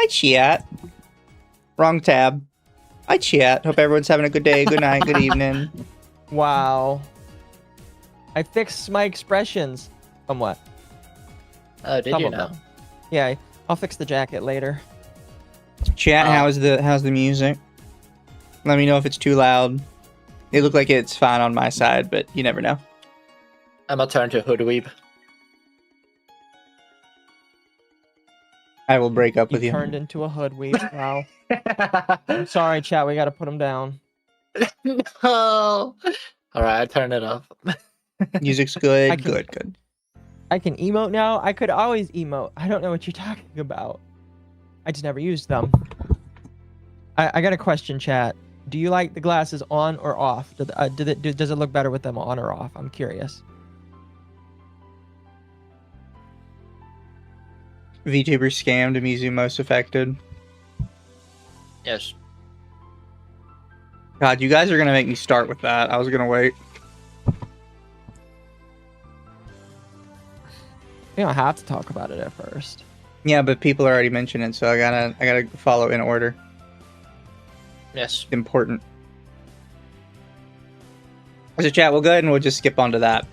Hi, chat. Wrong tab. Hi, chat. Hope everyone's having a good day, good night, good evening. Wow. I fixed my expressions somewhat. Oh, did Some you of know? them. Yeah, I'll fix the jacket later. Chat, how's the music? Let me know if it's too loud. It looked like it's fine on my side, but you never know. I'm gonna turn to Hoodweeb. I will break up with you. Turned into a hoodweed. Wow. I'm sorry, chat. We gotta put him down. No. All right, I turned it off. Music's good. can- Good. I can emote now. I could always emote. I don't know what you're talking about. I just never used them. I got a question, chat. Do you like the glasses on or off? Does it look better with them on or off? I'm curious. VTuber scammed, Mizu most affected. Yes. God, you guys are gonna make me start with that. I was gonna wait. We don't have to talk about it at first. Yeah, but people already mentioned it, so I gotta follow in order. Yes. Important. So chat, we'll go ahead and we'll just skip on to that.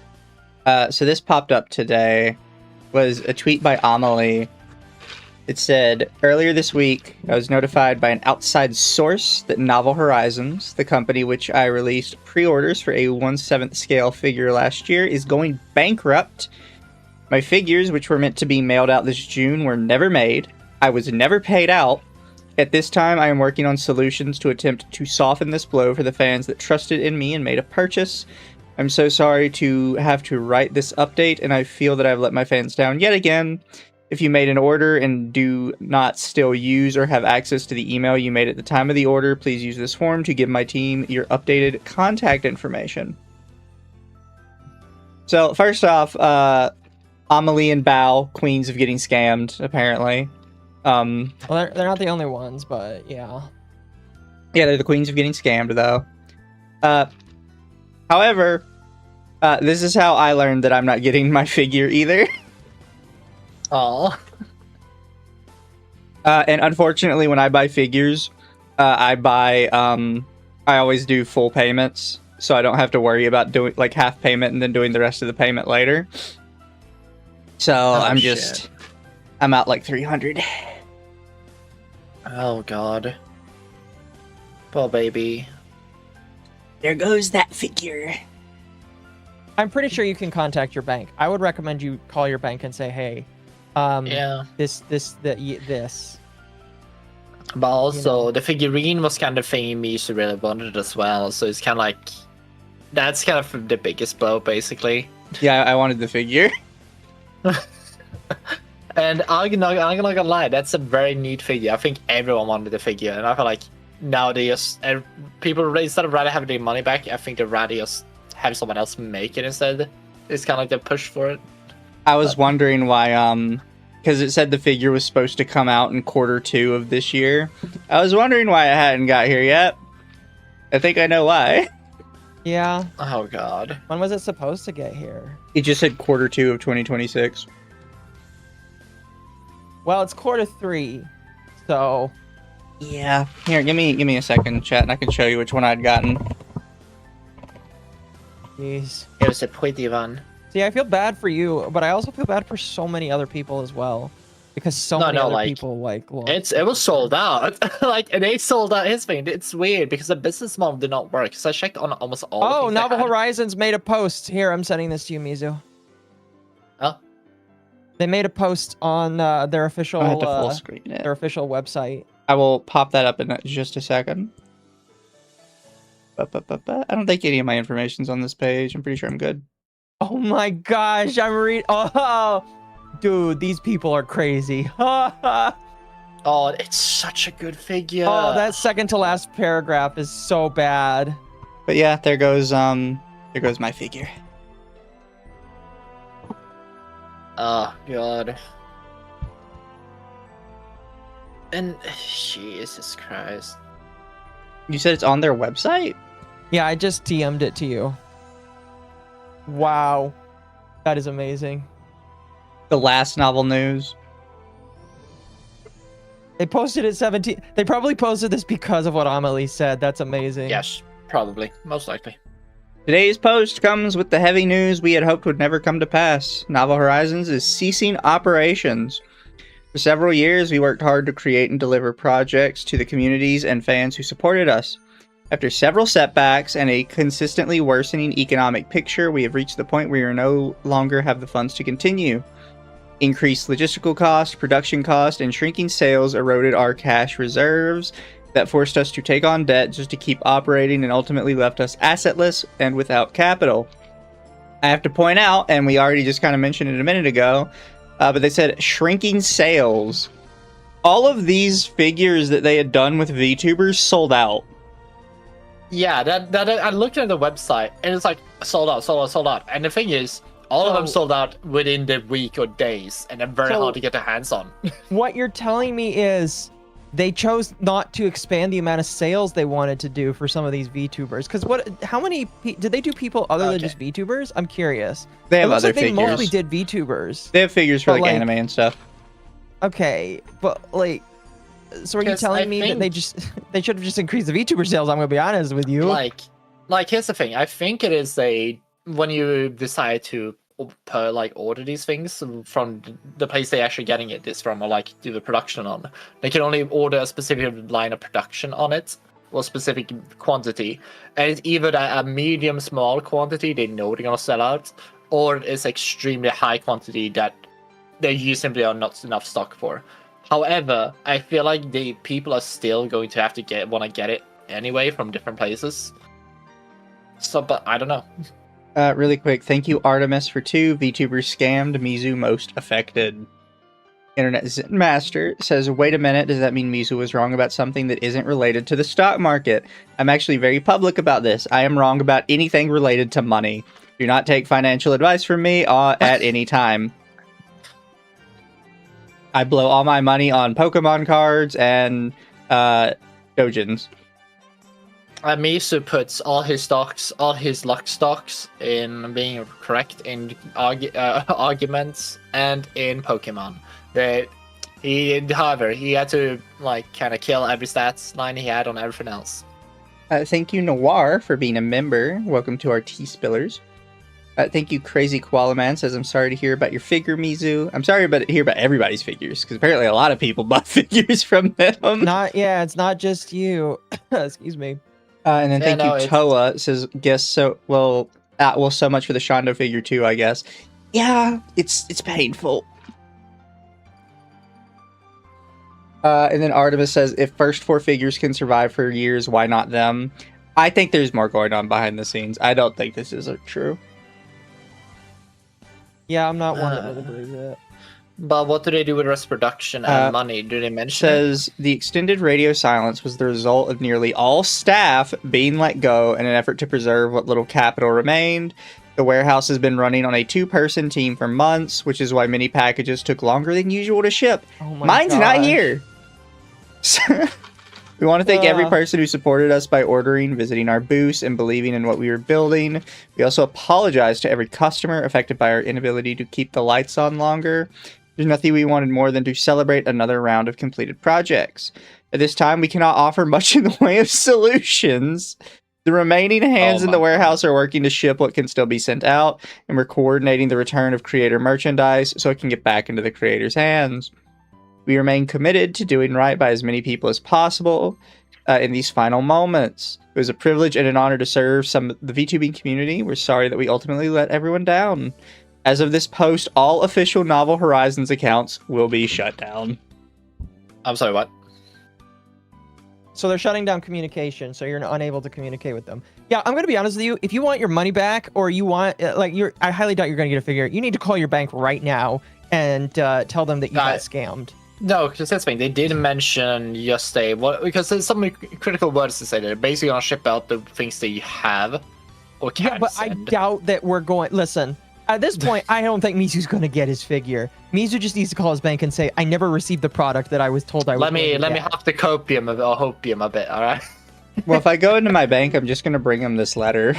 So this popped up today. Was a tweet by Amelie. It said, earlier this week, I was notified by an outside source that Novel Horizons, the company which I released pre-orders for a 1/7 scale figure last year, is going bankrupt. My figures, which were meant to be mailed out this June, were never made. I was never paid out. At this time, I am working on solutions to attempt to soften this blow for the fans that trusted in me and made a purchase. I'm so sorry to have to write this update, and I feel that I've let my fans down yet again. If you made an order and do not still use or have access to the email you made at the time of the order, please use this form to give my team your updated contact information. So, first off, Amelie and Bao, queens of getting scammed, apparently. Well, they're not the only ones, but yeah. Yeah, they're the queens of getting scammed, though. However, this is how I learned that I'm not getting my figure either. Oh. And unfortunately, when I buy figures, I always do full payments, so I don't have to worry about doing like half payment and then doing the rest of the payment later. So I'm out like 300. Oh god. Poor baby. There goes that figure. I'm pretty sure you can contact your bank. I would recommend you call your bank and say, hey, Yeah. this. But also, You know. the figurine was kind of thing Mizu really wanted as well, so it's kind of like... That's kind of the biggest blow, basically. Yeah, I wanted the figure. And I'm not gonna lie, that's a very neat figure. I think everyone wanted the figure, and I feel like nowadays, people, instead of rather having their money back, I think they'd rather just have someone else make it instead. It's kind of like the push for it. I was wondering why, because it said the figure was supposed to come out in Q2 of this year. I was wondering why it hadn't got here yet. I think I know why. Yeah. Oh god. When was it supposed to get here? It just said Q2 of 2026. Well, it's Q3, so... Yeah. Here, give me a second, chat, and I can show you which one I'd gotten. Jeez. It was a pretty one. See, I feel bad for you, but I also feel bad for so many other people as well. Because many other people, like... Well, it was sold out. Like, and they sold out his thing. It's weird, because the business model did not work. So I checked on almost all the oh, things they Novel had. Horizons made a post. Here, I'm sending this to you, Mizu. Oh? They made a post on their official I have to full screen it. their official website. I will pop that up in just a second. I don't think any of my information's on this page. I'm pretty sure I'm good. Oh my gosh, I'm reading. Oh, dude, these people are crazy. Oh, Oh, it's such a good figure. that second to last paragraph is so bad. But yeah, there goes my figure. Oh god. And Jesus Christ. You said it's on their website? Yeah, I just DM'd it to you. Wow, that is amazing. The last novel news. They posted it 17. They probably posted this because of what Amelie said. That's amazing. Yes, probably, most likely. Today's post comes with the heavy news we had hoped would never come to pass. Novel Horizons is ceasing operations. For several years, we worked hard to create and deliver projects to the communities and fans who supported us. After several setbacks and a consistently worsening economic picture, we have reached the point where we no longer have the funds to continue. Increased logistical cost, production cost, and shrinking sales eroded our cash reserves that forced us to take on debt just to keep operating and ultimately left us assetless and without capital. I have to point out, and we already just kind of mentioned it a minute ago, but they said shrinking sales. All of these figures that they had done with VTubers sold out. Yeah, that I looked at the website and it's like sold out. And the thing is, all of them sold out within the week or days, and they're very hard to get their hands on. What you're telling me is they chose not to expand the amount of sales they wanted to do for some of these VTubers. Because how many did they do people other than just VTubers? I'm curious. They have other figures. They mostly figures. did VTubers. They have figures for like anime and stuff. Okay, but like, so are you telling me that they should have just increased the VTuber sales? I'm gonna be honest with you. Like here's the thing. I think it is when you decide to order these things from the place they're actually getting this from, or like do the production on, they can only order a specific line of production on it or specific quantity, and it's either a medium small quantity they know they're gonna sell out, or it's extremely high quantity that you simply are not enough stock for. However, I feel like the people are still going to have to want to get it anyway from different places. So, but I don't know. Really quick, thank you Artemis for 2. VTubers scammed, Mizu most affected. Internet Zen Master says, wait a minute, does that mean Mizu was wrong about something that isn't related to the stock market? I'm actually very public about this. I am wrong about anything related to money. Do not take financial advice from me at any time. I blow all my money on Pokemon cards and dojins. Mizu puts all his luck stocks in being correct in arguments and in Pokemon. However, he had to kind of kill every stats line he had on everything else. Thank you Noir for being a member. Welcome to our Tea Spillers. Thank you Crazy Koala Man says, I'm sorry to hear about your figure, Mizu. I'm sorry to hear about everybody's figures, because apparently a lot of people bought figures from them. It's not just you. Excuse me. And then thank you, Toa says, guess so. Well, so much for the Shondo figure too, I guess. Yeah, it's painful. And then Artemis says, if first 4 figures can survive for years, why not them? I think there's more going on behind the scenes. I don't think this is true. Yeah, I'm not one that really believes it. But what do they do with rest production and money? Do they mention says the extended radio silence was the result of nearly all staff being let go in an effort to preserve what little capital remained. The warehouse has been running on a 2-person team for months, which is why many packages took longer than usual to ship. Oh Mine's not here. We want to thank every person who supported us by ordering, visiting our booths, and believing in what we were building. We also apologize to every customer affected by our inability to keep the lights on longer. There's nothing we wanted more than to celebrate another round of completed projects. At this time, we cannot offer much in the way of solutions. The remaining hands in the warehouse are working to ship what can still be sent out, and we're coordinating the return of creator merchandise so it can get back into the creator's hands. We remain committed to doing right by as many people as possible in these final moments. It was a privilege and an honor to serve the VTubing community. We're sorry that we ultimately let everyone down. As of this post, all official Novel Horizons accounts will be shut down. I'm sorry, what? So they're shutting down communication, so you're unable to communicate with them. Yeah, I'm gonna be honest with you. If you want your money back, or you want, I highly doubt you're gonna get a figure. You need to call your bank right now and tell them that you got scammed. No, because that's the thing. They didn't mention because there's some critical words to say. They're basically gonna ship out the things that you have or can Yeah, but send. I doubt that we're going. Listen. At this point, I don't think Mizu's going to get his figure. Mizu just needs to call his bank and say, I never received the product that I was told I was Let me hop the copium or hopium a bit, alright? Well, if I go into my bank, I'm just going to bring him this letter.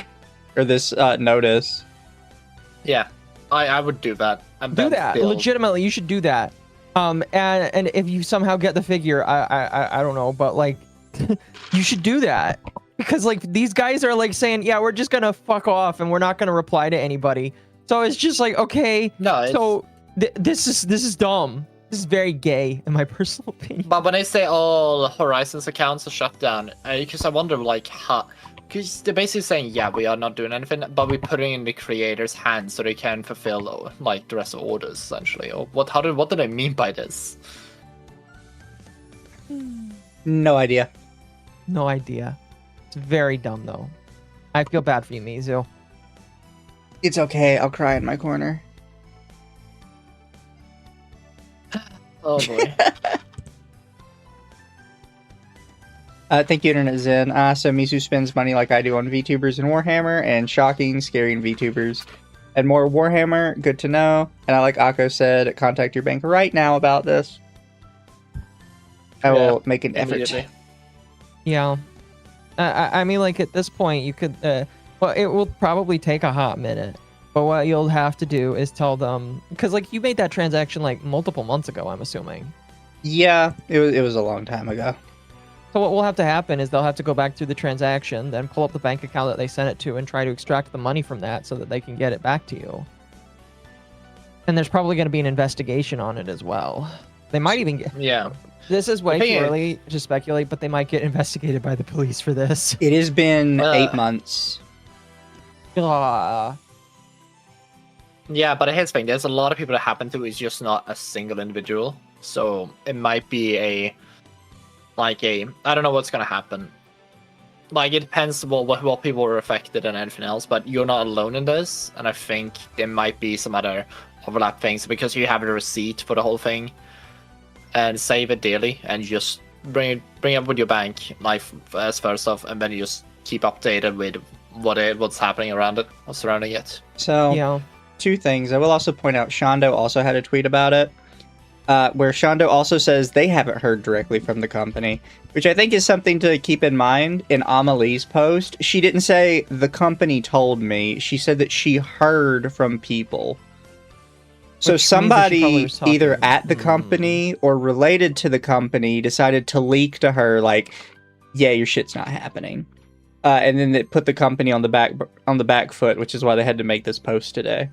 Or this notice. Yeah, I would do that. Do that. Legitimately, you should do that. And if you somehow get the figure, I don't know, but like, you should do that because like these guys are like saying, yeah, we're just gonna fuck off and we're not gonna reply to anybody. So it's just like, okay, No, so this is dumb. This is very gay in my personal opinion. But when they say all Horizons accounts are shut down, because I wonder like how, because they're basically saying, yeah, we are not doing anything, but we're putting in the creators' hands so they can fulfill like the rest of orders essentially. Or what do they mean by this? No idea. No idea. It's very dumb though. I feel bad for you, Mizu. It's okay. I'll cry in my corner. Oh boy. Thank you, Internet Zen. So Mizu spends money like I do on VTubers and Warhammer, and shocking, scary in VTubers. And more Warhammer, good to know. And I like Occo said, contact your bank right now about this. I will make an effort. Immediately. Yeah. I mean, like, at this point, you could... well, it will probably take a hot minute. But what you'll have to do is tell them... Because, like, you made that transaction, like, multiple months ago, I'm assuming. Yeah, it was a long time ago. So what will have to happen is they'll have to go back through the transaction, then pull up the bank account that they sent it to and try to extract the money from that so that they can get it back to you. And there's probably going to be an investigation on it as well. They might even get... Yeah. This is way too early to speculate, but they might get investigated by the police for this. It has been 8 months. Ah. Yeah, but here's the thing, there's a lot of people that happen to it's just not a single individual. So it might be I don't know what's gonna happen. Like, it depends what people are affected and anything else, but you're not alone in this, and I think there might be some other overlap things, because you have a receipt for the whole thing, and save it daily, and you just bring it up with your bank, like, as first off, and then you just keep updated with what's happening around it, or surrounding it. So, Yeah. 2 things. I will also point out, Shondo also had a tweet about it, where Shondo also says they haven't heard directly from the company, which I think is something to keep in mind. In Amelie's post, she didn't say, the company told me. She said that she heard from people. So somebody either at the company or related to the company decided to leak to her, like, yeah, your shit's not happening. And then they put the company on the back foot, which is why they had to make this post today.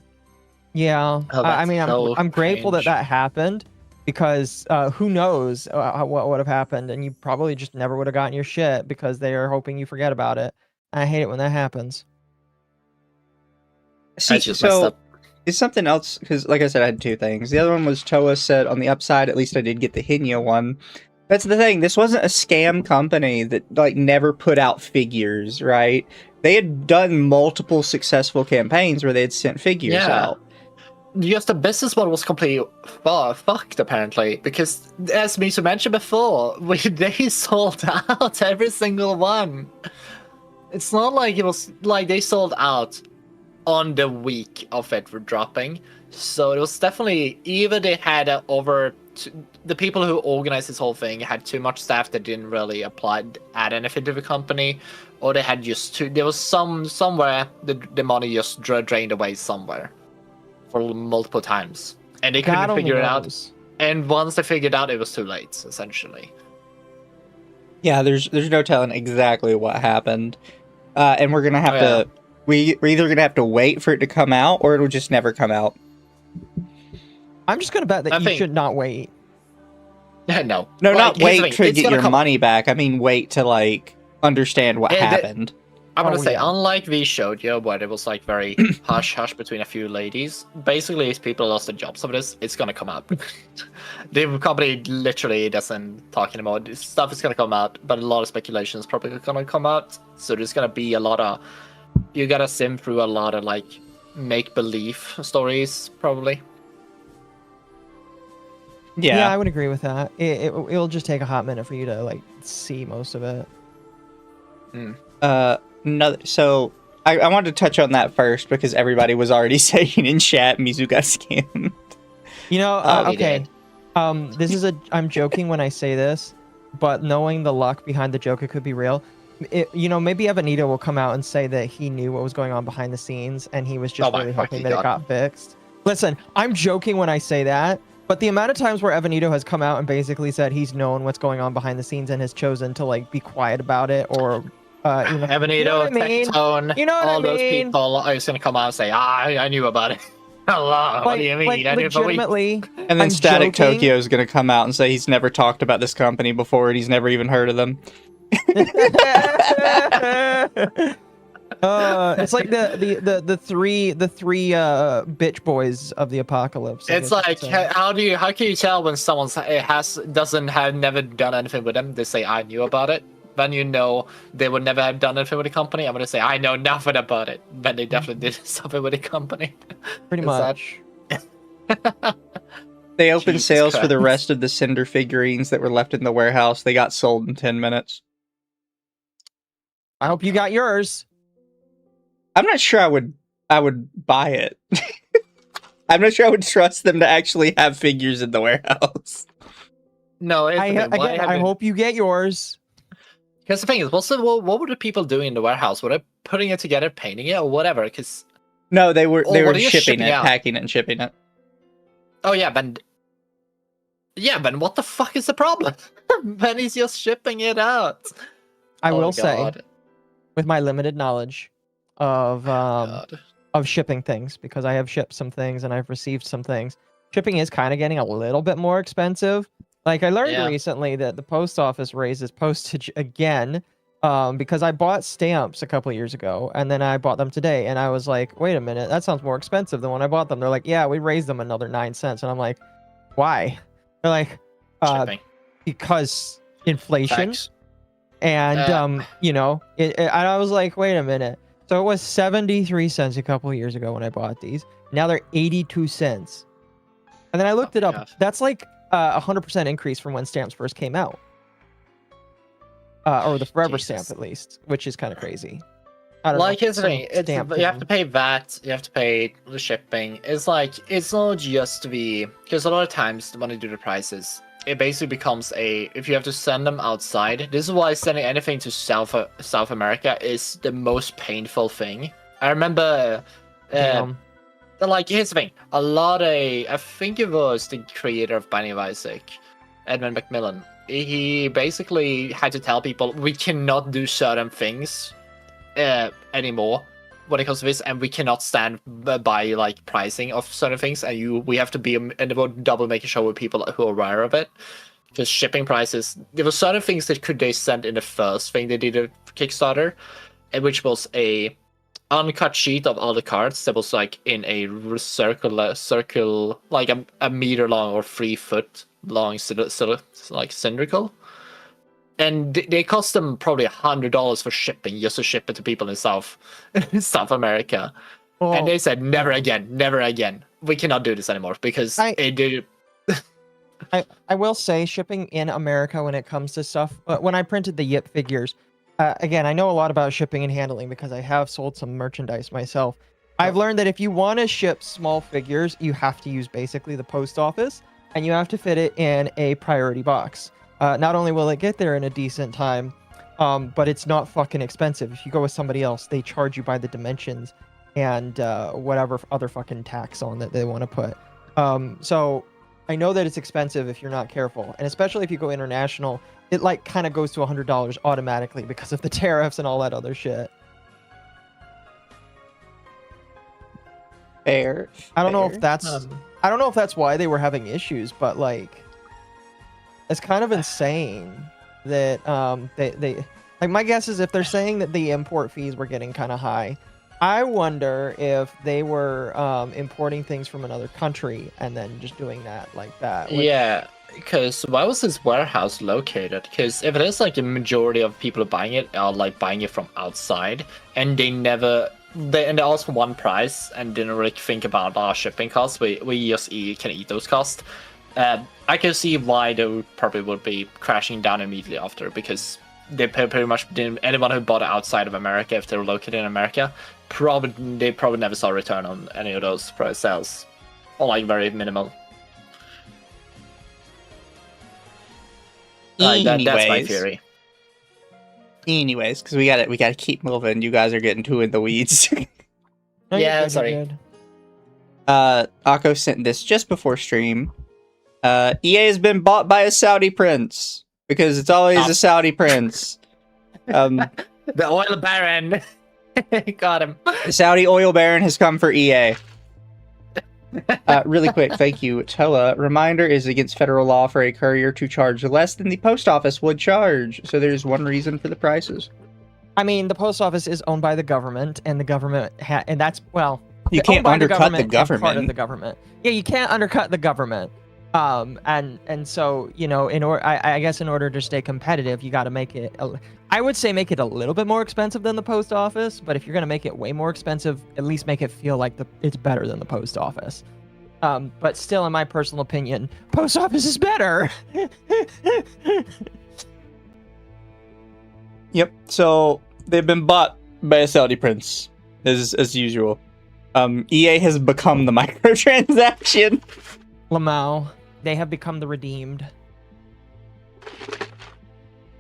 Yeah. Oh, I mean, so I'm grateful that cringe. happened, because who knows what would have happened, and you probably just never would have gotten your shit because they are hoping you forget about it. I hate it when that happens. See, That's just messed so up. it's something else, because like I said, I had 2 things. The other one was Toa said on the upside, at least I did get the Hinya one. That's the thing. This wasn't a scam company that like never put out figures, right? They had done multiple successful campaigns where they had sent figures out. Just the business model was completely fucked, apparently, because as Mizu mentioned before, they sold out every single one. It's not like it was like they sold out on the week of it dropping, so it was definitely either they had the people who organized this whole thing had too much staff that didn't really add anything to the company, or they had there was somewhere the money just drained away somewhere for multiple times, and they couldn't figure it out. And once they figured out, it was too late, essentially. Yeah, there's no telling exactly what happened, and we're gonna have to. We're either gonna have to wait for it to come out, or it'll just never come out. I'm just gonna bet that you should not wait. No, not wait to get your money back. I mean, wait to like understand what happened. I'm gonna say, unlike we showed you, where it was like very hush between a few ladies, basically if people lost their jobs over this, it's gonna come out. The company literally doesn't talk anymore. This stuff is gonna come out, but a lot of speculation is probably gonna come out. So there's gonna be a lot of, you gotta sim through a lot of like make-believe stories, probably. Yeah, I would agree with that. It'll just take a hot minute for you to like see most of it. No, so I wanted to touch on that first because everybody was already saying in chat Mizu got scammed. You know, okay. I'm joking when I say this, but knowing the luck behind the joke, it could be real. Maybe Evanito will come out and say that he knew what was going on behind the scenes and he was just really hoping that it got fixed. Listen, I'm joking when I say that, But the amount of times where Evanito has come out and basically said he's known what's going on behind the scenes and has chosen to like be quiet about it, or Evanito, you know what I mean? Tectone, You know what all I those mean? people are just gonna come out and say, I knew about it. Hello, what do you mean? Like I knew about it. legitimately, And then I'm Static joking. Tokyo is going to come out and say he's never talked about this company before and he's never even heard of them. It's like the three bitch boys of the apocalypse. I It's guess you like, could say. how can you tell when someone doesn't have never done anything with them? They say I knew about it. Then you know they would never have done anything with the company. I'm gonna say I know nothing about it. Then they definitely did something with the company. Pretty Is that- much. They opened Jesus sales for the Christ. rest of the Cinder figurines that were left in the warehouse. They got sold in 10 minutes. I hope you got yours. I'm not sure I would buy it. I'm not sure I would trust them to actually have figures in the warehouse. No, I hope you get yours. Because the thing is, what were the people doing in the warehouse? Were they putting it together, painting it, or whatever? Because No, they were what are you shipping shipping it, out? packing it, and shipping it. oh yeah, but what the fuck is the problem? Ben he's just shipping it out. I Oh, will say, God. with my limited knowledge of God. of shipping things, because I have shipped some things and I've received some things. Shipping is kind of getting a little bit more expensive. Like I learned Yeah. recently that the post office raises postage again, because I bought stamps a couple of years ago and then I bought them today and I was like, wait a minute, that sounds more expensive than when I bought them. They're like, yeah, we raised them another 9 cents, and I'm like, why? They're like, Shipping. because inflation. Facts. And you know, and I was like, wait a minute. So it was 73 cents a couple of years ago when I bought these. Now they're 82 cents. And then I looked it up. God. That's like 100% increase from when stamps first came out. Or the forever Jesus. stamp at least, which is kind of crazy. I don't Like know. here's the thing, you have to pay VAT, you have to pay the shipping. It's like it's not just because a lot of times when they do the prices, it basically becomes if you have to send them outside. This is why sending anything to South America is the most painful thing. I remember like here's the thing, I think it was the creator of Binding of Isaac, Edmund Macmillan. He basically had to tell people we cannot do certain things anymore when it comes to this, and we cannot stand by like pricing of certain things, and we have to be and about double making sure with people who are aware of it. Because shipping prices, there were certain things that they send in the first thing they did a Kickstarter, which was a uncut sheet of all the cards that was like in a circle like a meter long or 3 foot long, like cylindrical. And they cost them probably $100 for shipping, just to ship it to people in South America. Well, and they said, never again. We cannot do this anymore because it did. I will say, shipping in America when it comes to stuff, when I printed the Yip figures, again, I know a lot about shipping and handling because I have sold some merchandise myself. I've learned that if you want to ship small figures, you have to use basically the post office, and you have to fit it in a priority box. Not only will it get there in a decent time, but it's not fucking expensive. If you go with somebody else, they charge you by the dimensions and whatever other fucking tax on that they want to put. So I know that it's expensive if you're not careful, and especially if you go international, it like kind of goes to $100 automatically because of the tariffs and all that other shit. Fair. I don't know if that's why they were having issues, but like it's kind of insane that they like, my guess is if they're saying that the import fees were getting kind of high, I wonder if they were importing things from another country and then just doing that like that. Yeah, because why was this warehouse located? Because if it is like the majority of people buying it are like buying it from outside, and they also one price and didn't really think about our shipping costs. We just can eat those costs. I can see why they probably would be crashing down immediately after, because they pretty much didn't. Anyone who bought it outside of America, if they were located in America, they probably never saw a return on any of those price sales, or like very minimal. Like that's my theory. Anyways, because we gotta keep moving. You guys are getting too in the weeds. No, Yeah, you're good, sorry. you're good. Occo sent this just before stream. EA has been bought by a Saudi prince because it's always a Saudi prince. The oil baron. Got him. The Saudi oil baron has come for EA. Really quick, thank you, Tella. Reminder is against federal law for a courier to charge less than the post office would charge. So there's one reason for the prices. I mean, the post office is owned by the government, and the government and that's you can't undercut the government. Part of the government. Yeah, you can't undercut the government. And so I guess in order to stay competitive, you got to make it. I would say make it a little bit more expensive than the post office, but if you're gonna make it way more expensive, at least make it feel like it's better than the post office. But still, in my personal opinion, post office is better. Yep. So they've been bought by a Saudi prince, as usual. EA has become the microtransaction. Lamau, they have become the redeemed.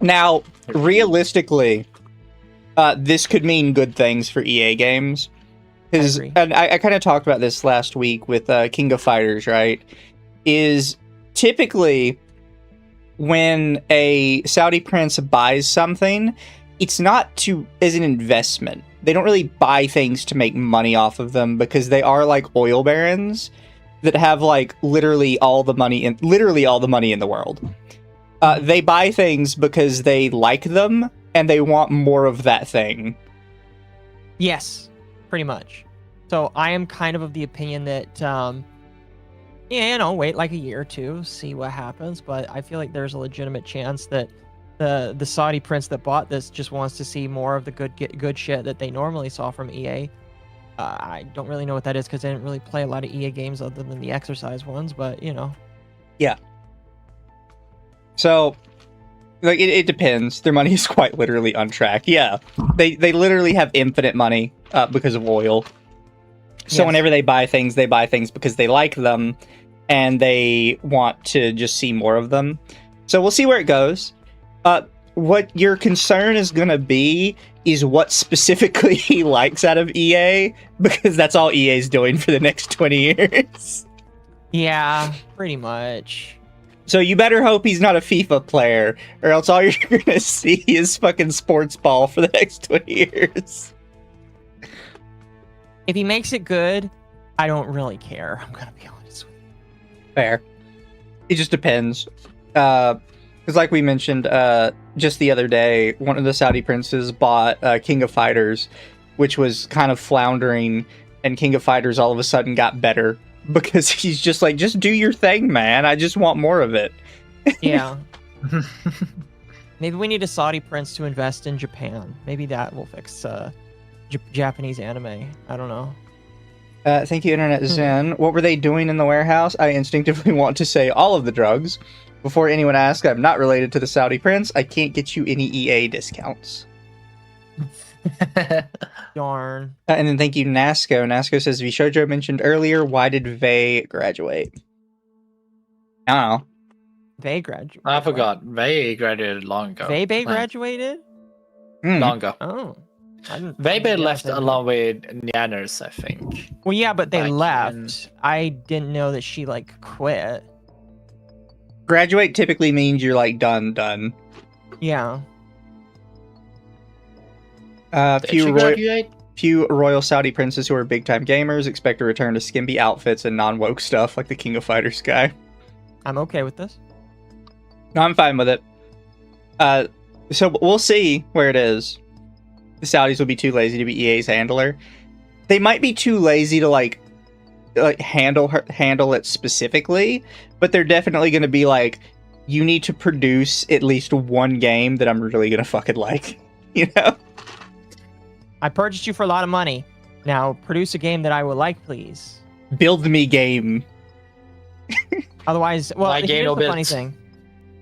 Now, realistically, this could mean good things for EA games. And I kind of talked about this last week with King of Fighters, right? Is typically when a Saudi prince buys something, it's not as an investment. They don't really buy things to make money off of them because they are like oil barons that have like literally all the money in the world. They buy things because they like them and they want more of that thing. Yes, pretty much. So I am kind of the opinion that, wait like a year or two, see what happens. But I feel like there's a legitimate chance that the Saudi prince that bought this just wants to see more of the good shit that they normally saw from EA. I don't really know what that is because I didn't really play a lot of EA games other than the exercise ones, but Yeah. So, like, it depends. Their money is quite literally on track. Yeah, they literally have infinite money because of oil. So whenever they buy things because they like them, and they want to just see more of them. So we'll see where it goes. What your concern is going to be is what specifically he likes out of EA, because that's all EA's doing for the next 20 years. Yeah, pretty much. So you better hope he's not a FIFA player, or else all you're going to see is fucking sports ball for the next 20 years. If he makes it good, I don't really care. I'm going to be honest with you. Fair. It just depends. Because like we mentioned just the other day, one of the Saudi princes bought King of Fighters, which was kind of floundering, and King of Fighters all of a sudden got better because he's just like, just do your thing, man. I just want more of it. Yeah. Maybe we need a Saudi prince to invest in Japan. Maybe that will fix Japanese anime. I don't know. Thank you, Internet Zen. What were they doing in the warehouse? I instinctively want to say all of the drugs. Before anyone asks, I'm not related to the Saudi prince. I can't get you any EA discounts. Darn. And then thank you, Nasco. Nasco says, Vishojo mentioned earlier, why did Vey graduate? I don't know. Vey graduated? I forgot. Vey graduated long ago. Vey graduated? Long ago. Oh. Vey left along with Nyanners, I think. Well, yeah, but they left. I didn't know that she, quit. Graduate typically means you're, done. Yeah. Few royal Saudi princes who are big-time gamers expect to return to skimpy outfits and non-woke stuff like the King of Fighters guy. I'm okay with this. No, I'm fine with it. So we'll see where it is. The Saudis will be too lazy to be EA's handler. They might be too lazy to handle it specifically, but they're definitely going to be like, you need to produce at least one game that I'm really going to fucking like, I purchased you for a lot of money. Now produce a game that I will like, please. Build me game. Otherwise, well, here's the funny thing.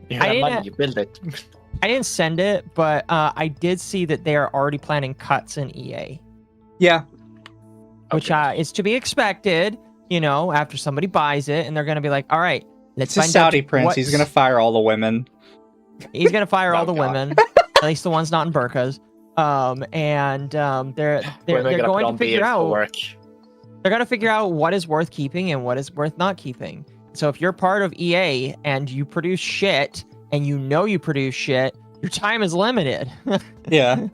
You have money, you build it. I didn't send it, but I did see that they are already planning cuts in EA. Yeah. Which is to be expected, after somebody buys it, and they're going to be like, all right, let's find out. It's a Saudi prince. He's going to fire all the women. He's going to fire all the women, at least the ones not in burqas. They're going to figure out. They're going to figure out what is worth keeping and what is worth not keeping. So if you're part of EA and you produce shit and you know you produce shit, your time is limited. Yeah.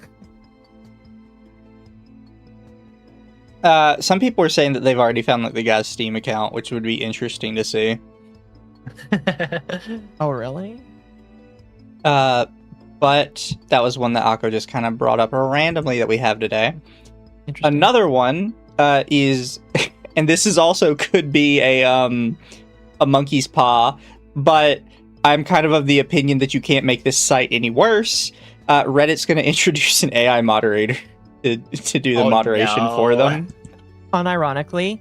Some people are saying that they've already found like the guy's Steam account, which would be interesting to see. Oh, really? But that was one that Occo just kind of brought up randomly that we have today. Interesting. Another one is, and this is also could be a monkey's paw, but I'm kind of the opinion that you can't make this site any worse. Reddit's going to introduce an AI moderator to do the moderation for them. Unironically,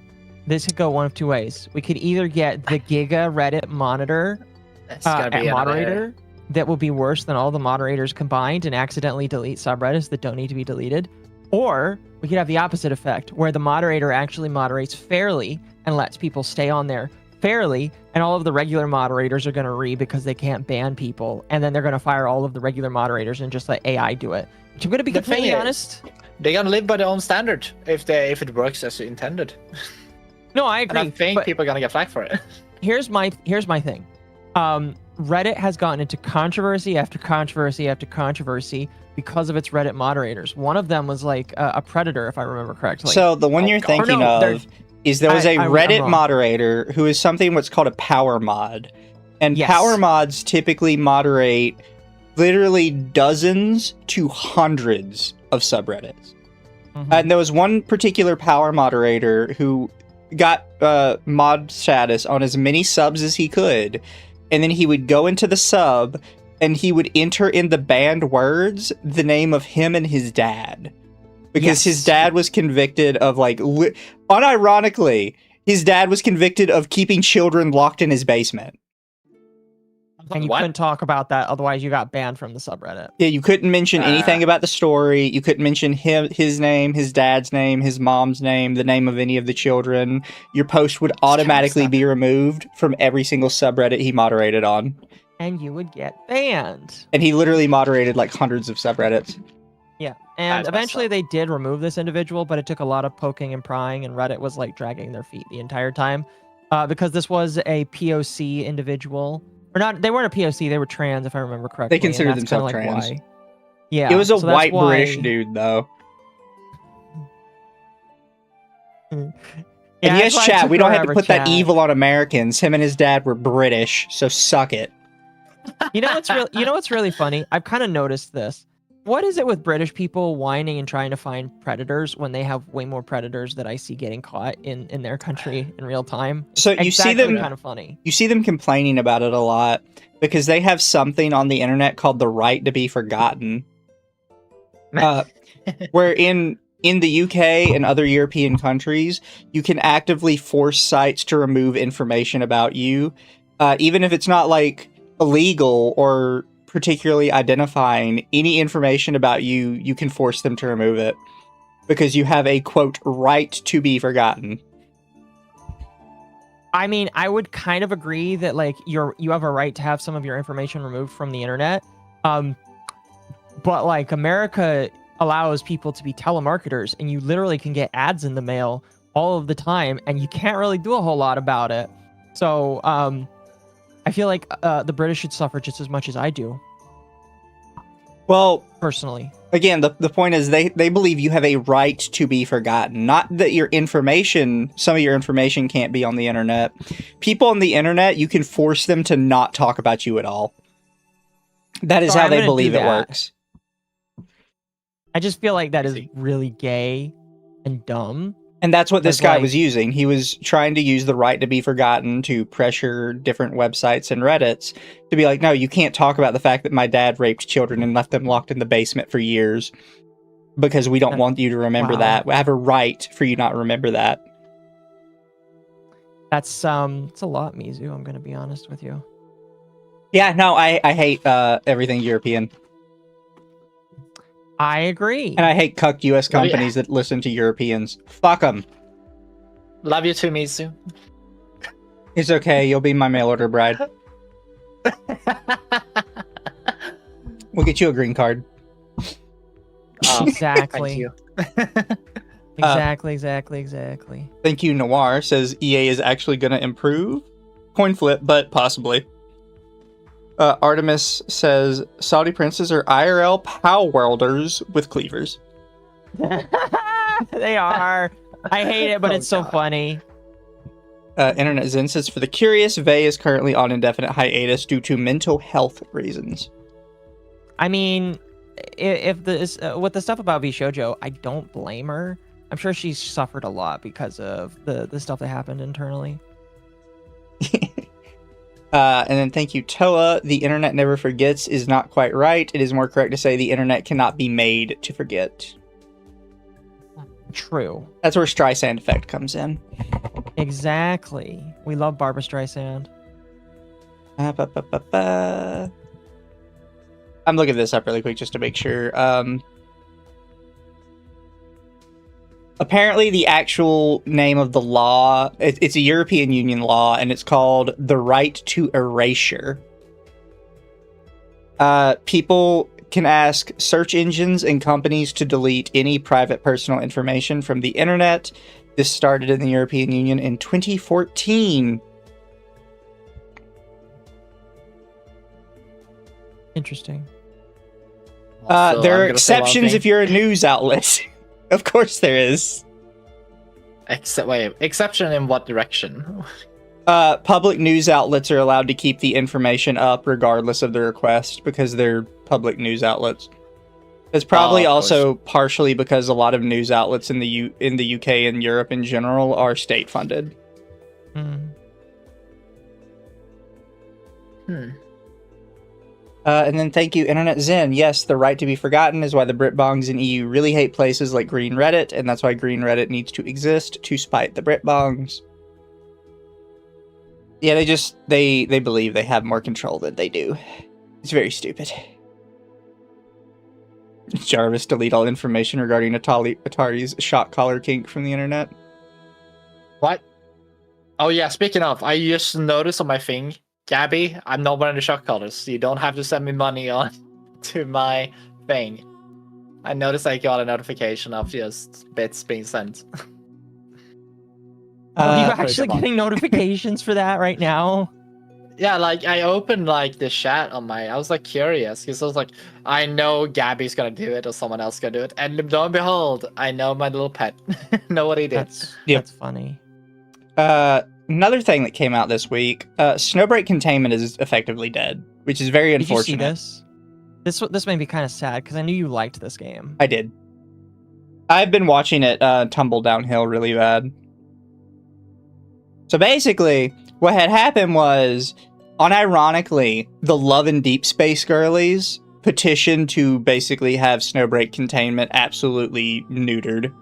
this could go one of two ways. We could either get the Giga Reddit monitor That's gonna be moderator that will be worse than all the moderators combined and accidentally delete subreddits that don't need to be deleted, or we could have the opposite effect where the moderator actually moderates fairly and lets people stay on there fairly, and all of the regular moderators are going to because they can't ban people, and then they're going to fire all of the regular moderators and just let AI do it. Which I'm going to be The thing completely is, honest. They're gonna live by their own standard if it works as intended. No, I And agree. I think but people are gonna get flack for it. here's my thing. Reddit has gotten into controversy after controversy after controversy because of its Reddit moderators. One of them was like a predator, if I remember correctly. So the one you're God. thinking no, of is there was a I'm Reddit wrong. moderator who is something what's called a power mod. And Yes. power mods typically moderate literally dozens to hundreds of subreddits. Mhm. And there was one particular power moderator who got mod status on as many subs as he could, and then he would go into the sub and he would enter in the banned words the name of him and his dad, because his Yes. dad was convicted of unironically, his dad was convicted of keeping children locked in his basement. and you What? couldn't talk about that, otherwise you got banned from the subreddit. Yeah, you couldn't mention anything about the story. You couldn't mention his name, his dad's name, his mom's name, the name of any of the children. Your post would automatically be removed from every single subreddit he moderated on. And you would get banned. And he literally moderated like hundreds of subreddits. Yeah. And That's eventually messed they did remove this individual, but it took a lot of poking and prying, and Reddit was like dragging their feet the entire time. Because this was a POC individual. Or not, they weren't a POC, they were trans, if I remember correctly. They considered and that's kinda themselves trans. why. Yeah. It was a so that's white why- British dude, though. Yeah, And that's yes, why it chat, took we don't have to forever, put that chat. evil on Americans. Him and his dad were British, so suck it. You know what's really funny? I've kind of noticed this. What is it with British people whining and trying to find predators when they have way more predators that I see getting caught in their country in real time? So you see Exactly them kind of funny. You see them complaining about it a lot because they have something on the internet called the right to be forgotten. Where in the UK and other European countries, you can actively force sites to remove information about you, even if it's not like illegal or particularly identifying any information about you. You can force them to remove it because you have a quote right to be forgotten. I mean, I would kind of agree that like you have a right to have some of your information removed from the internet. But like America allows people to be telemarketers, and you literally can get ads in the mail all of the time, and you can't really do a whole lot about it. So I feel like the British should suffer just as much as I do, Well, personally. again, the point is they believe you have a right to be forgotten. Not that some of your information can't be on the internet. People on the internet, you can force them to not talk about you at all. That is So how I'm they gonna do believe it that. works. I just feel like that is See. really gay and dumb. And that's what this Because, guy like- was using. He was trying to use the right to be forgotten to pressure different websites and Reddits to be like, no, you can't talk about the fact that my dad raped children and left them locked in the basement for years because we don't want you to remember Wow. that. We have a right for you not to remember that. That's it's a lot, Mizu. I'm gonna be honest with you. Yeah, no, I hate everything European. I agree. And I hate cucked US Well, yeah. companies that listen to Europeans. Fuck them. Love you too, Mizu. It's okay, you'll be my mail order bride. We'll get you a green card. Exactly. Thank you. Exactly. Thank you, Noir. Says EA is actually going to improve. Coin flip, but possibly. Artemis says Saudi princes are IRL pow welders with cleavers. They are. I hate it, but it's so funny. Internet Zen says, for the curious, Vey is currently on indefinite hiatus due to mental health reasons. I mean, if this with the stuff about V Shoujo, I don't blame her. I'm sure she's suffered a lot because of the stuff that happened internally. And then thank you, Toa. The internet never forgets is not quite right. It is more correct to say the internet cannot be made to forget. True. That's where Streisand effect comes in. Exactly. We love Barbara Streisand. I'm looking this up really quick just to make sure. Apparently, the actual name of the law, it's a European Union law, and it's called the right to erasure. People can ask search engines and companies to delete any private personal information from the internet. This started in the European Union in 2014. Interesting. There are exceptions if you're a news outlet. Of course there is. Exception in what direction? Public news outlets are allowed to keep the information up regardless of the request because they're public news outlets. It's probably also partially because a lot of news outlets in the UK and Europe in general are state funded. And then thank you, Internet Zen. Yes, the right to be forgotten is why the Britbongs in EU really hate places like Green Reddit, and that's why Green Reddit needs to exist to spite the Britbongs. Yeah, they believe they have more control than they do. It's very stupid. Jarvis, delete all information regarding Atari's shot collar kink from the internet. What? Oh yeah, speaking of, I just noticed on my thing, Gabby, I'm not wearing the shot collars. You don't have to send me money on to my thing. I noticed I got a notification of just bits being sent. Are you actually getting notifications for that right now? Yeah, like I opened like the chat on I was like curious because I was like, I know Gabby's gonna do it or someone else gonna do it, and lo and behold, I know my little pet. Know what he did. That's funny. Another thing that came out this week, Snowbreak Containment is effectively dead, which is very unfortunate. Did you see this? This made me kind of sad because I knew you liked this game. I did. I've been watching it tumble downhill really bad. So basically, what had happened was, unironically, the Love and Deep Space girlies petitioned to basically have Snowbreak Containment absolutely neutered.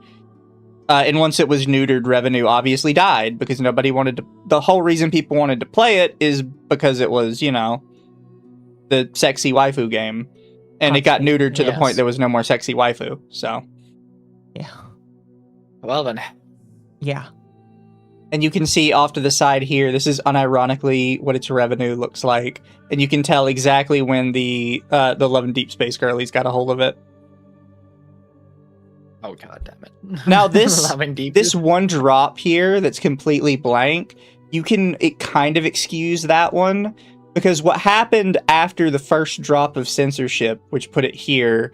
And once it was neutered, revenue obviously died because nobody wanted to. The whole reason people wanted to play it is because it was, you know, the sexy waifu game. And it got neutered to the point there was no more sexy waifu. So, yeah. Well then. Yeah. And you can see off to the side here, this is unironically what its revenue looks like. And you can tell exactly when the Love and Deep Space girlies got a hold of it. Oh god damn it. Now this one drop here that's completely blank, it kind of excuse that one, because what happened after the first drop of censorship, which put it here,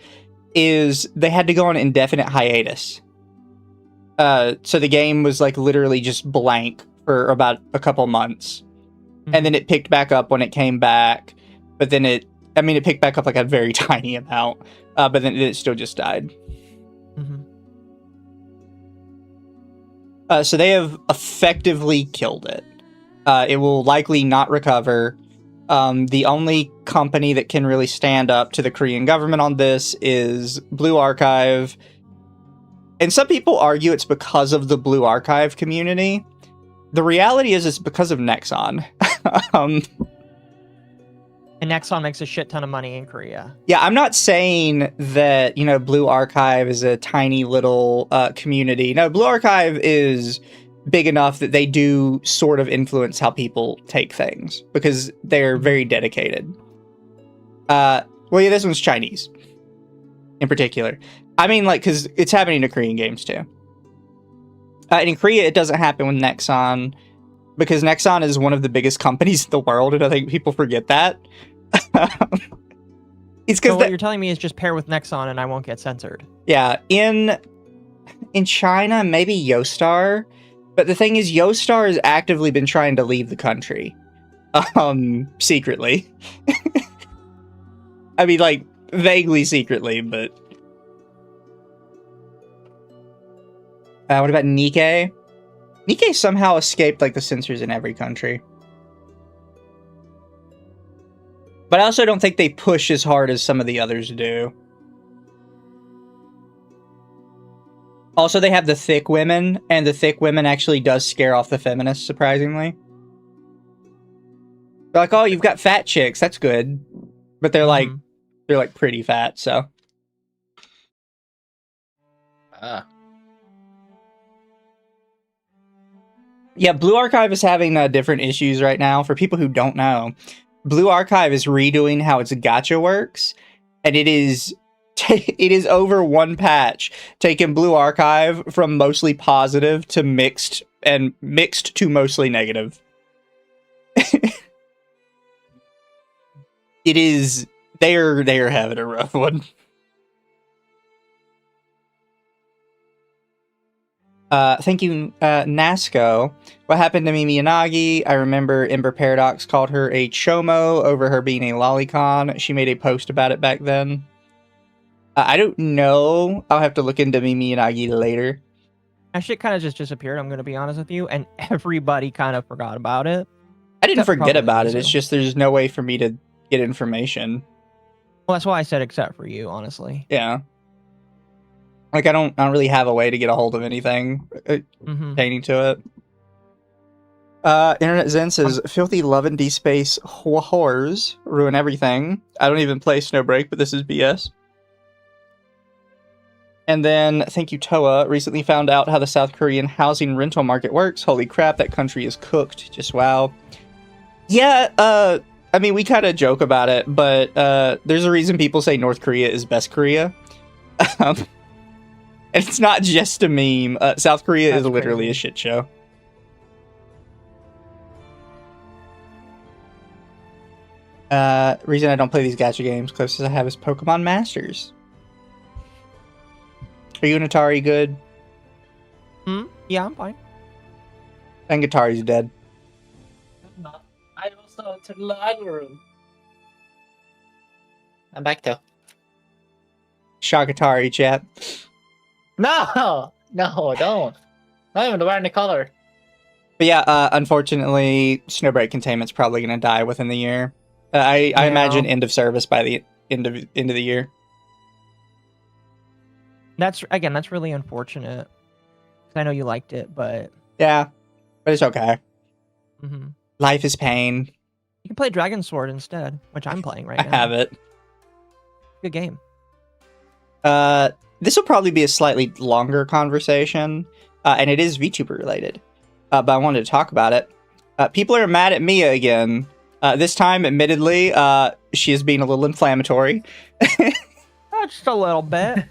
is they had to go on indefinite hiatus. So the game was like literally just blank for about a couple months. Mm-hmm. And then it picked back up when it came back, but then it picked back up like a very tiny amount, but then it still just died. Mm-hmm. So they have effectively killed it. It will likely not recover. The only company that can really stand up to the Korean government on this is Blue Archive. And some people argue it's because of the Blue Archive community. The reality is it's because of Nexon. And Nexon makes a shit ton of money in Korea. Yeah, I'm not saying that, Blue Archive is a tiny little community. No, Blue Archive is big enough that they do sort of influence how people take things because they're very dedicated. This one's Chinese in particular. Because it's happening to Korean games too. In Korea, it doesn't happen with Nexon. because Nexon is one of the biggest companies in the world, and I think people forget that. It's because So what you're telling me is just pair with Nexon and I won't get censored. yeah, in China, maybe Yostar, but the thing is, Yostar has actively been trying to leave the country, secretly. I mean, like, vaguely secretly, but... what about Nikkei? Nikkei somehow escaped, like, the censors in every country. But I also don't think they push as hard as some of the others do. Also, they have the thick women, and the thick women actually does scare off the feminists, surprisingly. They're like, oh, you've got fat chicks, that's good. But they're like, pretty fat, so. Yeah, Blue Archive is having different issues right now. For people who don't know, Blue Archive is redoing how its gacha works, and it is over one patch taking Blue Archive from mostly positive to mixed to mostly negative. They are having a rough one. Thank you, Nasco. What happened to Mimi Yanagi? I remember Ember Paradox called her a chomo over her being a lolicon. She made a post about it back then. I don't know. I'll have to look into Mimi Yanagi later. That shit kind of just disappeared, I'm going to be honest with you, and everybody kind of forgot about it. I didn't Except forget probably about it. Mizu. It's just there's no way for me to get information. Well, that's why I said except for you, honestly. Yeah. Like, I don't really have a way to get a hold of anything pertaining to it. Internet Zen says, filthy love and D-space whores ruin everything. I don't even play Snowbreak, but this is BS. And then, thank you, Toa. Recently found out how the South Korean housing rental market works. Holy crap, that country is cooked. Just wow. Yeah, I mean, we kind of joke about it, but there's a reason people say North Korea is best Korea. And it's not just a meme. South Korea is literally a shit show. Reason I don't play these gacha games, closest I have is Pokemon Masters. Are you and Atari good? Yeah, I'm fine. And Atari's dead. I'm not. I also to the library room. I'm back though. Shock Atari, chat. No, don't. Not even wearing the color. But yeah, unfortunately, Snowbreak Containment's probably going to die within the year. I imagine end of service by the end of the year. That's really unfortunate. 'Cause I know you liked it, but Yeah, but it's okay. you Life is pain. can play Dragon Sword instead, which I'm playing right I now. have it. Good game. This will probably be a slightly longer conversation, and it is VTuber related. But I wanted to talk about it. People are mad at Mia again. This time, admittedly, she is being a little inflammatory. Just a little bit.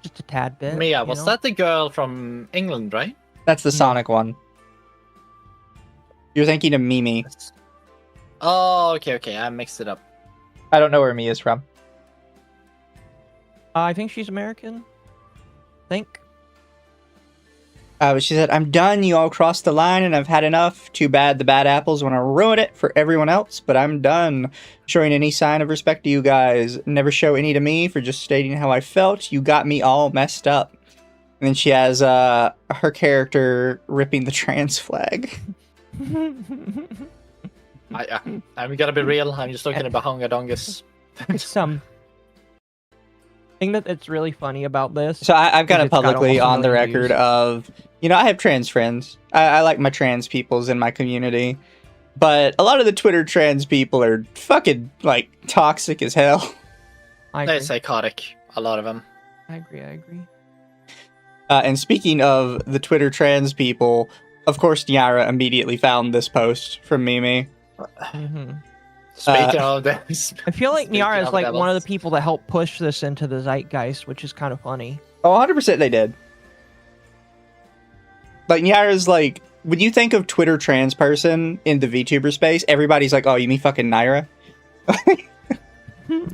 just a tad bit. Mia, was that the girl from England, right? That's the Sonic one. You're thinking of Mimi. Oh, okay. I mixed it up. I don't know where Mia's from. I think she's American. But she said, I'm done. You all crossed the line and I've had enough. Too bad the bad apples want to ruin it for everyone else, but I'm done showing any sign of respect to you guys. Never show any to me for just stating how I felt. You got me all messed up. And then she has her character ripping the trans flag. I'm gonna be real. I'm just looking at Bahongadongus. Thing that's really funny about this. So I've got is it it's got publicly almost a on the million record views. of, I have trans friends. I like my trans peoples in my community. But a lot of the Twitter trans people are fucking, like, toxic as hell. I They're agree. psychotic. A lot of them. I agree. And speaking of the Twitter trans people, of course, Nyara immediately found this post from Mimi. Speaking of this, I feel like Speaking Nyara is of like devils. one of the people that helped push this into the zeitgeist, which is kind of funny. Oh, 100% they did. Like, Nyara's like, when you think of Twitter trans person in the VTuber space, everybody's like, "Oh, you mean fucking Naira?"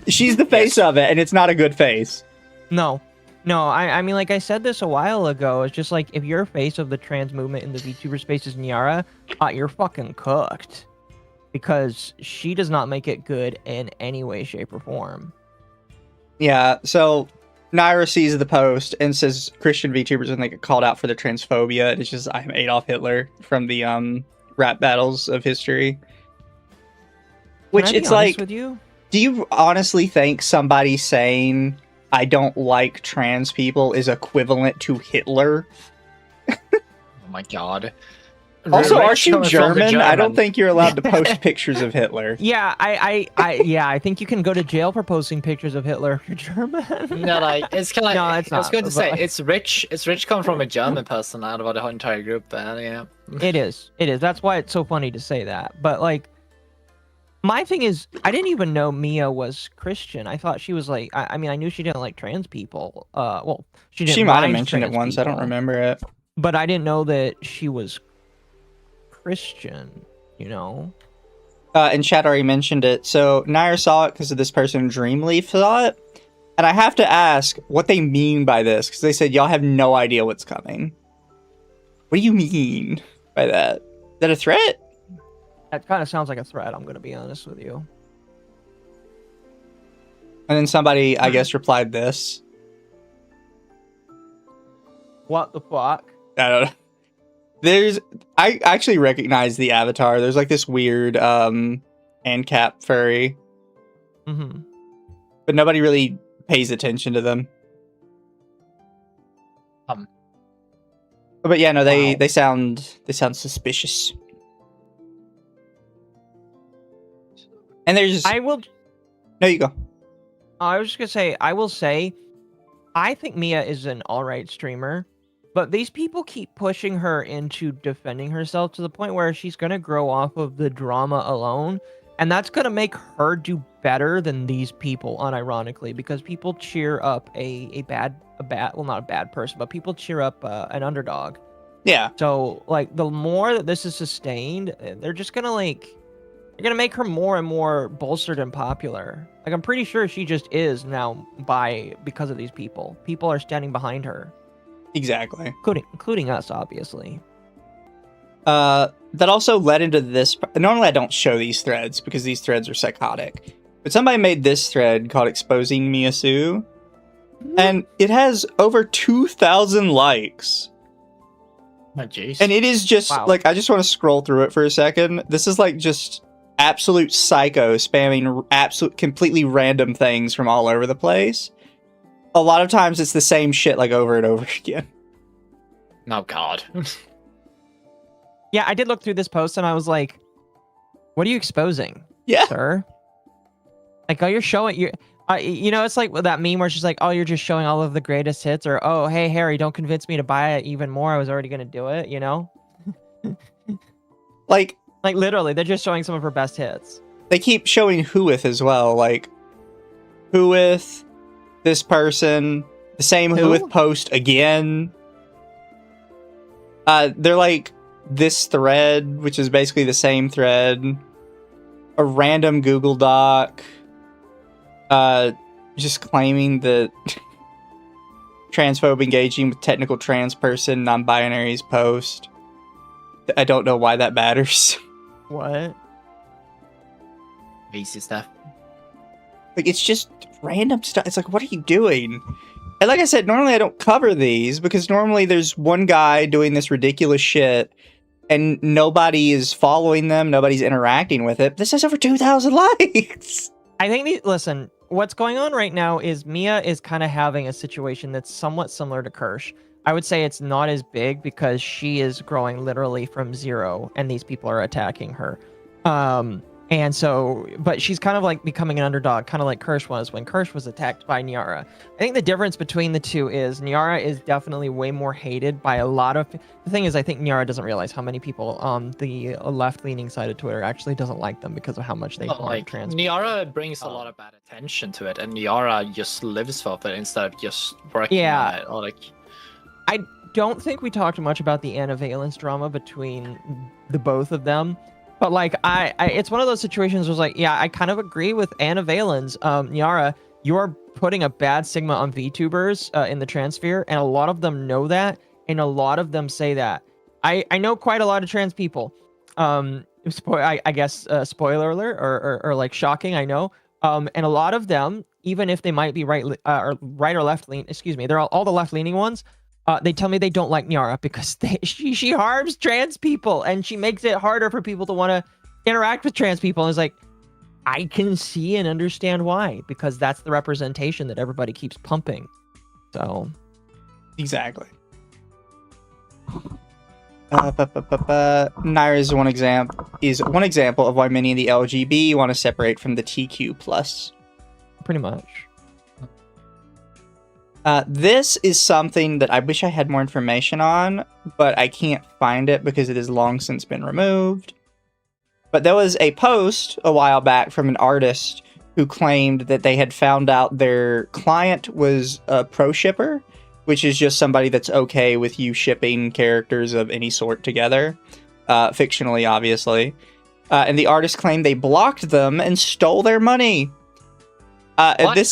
She's the face of it, and it's not a good face. No. I mean, like I said this a while ago. It's just like if your face of the trans movement in the VTuber space is Niara, you're fucking cooked, because she does not make it good in any way, shape, or form. Yeah. So Naira sees the post and says Christian VTubers and they get called out for their transphobia. And it's just I'm Adolf Hitler from the rap battles of history. Which Can I be it's honest like, with you? do you honestly think somebody saying I don't like trans people is equivalent to Hitler? Oh my god. Also, Rich aren't you coming from the German? I don't German. think you're allowed to post pictures of Hitler. Yeah, I think you can go to jail for posting pictures of Hitler if you're German. No, like it's kind of like No, it's I was not, going to but, say like- it's rich. It's rich coming from a German person out of the whole entire group. But yeah, It is. That's why it's so funny to say that. But like, my thing is, I didn't even know Mia was Christian. I thought she was like, I mean, I knew she didn't like trans people. Well, she didn't. She might have mind mentioned it trans once. I don't people, remember it. But I didn't know that she was Christian. You know. And Chad already mentioned it. So Nair saw it because of this person Dreamleaf saw it. And I have to ask what they mean by this, because they said y'all have no idea what's coming. What do you mean by that? Is that a threat? That kind of sounds like a threat. I'm gonna be honest with you. And then somebody, I guess, replied this. What the fuck? I don't know. I actually recognize the avatar. There's like this weird ANCAP furry, Mm-hmm. but nobody really pays attention to them. But yeah, no, Wow. they sound suspicious. And there's I will. no, you go. I was just gonna say, I will say, I think Mia is an alright streamer, but these people keep pushing her into defending herself to the point where she's gonna grow off of the drama alone, and that's gonna make her do better than these people, unironically, because people cheer up well, not a bad person, but people cheer up an underdog. Yeah, So, like, the more that this is sustained, they're just gonna they're gonna make her more and more bolstered and popular. Like, I'm pretty sure she just is now because of these people. People are standing behind her, exactly. including us, obviously. That also led into this. Normally, I don't show these threads because these threads are psychotic. But somebody made this thread called "Exposing Mizu," and it has over 2,000 likes. oh jeez. And it is just Wow. like, I just want to scroll through it for a second. This is like just absolute psycho spamming completely random things from all over the place. A lot of times it's the same shit like over and over again. Oh god. Yeah, I did look through this post and I was like, "What are you exposing, Yeah. sir?" Like, oh, you're showing it's like that meme where she's like, "Oh, you're just showing all of the greatest hits," or "Oh, hey Harry, don't convince me to buy it even more. I was already gonna do it." You know, Like, like literally, they're just showing some of her best hits. they keep showing Whoith as well. Like, Whoith, this person, the same Who? Whoith post again. They're like this thread, which is basically the same thread. A random Google Doc. Just claiming that transphobe engaging with technical trans person, non-binaries post. I don't know why that matters. What? VC stuff. Like, it's just random stuff. It's like, what are you doing? And like I said, normally I don't cover these because normally there's one guy doing this ridiculous shit and nobody is following them. Nobody's interacting with it. This has over 2,000 likes. I think listen, what's going on right now is Mia is kind of having a situation that's somewhat similar to Kirsch. I would say it's not as big because she is growing literally from zero and these people are attacking her. And so, but she's kind of like becoming an underdog, kind of like Kirsch was when Kirsch was attacked by Nyara. I think the difference between the two is Nyara is definitely way more hated by a lot of... The thing is, I think Nyara doesn't realize how many people on the left-leaning side of Twitter actually doesn't like them because of how much they But, harm like trans. Niara brings a lot of bad attention to it, and Niara just lives for it instead of just working Yeah. on it. Or like, don't think we talked much about the Anna Valence drama between the both of them. But like it's one of those situations where it's like, yeah, I kind of agree with Anna Valence. Nyara, you're putting a bad stigma on VTubers in the transphere, and a lot of them know that, and a lot of them say that. I know quite a lot of trans people. I guess spoiler alert or like shocking, I know. And a lot of them, even if they might be right or left lean, excuse me, they're all the left leaning ones. They tell me they don't like Nyara because she harms trans people and she makes it harder for people to want to interact with trans people. And it's like, I can see and understand why, because that's the representation that everybody keeps pumping. So, exactly. Naira is one example of why many in the LGB want to separate from the TQ plus. Pretty much. This is something that I wish I had more information on, but I can't find it because it has long since been removed. But there was a post a while back from an artist who claimed that they had found out their client was a pro shipper, which is just somebody that's okay with you shipping characters of any sort together, fictionally, obviously. And the artist claimed they blocked them and stole their money. I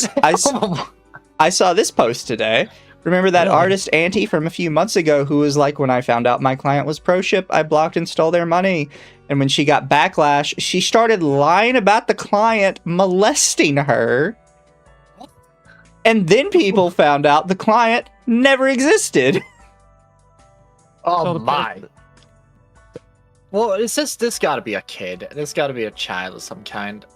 saw this post today. Remember that artist Auntie from a few months ago who was like, when I found out my client was pro ship, I blocked and stole their money. And when she got backlash, she started lying about the client molesting her. And then people found out the client never existed. Oh my. Well, it's just, this gotta be a kid. This gotta be a child of some kind.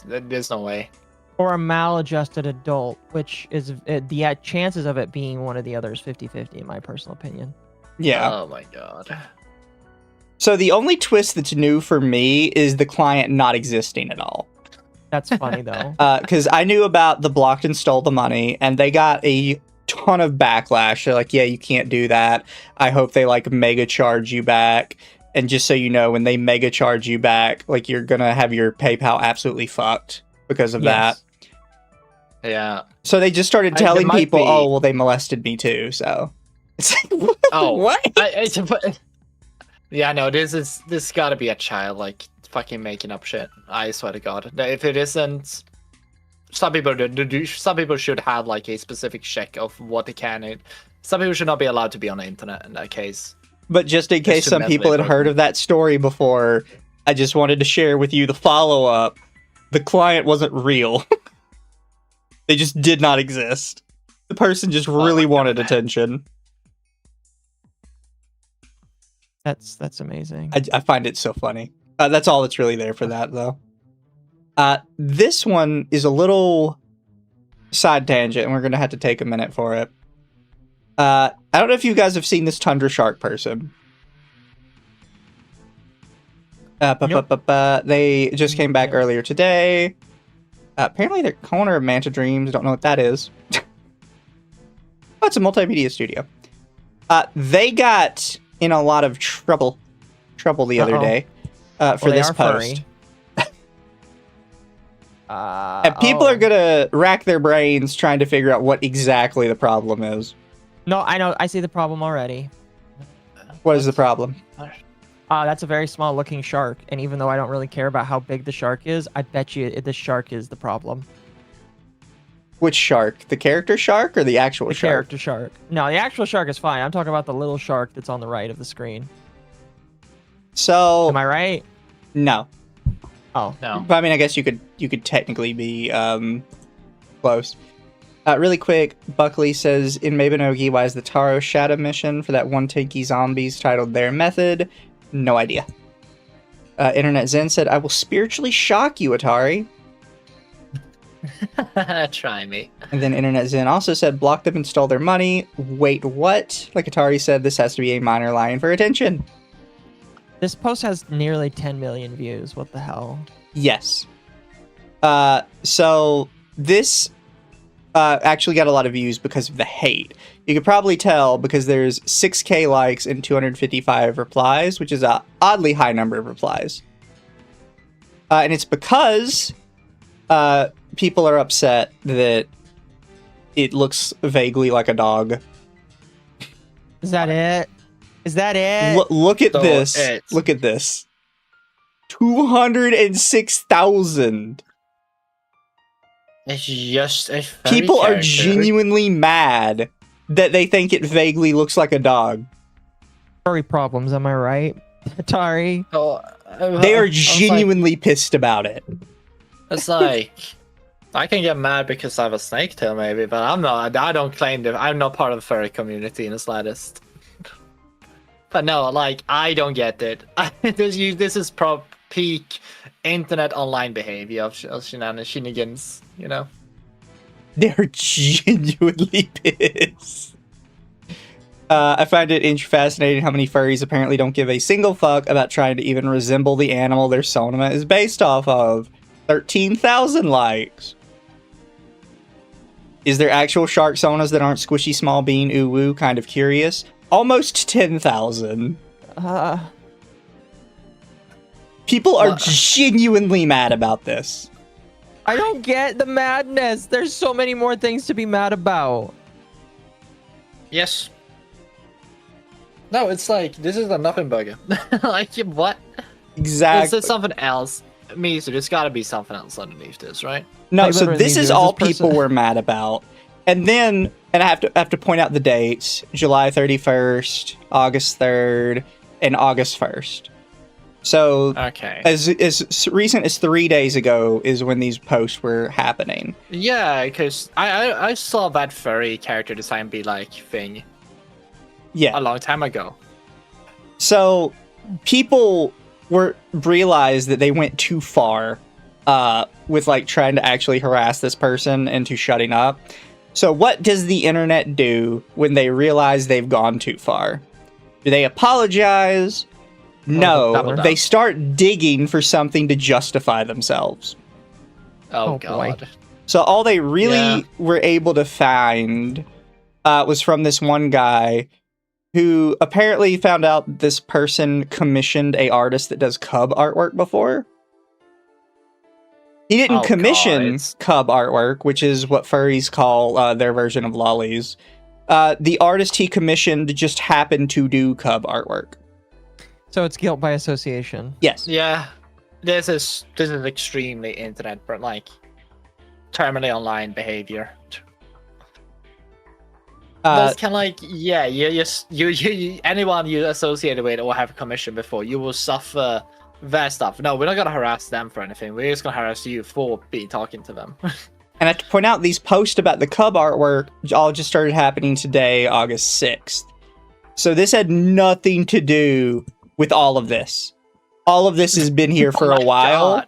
There's no way. Or a maladjusted adult, which is the chances of it being one of the others 50-50 in my personal opinion. Yeah. Oh my god. So the only twist that's new for me is the client not existing at all. That's funny though. Because I knew about the blocked and stole the money, and they got a ton of backlash. They're like, yeah, you can't do that. I hope they like mega charge you back. And just so you know, when they mega charge you back, like you're gonna have your PayPal absolutely fucked because of that. Yeah. So they just started telling people, oh, well, they molested me too. So it's like, oh, what? Yeah, no, this gotta be a child, like, fucking making up shit. I swear to God. If it isn't, some people should have, like, a specific check of what they can. Some people should not be allowed to be on the internet in that case. But just in case some people had heard of that story before, I just wanted to share with you the follow-up. The client wasn't real. They just did not exist. The person just really wanted attention. That's amazing. I find it so funny. That's all that's really there for that, though. This one is a little side tangent, and we're going to have to take a minute for it. I don't know if you guys have seen this Tundra Shark person. Nope. They just came back earlier today. Apparently they're Corner of Manta Dreams. Don't know what that is. Oh, it's a multimedia studio. They got in a lot of trouble the other day for this post. And people are gonna rack their brains trying to figure out what exactly the problem is. No, I know. I see the problem already. What is the problem? That's a very small looking shark, and even though I don't really care about how big the shark is, I bet you the shark is the problem. Which shark? The character shark or the actual shark? The character shark. No, the actual shark is fine. I'm talking about the little shark that's on the right of the screen. So, am I right? No. Oh no. But I mean, I guess you could technically be close. Really quick, Buckley says, in Mabinogi, why is the Taro Shadow mission for that one tanky zombies titled Their Method? No idea. Internet Zen said, I will spiritually shock you, Atari. Try me. And then Internet Zen also said, block them and stole their money. Wait, what? Like Atari said, this has to be a minor line for attention. This post has nearly 10 million views. What the hell? Yes. So this actually got a lot of views because of the hate. You could probably tell because there's 6K likes and 255 replies, which is an oddly high number of replies. And it's because people are upset that it looks vaguely like a dog. Is that it? Is that it? Look at So this. it's- Look at this. 206,000. It's just a furry People are character. genuinely mad that they think it vaguely looks like a dog. Furry problems, am I right? Atari. Oh, They are I was like- genuinely pissed about it. It's like I can get mad because I have a snake tail, maybe, but I'm not. I don't claim that I'm not part of the furry community in the slightest. But no, like I don't get it. This is peak internet online behavior of shenanigans. You know. They're genuinely pissed. I find it fascinating how many furries apparently don't give a single fuck about trying to even resemble the animal their sona is based off of. 13,000 likes. Is there actual shark sonas that aren't squishy small bean ooh woo? Kind of curious. Almost 10,000. People are genuinely mad about this. I don't get the madness. There's so many more things to be mad about. Yes. No, it's like this is a nothing burger. Like what? Exactly. This is something else. Mizu, there's got to be something else underneath this, right? No, Like, so literally, this dude, is this all person- people were mad about. And then, and I have to point out the dates: July 31st, August 3rd, and August 1st. So Okay. as recent as 3 days ago is when these posts were happening. Yeah, because I saw that furry character design be like thing Yeah. a long time ago. So people realized that they went too far with like trying to actually harass this person into shutting up. So what does the internet do when they realize they've gone too far? Do they apologize? No, double down. they start digging for something to justify themselves. Oh, Oh, boy. god. So all they really Yeah. were able to find was from this one guy who apparently found out this person commissioned a artist that does cub artwork before. He didn't Oh, God, commission it's- cub artwork, which is what furries call their version of lollies. The artist he commissioned just happened to do cub artwork. So it's guilt by association. Yes. Yeah. This is extremely internet, but like terminally online behavior. That's kind of like, yeah, you anyone you associated with or have commissioned before, you will suffer that stuff. No, we're not gonna harass them for anything. We're just gonna harass you for talking to them. And I have to point out, these posts about the cub artwork all just started happening today, August 6th. So this had nothing to do with all of this. All of this has been here for Oh a my while. God.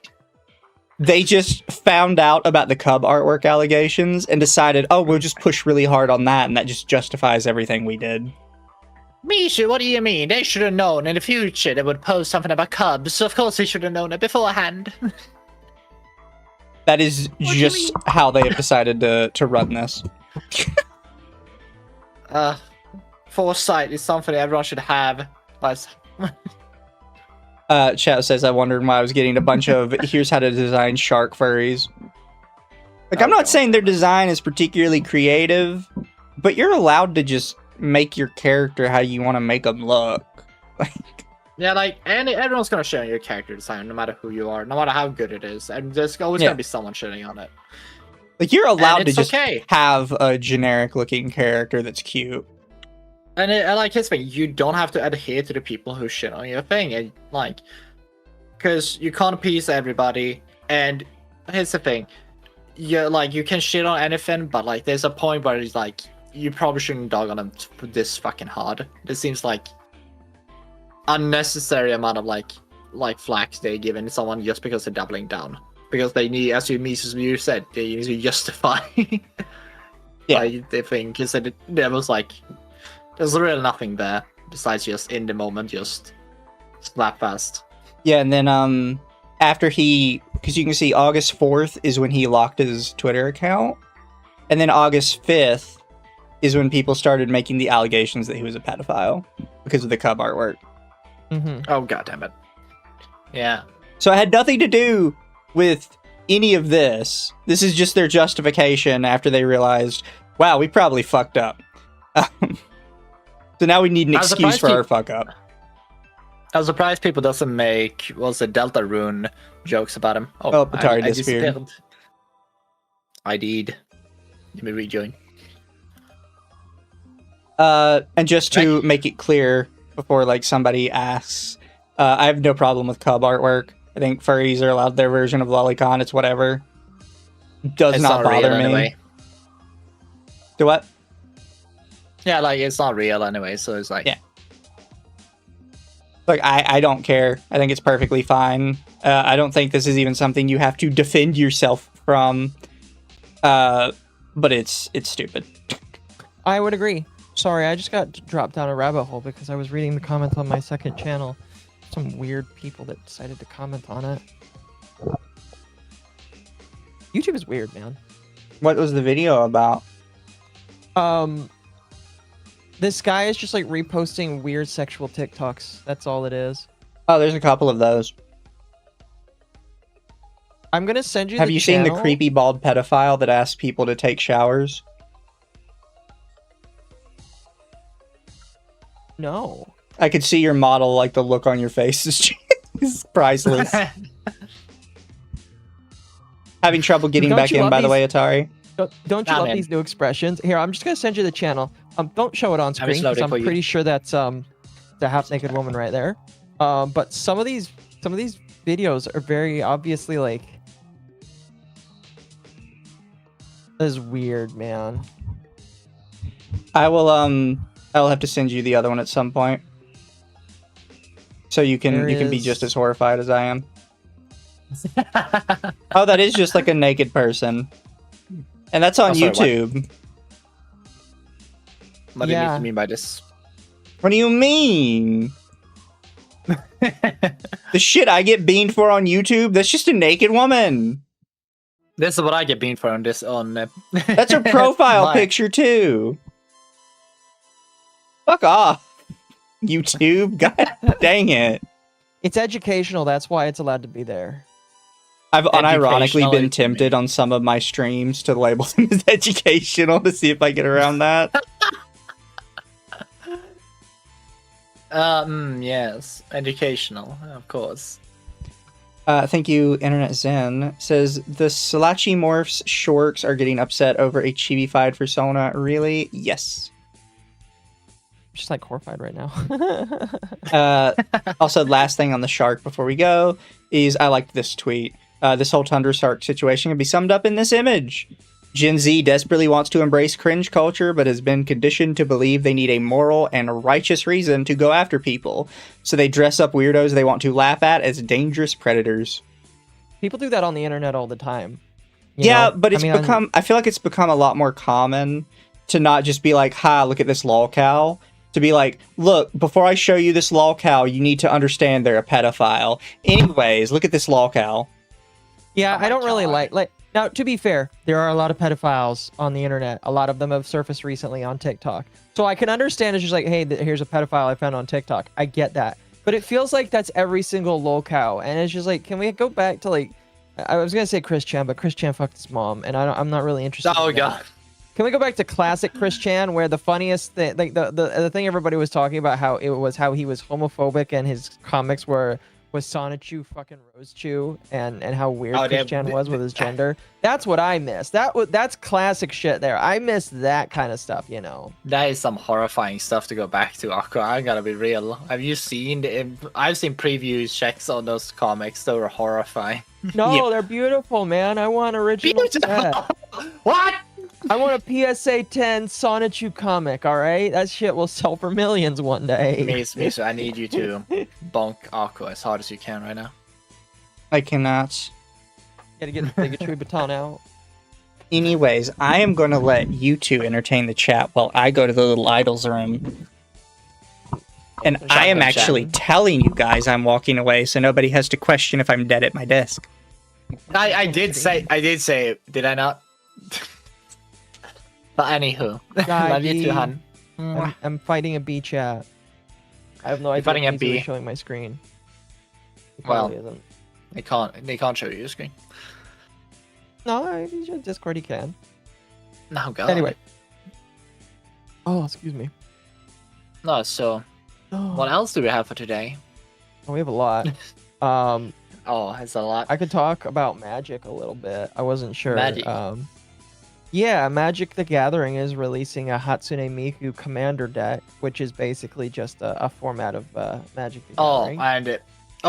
They just found out about the cub artwork allegations and decided, oh, we'll just push really hard on that, and that just justifies everything we did. Mishu, what do you mean? They should have known in the future they would post something about cubs. So of course they should have known it beforehand. That is do you just mean? how they have decided to run this. Foresight is something everyone should have. But Chat says, I wondered why I was getting a bunch of here's how to design shark furries. Like, I'm Oh, not God. saying their design is particularly creative, but you're allowed to just make your character how you want to make them look. Like, yeah, like everyone's gonna share your character design, no matter who you are, no matter how good it is, and there's always Yeah. gonna be someone shitting on it. you're allowed And to it's just okay. have a generic looking character that's cute. And like his thing, you don't have to adhere to the people who shit on your thing, and like, because you can't appease everybody. And here's the thing, you can shit on anything, but like, there's a point where it's like, you probably shouldn't dog on them this fucking hard. It seems like unnecessary amount of like flack they're giving someone just because they're doubling down, because they need, as you said, they need to justify. Yeah. Like, they think because there was like. There's really nothing there besides just in the moment, just slap fast. Yeah, and then after because you can see August 4th is when he locked his Twitter account, and then August 5th is when people started making the allegations that he was a pedophile because of the cub artwork. Mm-hmm. Oh god damn it! Yeah, So it had nothing to do with any of this. This is just their justification after they realized, wow, we probably fucked up. So now we need an I was excuse for surprised our fuck up. I was surprised people doesn't make Delta Rune jokes about him. Oh, Atari disappeared. I did. Let me rejoin. And just to make it clear before like somebody asks, I have no problem with cub artwork. I think furries are allowed their version of Lolicon. It's whatever. Does It's not bother real me. anyway. Do what? Yeah, like it's not real anyway, so it's like Yeah. Like I don't care. I think it's perfectly fine. I don't think this is even something you have to defend yourself from. But it's stupid. I would agree. Sorry, I just got dropped down a rabbit hole because I was reading the comments on my second channel. Some weird people that decided to comment on it. YouTube is weird, man. What was the video about? This guy is just like reposting weird sexual TikToks. That's all it is. Oh, there's a couple of those. I'm gonna send you. Have you seen the creepy bald pedophile that asks people to take showers? No. I could see your model, like the look on your face is priceless. Having trouble getting Don't back you in, love by the these- way, Atari. Don't you love these new expressions? Here, I'm just gonna send you the channel. Don't show it on screen because I'm pretty sure that's the half naked woman right there. But some of these videos are very obviously like this is weird, man. I'll have to send you the other one at some point. So you can be just as horrified as I am. Oh, that is just like a naked person. And that's on YouTube. What do you mean by this? What do you mean? The shit I get beamed for on YouTube, that's just a naked woman. This is what I get beamed for on this That's her profile picture too. Fuck off, YouTube. God dang it. It's educational, that's why it's allowed to be there. I've unironically been tempted on some of my streams to label them as educational to see if I get around that. Yes, educational, of course. Thank you, Internet Zen. Says, the Salachi Morphs shorts are getting upset over a chibi-fied persona. Really? Yes. I'm just like horrified right now. Also, last thing on the shark before we go is I liked this tweet. This whole Tundra Shark situation can be summed up in this image. Gen Z desperately wants to embrace cringe culture, but has been conditioned to believe they need a moral and righteous reason to go after people. So they dress up weirdos they want to laugh at as dangerous predators. People do that on the internet all the time. Yeah, but it's become... I feel like it's become a lot more common to not just be like, ha, look at this lolcow. To be like, look, before I show you this lolcow, you need to understand they're a pedophile. Anyways, look at this lolcow. Yeah, I don't really like... Now, to be fair, there are a lot of pedophiles on the internet. A lot of them have surfaced recently on TikTok. So I can understand it's just like, hey, here's a pedophile I found on TikTok. I get that. But it feels like that's every single lolcow. And it's just like, can we go back to like... I was going to say Chris Chan, but Chris Chan fucked his mom. And I'm not really interested in God. Can we go back to classic Chris Chan, where the funniest thing, like the thing everybody was talking about, how he was homophobic and his comics was Sonichu fucking Rose Chew, and how weird Chris Chan was with his gender. That's what I miss. That's classic shit there. I miss that kind of stuff, you know. That is some horrifying stuff to go back to, Occo. I gotta be real. Have you seen I've seen preview checks on those comics. They were horrifying. No, they're beautiful, man. I want original set. What? I want a PSA 10 Sonichu comic, alright? That shit will sell for millions one day. Mizu, I need you to bonk Occo as hard as you can right now. I cannot. Gotta get the bigotry baton out. Anyways, I am going to let you two entertain the chat while I go to the little idols room. And I am actually telling you guys I'm walking away, so nobody has to question if I'm dead at my desk. I did say it, did I not? But anywho, love you too, hun. I'm fighting a B chat. I have no idea. Fighting a if B. Showing my screen. Well, they can't show you your screen. No, Discord he can. No, God. Anyway. Oh, excuse me. No, so what else do we have for today? We have a lot. Oh, it's a lot. I could talk about Magic a little bit. I wasn't sure. Magic. Yeah, Magic the Gathering is releasing a Hatsune Miku Commander deck, which is basically just a format of Magic the Gathering.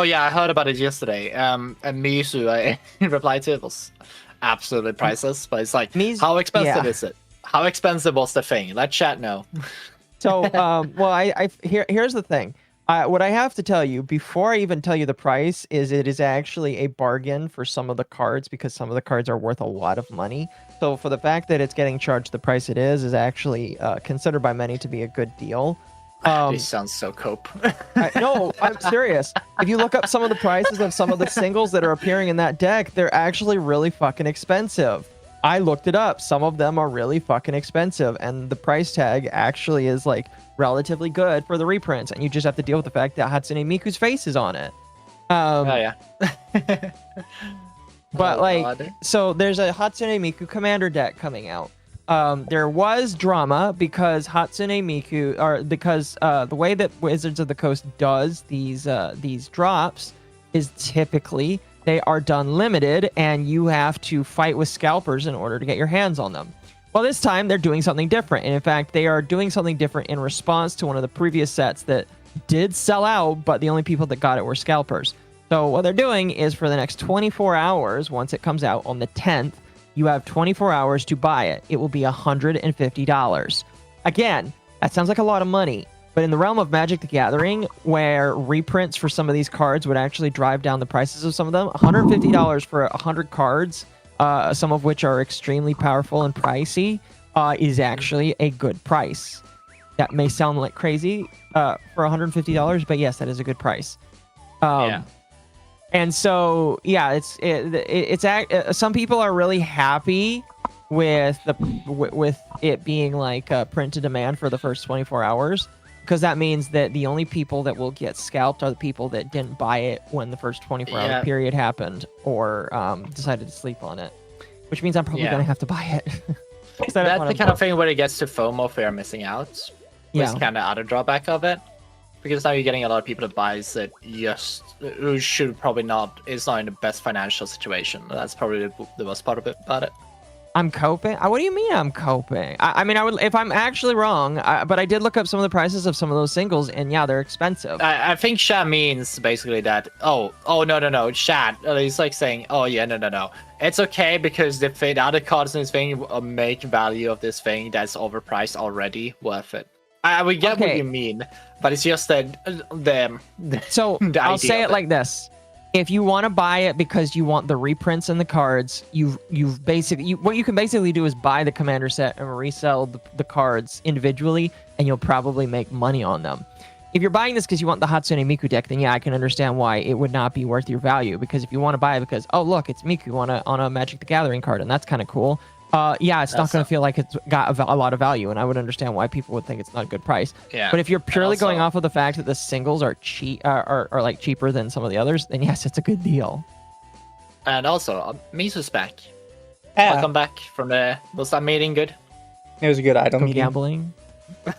Yeah, I heard about it yesterday. And Mizu, I replied to it, was absolutely priceless. But it's like, how expensive is it? How expensive was the thing? Let chat know. So, well, here's the thing. What I have to tell you before I even tell you the price is it is actually a bargain for some of the cards because some of the cards are worth a lot of money. So for the fact that it's getting charged the price it is actually considered by many to be a good deal. This sounds so cope. No, I'm serious. If you look up some of the prices of some of the singles that are appearing in that deck, they're actually really fucking expensive. I looked it up. Some of them are really fucking expensive, and the price tag actually is like relatively good for the reprints, and you just have to deal with the fact that Hatsune Miku's face is on it. Oh yeah. But so there's a Hatsune Miku Commander deck coming out. There was drama because Hatsune Miku, or because the way that Wizards of the Coast does these drops is typically they are done limited, and you have to fight with scalpers in order to get your hands on them. Well, this time they're doing something different, and in fact, they are doing something different in response to one of the previous sets that did sell out, but the only people that got it were scalpers. So what they're doing is for the next 24 hours, once it comes out on the 10th, you have 24 hours to buy it. It will be $150. Again, that sounds like a lot of money, but in the realm of Magic the Gathering, where reprints for some of these cards would actually drive down the prices of some of them, $150 for 100 cards, some of which are extremely powerful and pricey, is actually a good price. That may sound like crazy for $150, but yes, that is a good price. Yeah. And so, yeah, some people are really happy with it being like print to demand for the first 24 hours, because that means that the only people that will get scalped are the people that didn't buy it when the first 24-hour period happened or decided to sleep on it, which means I'm probably going to have to buy it. That's the kind of thing where it gets to FOMO, fear of missing out. Which is kind of other drawback of it. Because now you're getting a lot of people that buys it who should probably not, is not in the best financial situation. That's probably the worst part of it about it. I'm coping? What do you mean I'm coping? I mean, I would, if I'm actually wrong, but I did look up some of the prices of some of those singles, and yeah, they're expensive. I think Shad means basically that, no, Shad, he's like saying, oh yeah, no. It's okay because the other cards in this thing make value of this thing that's overpriced already worth it. I would get what you mean, but it's just so I'll say it like this. If you want to buy it because you want the reprints and the cards, you've basically what you can basically do is buy the commander set and resell the cards individually, and you'll probably make money on them. If you're buying this because you want the Hatsune Miku deck, then yeah, I can understand why it would not be worth your value. Because if you want to buy it because, oh look, it's Miku on a Magic the Gathering card, and that's kind of cool. Yeah, it's not going to feel like it's got a lot of value, and I would understand why people would think it's not a good price. Yeah. But if you're purely going off of the fact that the singles are cheap, are like cheaper than some of the others, then yes, it's a good deal. And also, Mizu's back. Yeah. Welcome back from the. Was that meeting good? It was a good item. Gambling.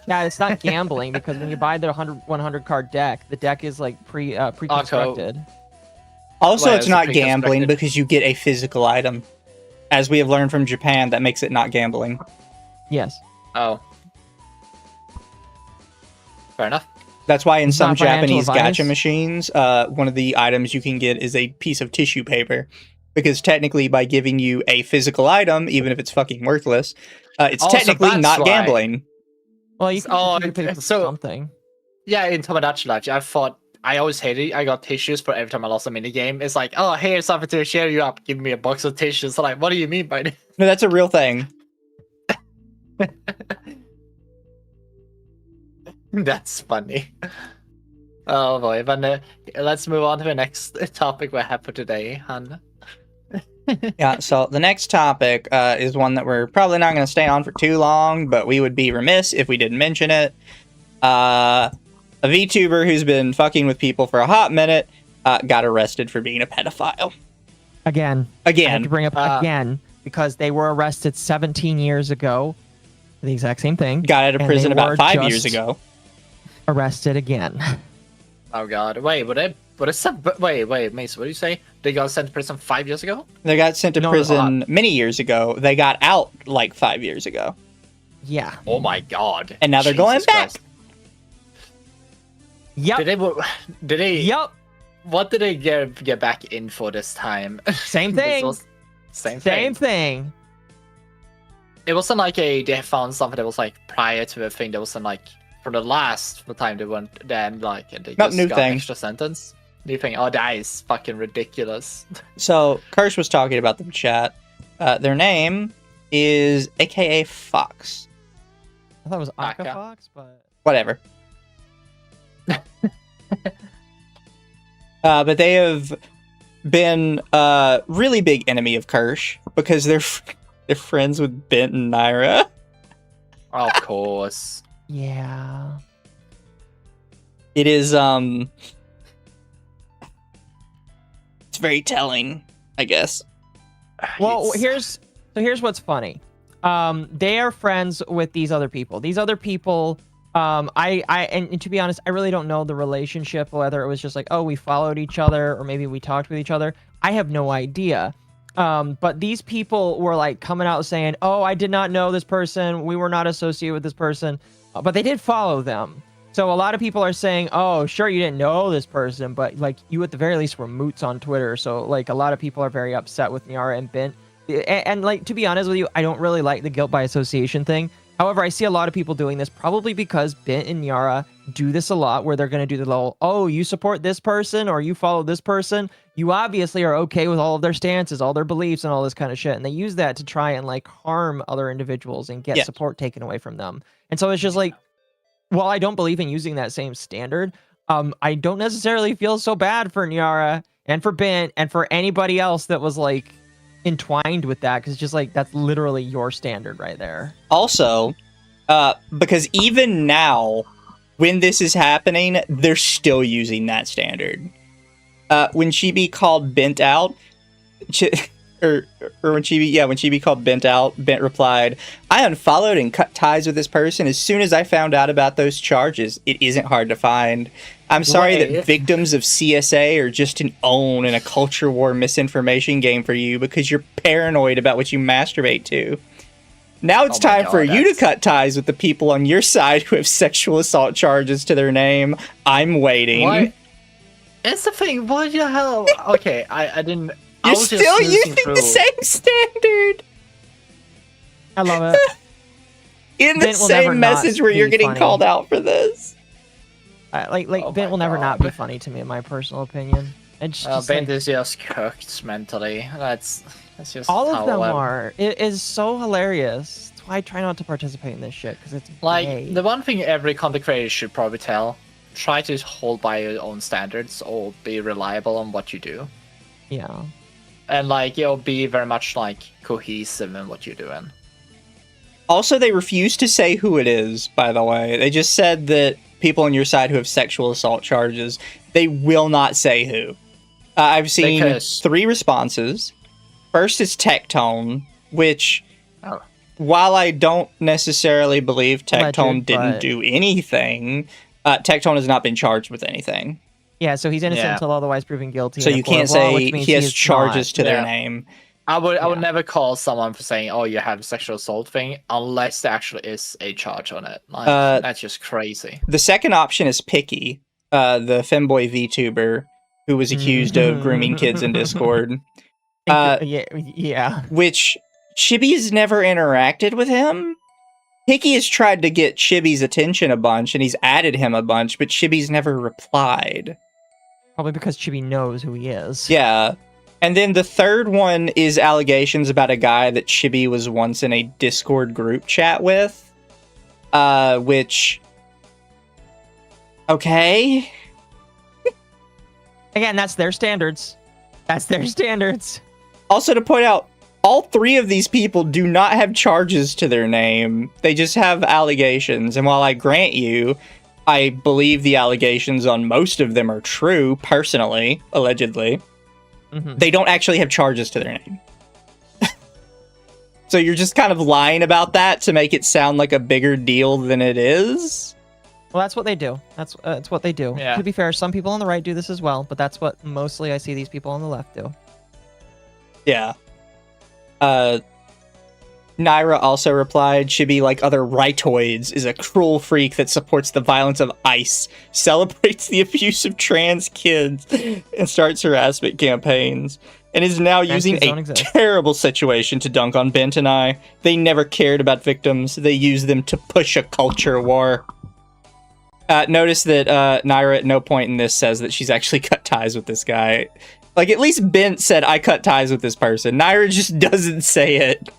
Yeah, it's not gambling because when you buy the 100 card deck, the deck is like pre-constructed. Also, it's not gambling because you get a physical item. As we have learned from Japan, that makes it not gambling. Yes. Oh. Fair enough. That's why in some Japanese gacha machines, one of the items you can get is a piece of tissue paper. Because technically, by giving you a physical item, even if it's fucking worthless, it's also technically not gambling. Well, you can pay for something. Yeah, in Tomodachi Life, I always hated it. I got tissues for every time I lost a minigame. It's like, oh, here's something to cheer you up. Give me a box of tissues. So like, what do you mean by this? No, that's a real thing. That's funny. Oh boy, but let's move on to the next topic we have for today, Hannah. Yeah, so the next topic is one that we're probably not going to stay on for too long, but we would be remiss if we didn't mention it. A VTuber who's been fucking with people for a hot minute got arrested for being a pedophile. Again. I have to bring up again because they were arrested 17 years ago for the exact same thing. Got out of prison about 5 years ago. arrested again. Oh god. Wait, wait, Mace, what did you say? They got sent to prison 5 years ago? They got sent to prison many years ago. They got out like 5 years ago. Yeah. Oh my god. And now they're going back. Yep. Did they Yep. What did they get back in for this time? Same thing. Same thing. It wasn't like they found something that was like prior to the thing that wasn't like from the last time they went then like and they just got an extra sentence. New thing. Oh, that is fucking ridiculous. So Kirsch was talking about them chat. Their name is AKA Fox. I thought it was Occo Aka. Fox, but Whatever. But they have been a really big enemy of Kirsch because they're friends with Bent and Naira. Of course. yeah. It is it's very telling, I guess. Well, here's what's funny. They are friends with these other people. These other people, and to be honest, I really don't know the relationship, whether it was just like, oh, we followed each other, or maybe we talked with each other. I have no idea. But these people were like coming out saying, oh, I did not know this person. We were not associated with this person, but they did follow them. So a lot of people are saying, oh, sure, you didn't know this person, but like you at the very least were moots on Twitter. So like a lot of people are very upset with Niara and Bent. And like, to be honest with you, I don't really like the guilt by association thing. However, I see a lot of people doing this probably because Bent and Niara do this a lot where they're going to do the little, oh, you support this person or you follow this person. You obviously are okay with all of their stances, all their beliefs and all this kind of shit. And they use that to try and like harm other individuals and get support taken away from them. And so it's just like, well, I don't believe in using that same standard. I don't necessarily feel so bad for Niara and for Bent and for anybody else that was like entwined with that, because it's just like that's literally your standard right there. Also, because even now, when this is happening, they're still using that standard. When Chibi called Bent out, or when Chibi called Bent out, Bent replied, I unfollowed and cut ties with this person as soon as I found out about those charges. It isn't hard to find. I'm sorry that victims of CSA are just an own in a culture war misinformation game for you because you're paranoid about what you masturbate to. Now it's time for you to cut ties with the people on your side who have sexual assault charges to their name. I'm waiting. What? It's the thing. What the hell? Okay, I didn't. You're still using the same standard. I love it. In the same message where you're getting called out for this. Bent will never not be funny to me, in my personal opinion. It's just Bent is just cooked mentally. That's just all of them are. It is so hilarious. That's why I try not to participate in this shit, because it's like gay. The one thing every content creator should probably tell: try to hold by your own standards or be reliable on what you do. Yeah. And like you'll be very much like cohesive in what you're doing. Also, they refuse to say who it is, by the way. They just said that people on your side who have sexual assault charges, they will not say who. I've seen 3 responses. First is Tectone, which, while I don't necessarily believe Tectone didn't do anything, Tectone has not been charged with anything. Yeah, so he's innocent until otherwise proven guilty. So you can't say he has charges to their name. I would never call someone for saying, oh, you have a sexual assault thing, unless there actually is a charge on it. Like, that's just crazy. The second option is Picky, the femboy VTuber who was accused of grooming kids in Discord. Yeah. Which Chibi's never interacted with him. Picky has tried to get Chibi's attention a bunch, and he's added him a bunch, but Chibi's never replied. Probably because Chibi knows who he is. Yeah. And then the third one is allegations about a guy that Chibi was once in a Discord group chat with. Which... Okay. Again, that's their standards. That's their standards. Also, to point out, all 3 of these people do not have charges to their name. They just have allegations. And while I grant you, I believe the allegations on most of them are true, personally, allegedly, they don't actually have charges to their name. So you're just kind of lying about that to make it sound like a bigger deal than it is. Well, that's what they do. That's what they do. Yeah. To be fair, some people on the right do this as well, but that's what mostly I see these people on the left do. Yeah. Naira also replied, should be like other rightoids, is a cruel freak that supports the violence of ICE, celebrates the abuse of trans kids, and starts harassment campaigns, and is now using a terrible situation to dunk on Bent and I. They never cared about victims. They use them to push a culture war. Notice that Naira at no point in this says that she's actually cut ties with this guy. Like, at least Bent said, I cut ties with this person. Naira just doesn't say it.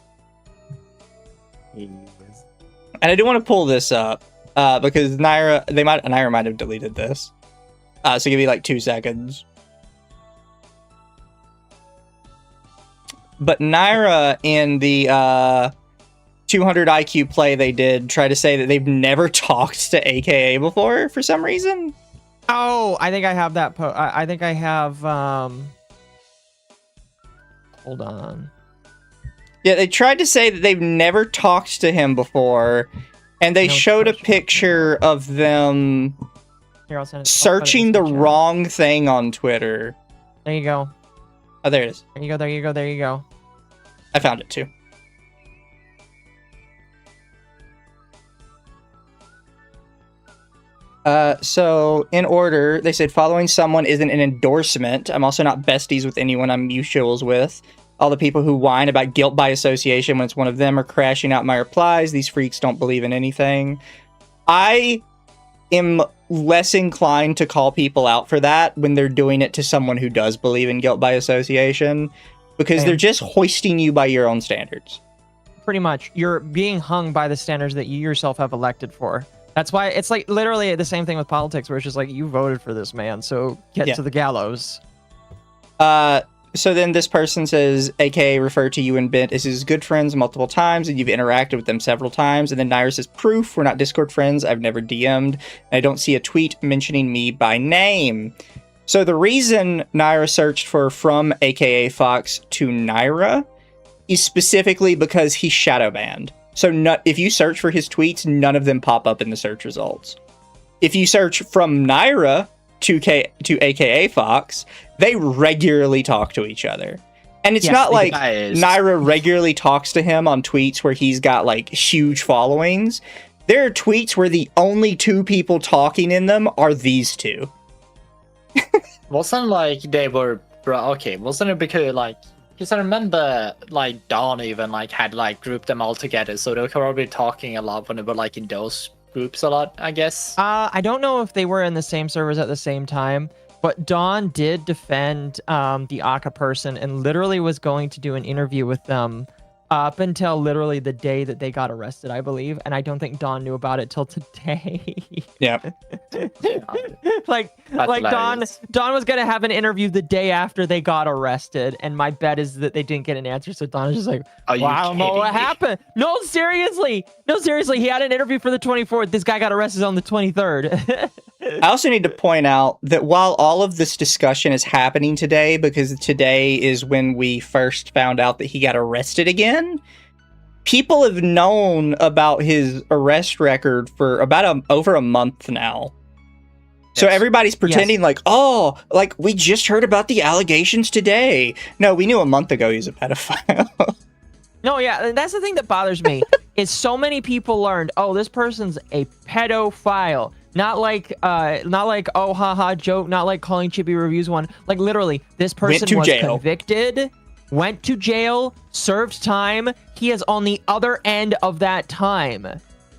And I do want to pull this up because Naira might have deleted this. So give me like 2 seconds. But Naira in the 200 IQ play they did try to say that they've never talked to AKA before for some reason. Oh, I think I have that. I think I have. Hold on. Yeah, they tried to say that they've never talked to him before, and they showed a picture of them searching the wrong thing on Twitter. There you go. Oh, there it is. There you go, there you go, there you go. I found it too. So, in order, they said, following someone isn't an endorsement. I'm also not besties with anyone I'm mutuals with. All the people who whine about guilt by association when it's one of them are crashing out my replies. These freaks don't believe in anything. I am less inclined to call people out for that when they're doing it to someone who does believe in guilt by association, because they're just hoisting you by your own standards. Pretty much. You're being hung by the standards that you yourself have elected for. That's why it's like literally the same thing with politics, where it's just like, you voted for this man, so get to the gallows. So then this person says, AKA referred to you and Bent as his good friends multiple times, and you've interacted with them several times. And then Naira says, proof, we're not Discord friends. I've never DM'd. And I don't see a tweet mentioning me by name. So the reason Naira searched for from AKA Fox to Naira is specifically because he's shadow banned. So if you search for his tweets, none of them pop up in the search results. If you search from Naira to AKA Fox, they regularly talk to each other. And it's not like Naira regularly talks to him on tweets where he's got like huge followings. There are tweets where the only 2 people talking in them are these 2. Wasn't like they were, okay, wasn't it because like, because I remember like Dawn even like had like grouped them all together, so they were probably talking a lot when they were like in those groups a lot, I guess. I don't know if they were in the same servers at the same time, but Dawn did defend the Occo person and literally was going to do an interview with them up until literally the day that they got arrested, I believe. And I don't think Dawn knew about it till today. Yeah. like Dawn was going to have an interview the day after they got arrested. And my bet is that they didn't get an answer. So Dawn was just like, well, I don't know what happened. No, seriously. He had an interview for the 24th. This guy got arrested on the 23rd. I also need to point out that while all of this discussion is happening today, because today is when we first found out that he got arrested again, people have known about his arrest record for about over a month now. Yes. So everybody's pretending like, oh, like we just heard about the allegations today. No, we knew a month ago he was a pedophile. No, yeah, that's the thing that bothers me is so many people learned, oh, this person's a pedophile. Not like, oh, haha, joke. Not like calling Chippy Reviews one. Like, literally, this person was convicted, went to jail, served time. He is on the other end of that time.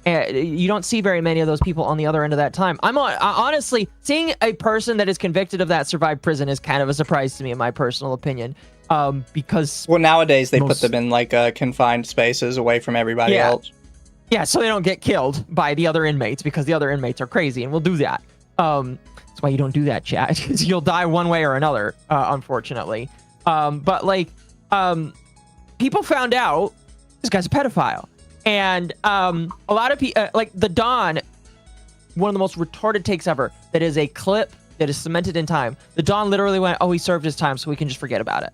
You don't see very many of those people on the other end of that time. Honestly, seeing a person that is convicted of that survive prison is kind of a surprise to me, in my personal opinion. Because... Well, nowadays, they put them in, like, confined spaces away from everybody else. Yeah, so they don't get killed by the other inmates, because the other inmates are crazy, and we'll do that. That's why you don't do that, chat, because you'll die one way or another, unfortunately. But, like, people found out this guy's a pedophile. And a lot of people, like, the Dawn, one of the most retarded takes ever, that is a clip that is cemented in time. The Dawn literally went, oh, he served his time, so we can just forget about it.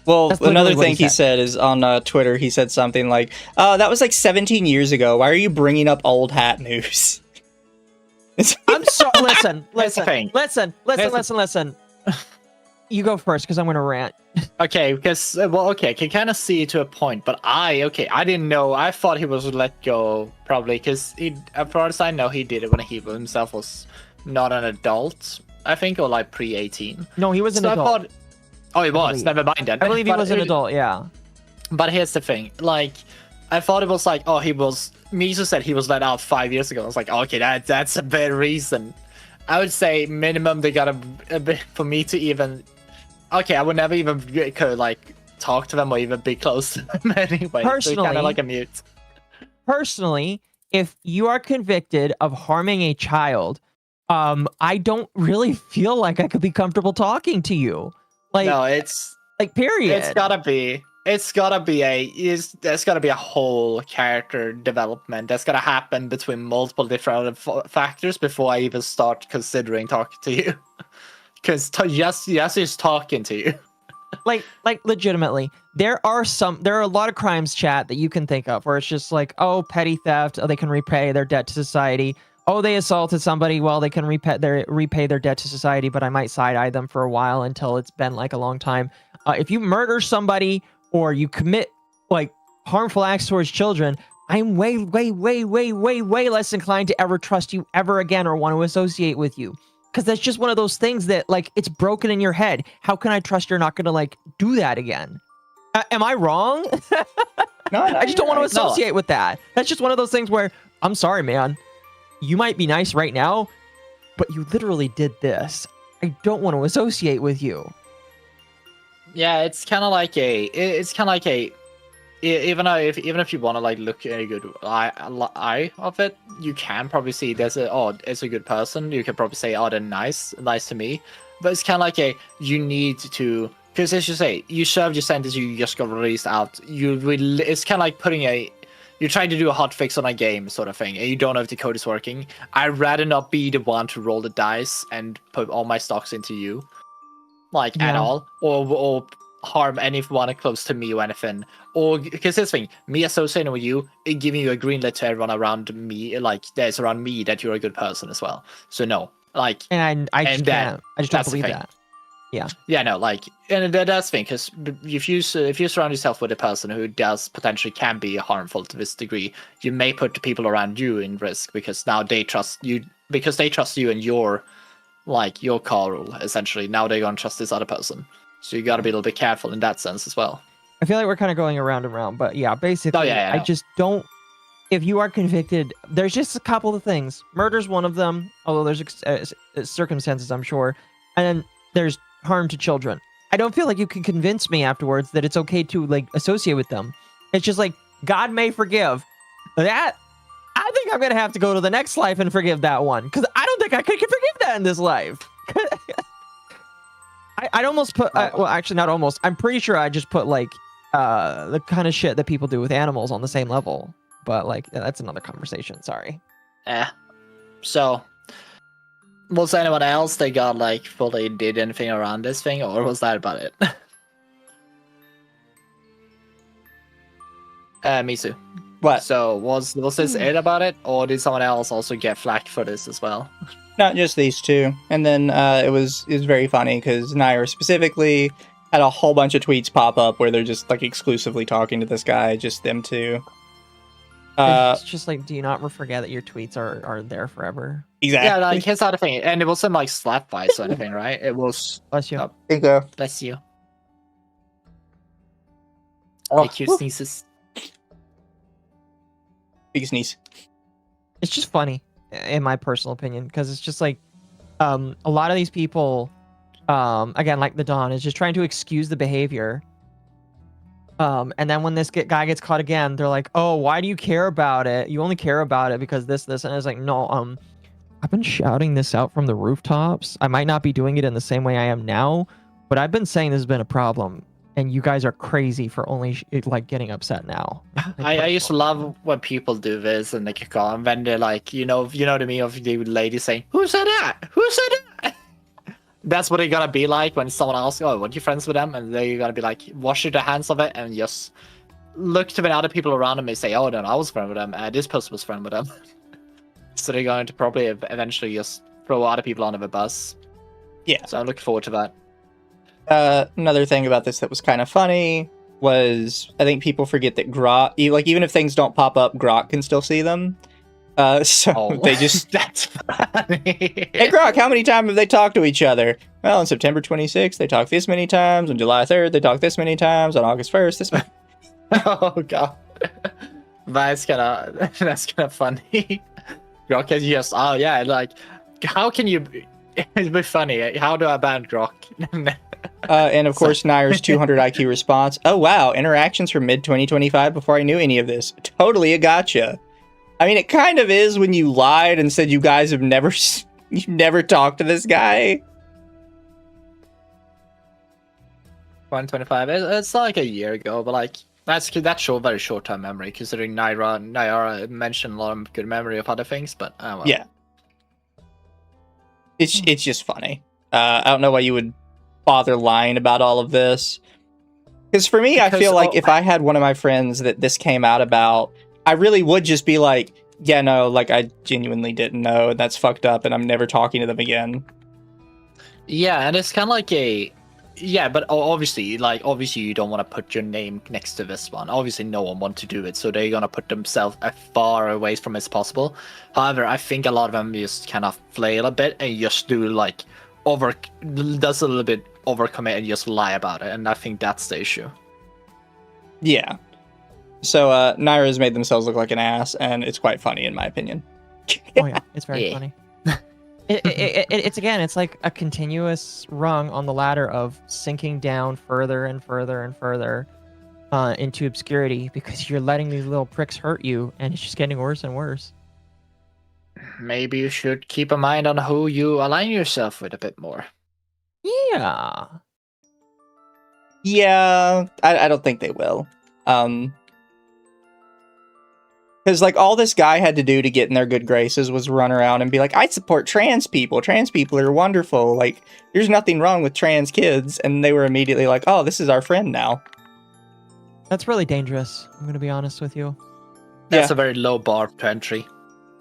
Well, another thing he said is on Twitter, he said something like, oh, that was like 17 years ago. Why are you bringing up old hat news? I'm so listen. thing. Listen. You go first because I'm gonna rant. Okay, because I can kind of see to a point, but I didn't know. I thought he was let go probably because as far as I know, he did it when he himself was not an adult, I think, or like pre-18. No, he was an adult. He was. Never mind then. I believe he was an adult. Yeah. But here's the thing, like, I thought it was like, Mizu said he was let out 5 years ago. I was like, okay, that's a bad reason. I would say minimum they got a bit for me to even. Okay, I would never even like talk to them or even be close to them anyway. Personally, so kind of like a mute. Personally, if you are convicted of harming a child, I don't really feel like I could be comfortable talking to you. Like, no, it's like period. There's gotta be a whole character development that's gotta happen between multiple different factors before I even start considering talking to you. Because he's talking to you. like legitimately, there are a lot of crimes, chat, that you can think of where it's just like, oh, petty theft, oh, they can repay their debt to society. Oh, they assaulted somebody, well, they can repay their debt to society, but I might side-eye them for a while until it's been like a long time. If you murder somebody or you commit like harmful acts towards children, I'm way less inclined to ever trust you ever again or want to associate with you. Because that's just one of those things that, like, it's broken in your head. How can I trust you're not going to, like, do that again? Am I wrong? No, I just don't want to associate with that. That's just one of those things where, I'm sorry, man. You might be nice right now, but you literally did this. I don't want to associate with you. Yeah, it's kind of like even if you want to like look at a good eye of it, you can probably see it's a good person. You can probably say, oh, they're nice to me. But it's kind of like you need to, because as you say, you served your sentence, you just got released out. It's kind of like you're trying to do a hot fix on a game sort of thing, and you don't know if the code is working. I'd rather not be the one to roll the dice and put all my stocks into you, at all, or harm anyone close to me or anything. Or because this thing, me associating with you, it giving you a green light to everyone around me, that's around me, that you're a good person as well. So no, and I just don't believe that. Yeah, no, and that's the thing, because if you surround yourself with a person who potentially can be harmful to this degree, you may put the people around you in risk, because now they trust you, and your car rule, essentially. Now they're gonna trust this other person. So you gotta be a little bit careful in that sense as well. I feel like we're kind of going around and around, but yeah, basically, I just don't. If you are convicted, there's just a couple of things. Murder's one of them, although there's circumstances, I'm sure, and then there's harm to children. I don't feel like you can convince me afterwards that it's okay to associate with them. It's just like, God may forgive that. I think I'm gonna have to go to the next life and forgive that one, because I don't think I could forgive that in this life. I'd almost put, well, actually not almost. I'm pretty sure I just put the kind of shit that people do with animals on the same level. But that's another conversation. Sorry. Yeah. So, was anyone else that got fully did anything around this thing, or was that about it? Mizu. What? So was this it about it, or did someone else also get flack for this as well? Not just these two. And then it was very funny because Nair specifically had a whole bunch of tweets pop up where they're just exclusively talking to this guy, just them two. It's just do you not forget that your tweets are there forever? Exactly. Yeah, here's the other thing, and it wasn't slap fights or anything, right? It was. Bless you. There you go. Bless you. Oh, cute sneezes. Big sneeze. It's just funny, in my personal opinion, because it's just a lot of these people, again, like the Dawn, is just trying to excuse the behavior. And then when this guy gets caught again, they're like, "Oh, why do you care about it? You only care about it because this," and it's like, no, I've been shouting this out from the rooftops. I might not be doing it in the same way I am now, but I've been saying this has been a problem, and you guys are crazy for only getting upset now. I used to love when people do this and they kick on, and then they're like, you know to me of the lady saying, "Who said that? Who said that?" That's what they're gonna be like when someone asks, "Oh, what you friends with them?" And they're gonna be like, wash their hands of it and just look to the other people around them and say, "Oh, no, I was friend with them. This person was friend with them." so they're going to probably eventually just throw other people under the bus. Yeah. So I'm looking forward to that. Another thing about this that was kind of funny was I think people forget that Grok, even if things don't pop up, Grok can still see them. So they just that's funny. Hey Grok, how many times have they talked to each other? Well, on September 26th, they talked this many times. On July 3rd, they talked this many times. On August 1st, this many. Oh god, that's kind of funny. Grok is just how can you? It'd be funny. How do I ban Grok? And of course, Nair's 200 IQ response. Oh wow, interactions from mid 2025 before I knew any of this. Totally a gotcha. I mean, it kind of is when you lied and said you guys have you've never talked to this guy. 125. It's like a year ago, but like that's very short-term memory considering Naira mentioned a lot of good memory of other things, but well. Yeah, it's just funny. I don't know why you would bother lying about all of this. Because for me, I feel like if I had one of my friends that this came out about, I really would just be like, yeah, no, like I genuinely didn't know, and that's fucked up, and I'm never talking to them again. Yeah, and it's kind of like but obviously you don't want to put your name next to this one. Obviously, no one wants to do it, so they're gonna put themselves as far away from it as possible. However, I think a lot of them just kind of flail a bit and just do like does a little bit overcommit and just lie about it, and I think that's the issue. Yeah. So Naira's made themselves look like an ass, and it's quite funny in my opinion. Oh yeah, it's very funny. It's like a continuous rung on the ladder of sinking down further and further and further into obscurity because you're letting these little pricks hurt you, and it's just getting worse and worse. Maybe you should keep a mind on who you align yourself with a bit more. Yeah. Yeah, I don't think they will. Because, like, all this guy had to do to get in their good graces was run around and be like, I support trans people. Trans people are wonderful. Like, there's nothing wrong with trans kids. And they were immediately like, oh, this is our friend now. That's really dangerous. I'm going to be honest with you. That's a very low bar to entry.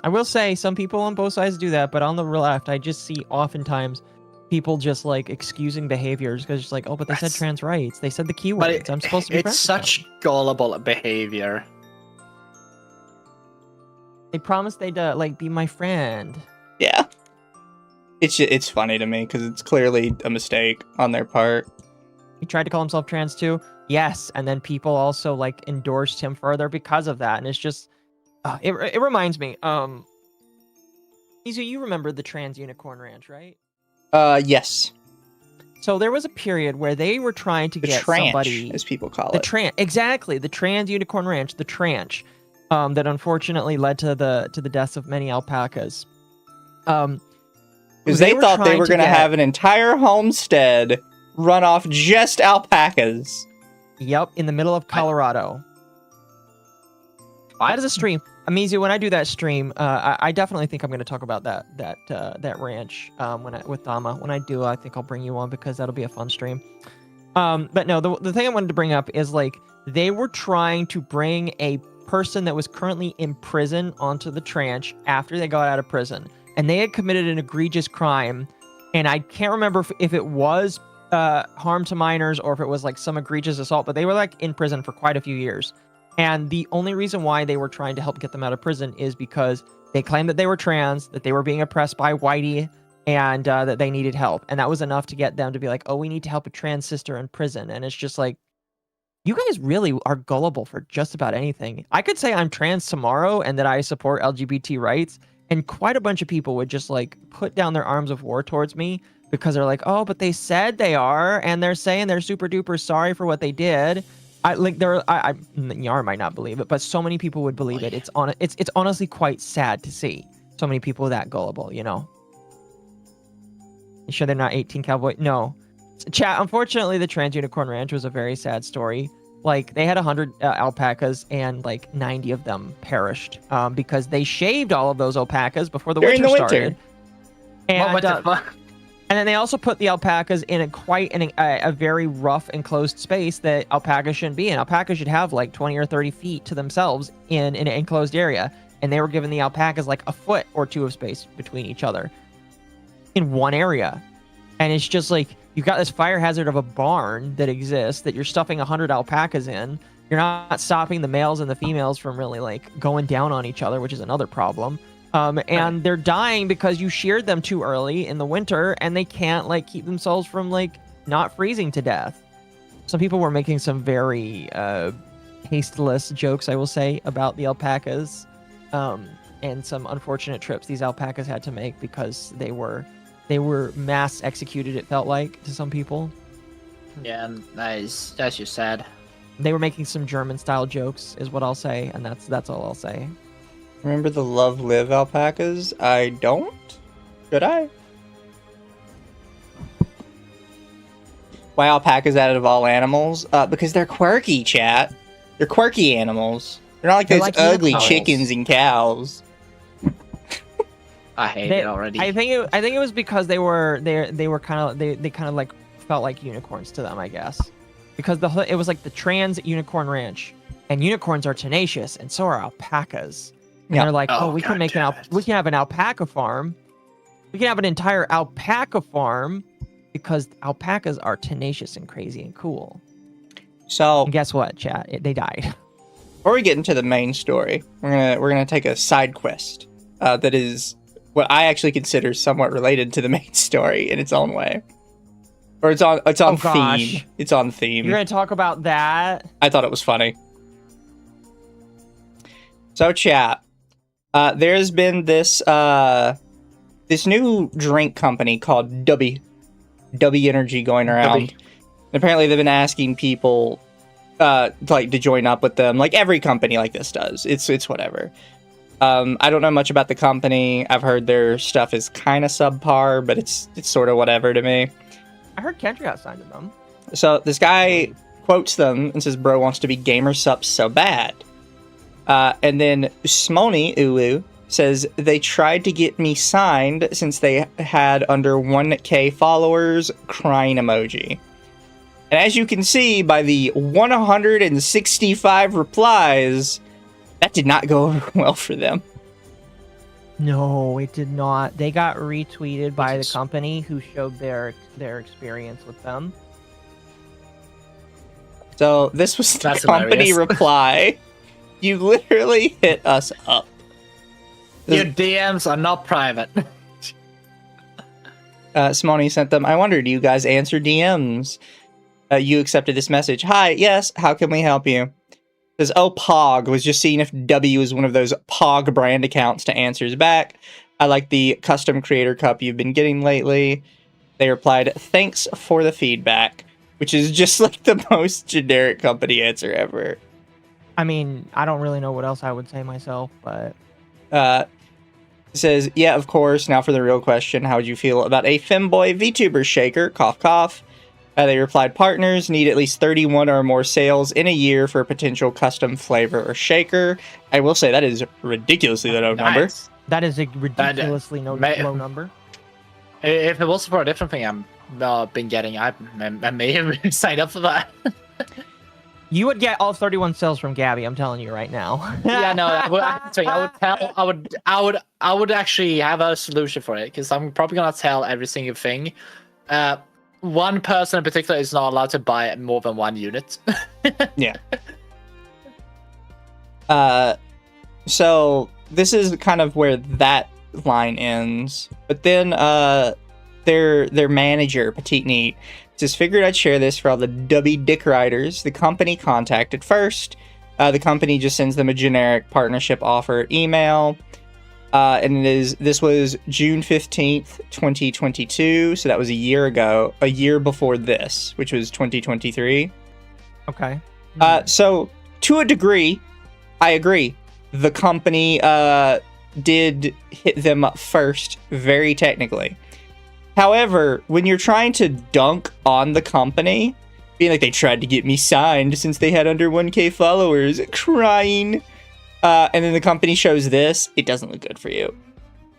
I will say some people on both sides do that, but on the left, I just see oftentimes people just like excusing behaviors because it's like, oh, but they said trans rights. They said the keywords. I'm supposed to be friends with them. It's such gullible behavior. They promised they'd like be my friend. Yeah. It's funny to me because it's clearly a mistake on their part. He tried to call himself trans too. Yes, and then people also like endorsed him further because of that, and it's just it reminds me. Mizu, you remember the Trans Unicorn Ranch, right? Yes. So there was a period where they were trying to get somebody, as people call it. Exactly, the Trans Unicorn Ranch, the tranch. That unfortunately led to the deaths of many alpacas. Because they thought they were going to have an entire homestead run off just alpacas. Yep, in the middle of Colorado. That is a stream. Mizu, when I do that stream, I definitely think I'm going to talk about that ranch with Dama. When I do, I think I'll bring you on because that'll be a fun stream. But no, the thing I wanted to bring up is like they were trying to bring a person that was currently in prison onto the tranch after they got out of prison, and they had committed an egregious crime, and I can't remember if it was harm to minors or if it was like some egregious assault, but they were like in prison for quite a few years, and the only reason why they were trying to help get them out of prison is because they claimed that they were trans, that they were being oppressed by whitey, and that they needed help, and that was enough to get them to be like, oh, we need to help a trans sister in prison. And it's just like, you guys really are gullible for just about anything. I could say I'm trans tomorrow and that I support LGBT rights, and quite a bunch of people would just like put down their arms of war towards me because they're like, oh, but they said they are, and they're saying they're super duper sorry for what they did. Yar might not believe it, but so many people would believe it. It's honestly quite sad to see so many people that gullible, you know? You sure they're not 18 cowboy? No. Chat, unfortunately, the Trans Unicorn Ranch was a very sad story. Like, they had 100 alpacas, and like 90 of them perished because they shaved all of those alpacas before the winter started. And, what the fuck? And then they also put the alpacas in a very rough enclosed space that alpacas shouldn't be in. Alpacas should have like 20 or 30 feet to themselves in an enclosed area. and they were giving the alpacas like a foot or two of space between each other in one area. And it's just like, you've got this fire hazard of a barn that exists that you're stuffing 100 alpacas in. You're not stopping the males and the females from really like going down on each other, which is another problem. And they're dying because you sheared them too early in the winter, and they can't like keep themselves from like not freezing to death. Some people were making some very tasteless jokes, I will say, about the alpacas, and some unfortunate trips these alpacas had to make because they were mass executed, it felt like, to some people. Yeah, that's just sad. They were making some German-style jokes, is what I'll say, and that's all I'll say. Remember the Love Live alpacas? I don't? Should I? Why alpacas out of all animals? Because they're quirky, chat. They're quirky animals. They're not like They're those like ugly unicorns. chickens and cows. I hate it already. I think it was because they kind of like felt like unicorns to them, I guess, because it was like the trans unicorn ranch, and unicorns are tenacious, and so are alpacas. And Yeah. they're like, Oh, we can God damn it. we can have an alpaca farm, we can have an entire alpaca farm, because alpacas are tenacious and crazy and cool. So, And guess what, chat? They died. before we get into the main story, we're gonna take a side quest that is what I actually consider somewhat related to the main story in its own way, or it's on Oh, theme. gosh. It's on theme. You're gonna talk about that? I thought it was funny. So, chat, there's been this new drink company called W Energy going around. And apparently, they've been asking people like to join up with them, like every company like this does. It's whatever. I don't know much about the company. I've heard their stuff is kind of subpar, but it's sort of whatever to me. I heard Kendra got signed to them. So this guy quotes them and says, "Bro wants to be gamer sup so bad." And then Smony Ulu says, "They tried to get me signed since they had under 1K followers," crying emoji. And as you can see by the 165 replies, that did not go over well for them. No, it did not. They got retweeted by the is- company who showed their experience with them. So this was the That's company hilarious. reply. You literally hit us up. Your DMs are not private. Simone sent them, "I wonder, do you guys answer DMs? You accepted this message. Hi, yes, how can we help you?" Says, "Oh, Pog, was just seeing if W is one of those Pog brand accounts to answers back. I like the custom creator cup you've been getting lately." They replied, "Thanks for the feedback," which is just like the most generic company answer ever. I mean, I don't really know what else I would say myself, but Says, "Yeah, of course. Now for the real question. How would you feel about a femboy VTuber shaker? Cough, cough." They replied, "Partners need at least 31 or more sales in a year for a potential custom flavor or shaker." I will say that is ridiculously low number. Nice. that is a ridiculously low number. If it wasn't for a different thing I'm been getting, I may have signed up for that. You would get all 31 sales from Gabby, I'm telling you right now. Yeah, no, I would actually have a solution for it, because I'm probably gonna tell every single thing. One person in particular is not allowed to buy more than one unit. Yeah. So this is kind of where that line ends. But then their manager, Petite Neat, just figured I'd share this for all the W dick riders. The company contacted first. The company just sends them a generic partnership offer email. And this was June 15th, 2022. So that was a year ago, a year before this, which was 2023. Okay. So to a degree, I agree. The company did hit them up first, very technically. However, when you're trying to dunk on the company, being like, "They tried to get me signed since they had under 1K followers," crying, and then the company shows this, it doesn't look good for you.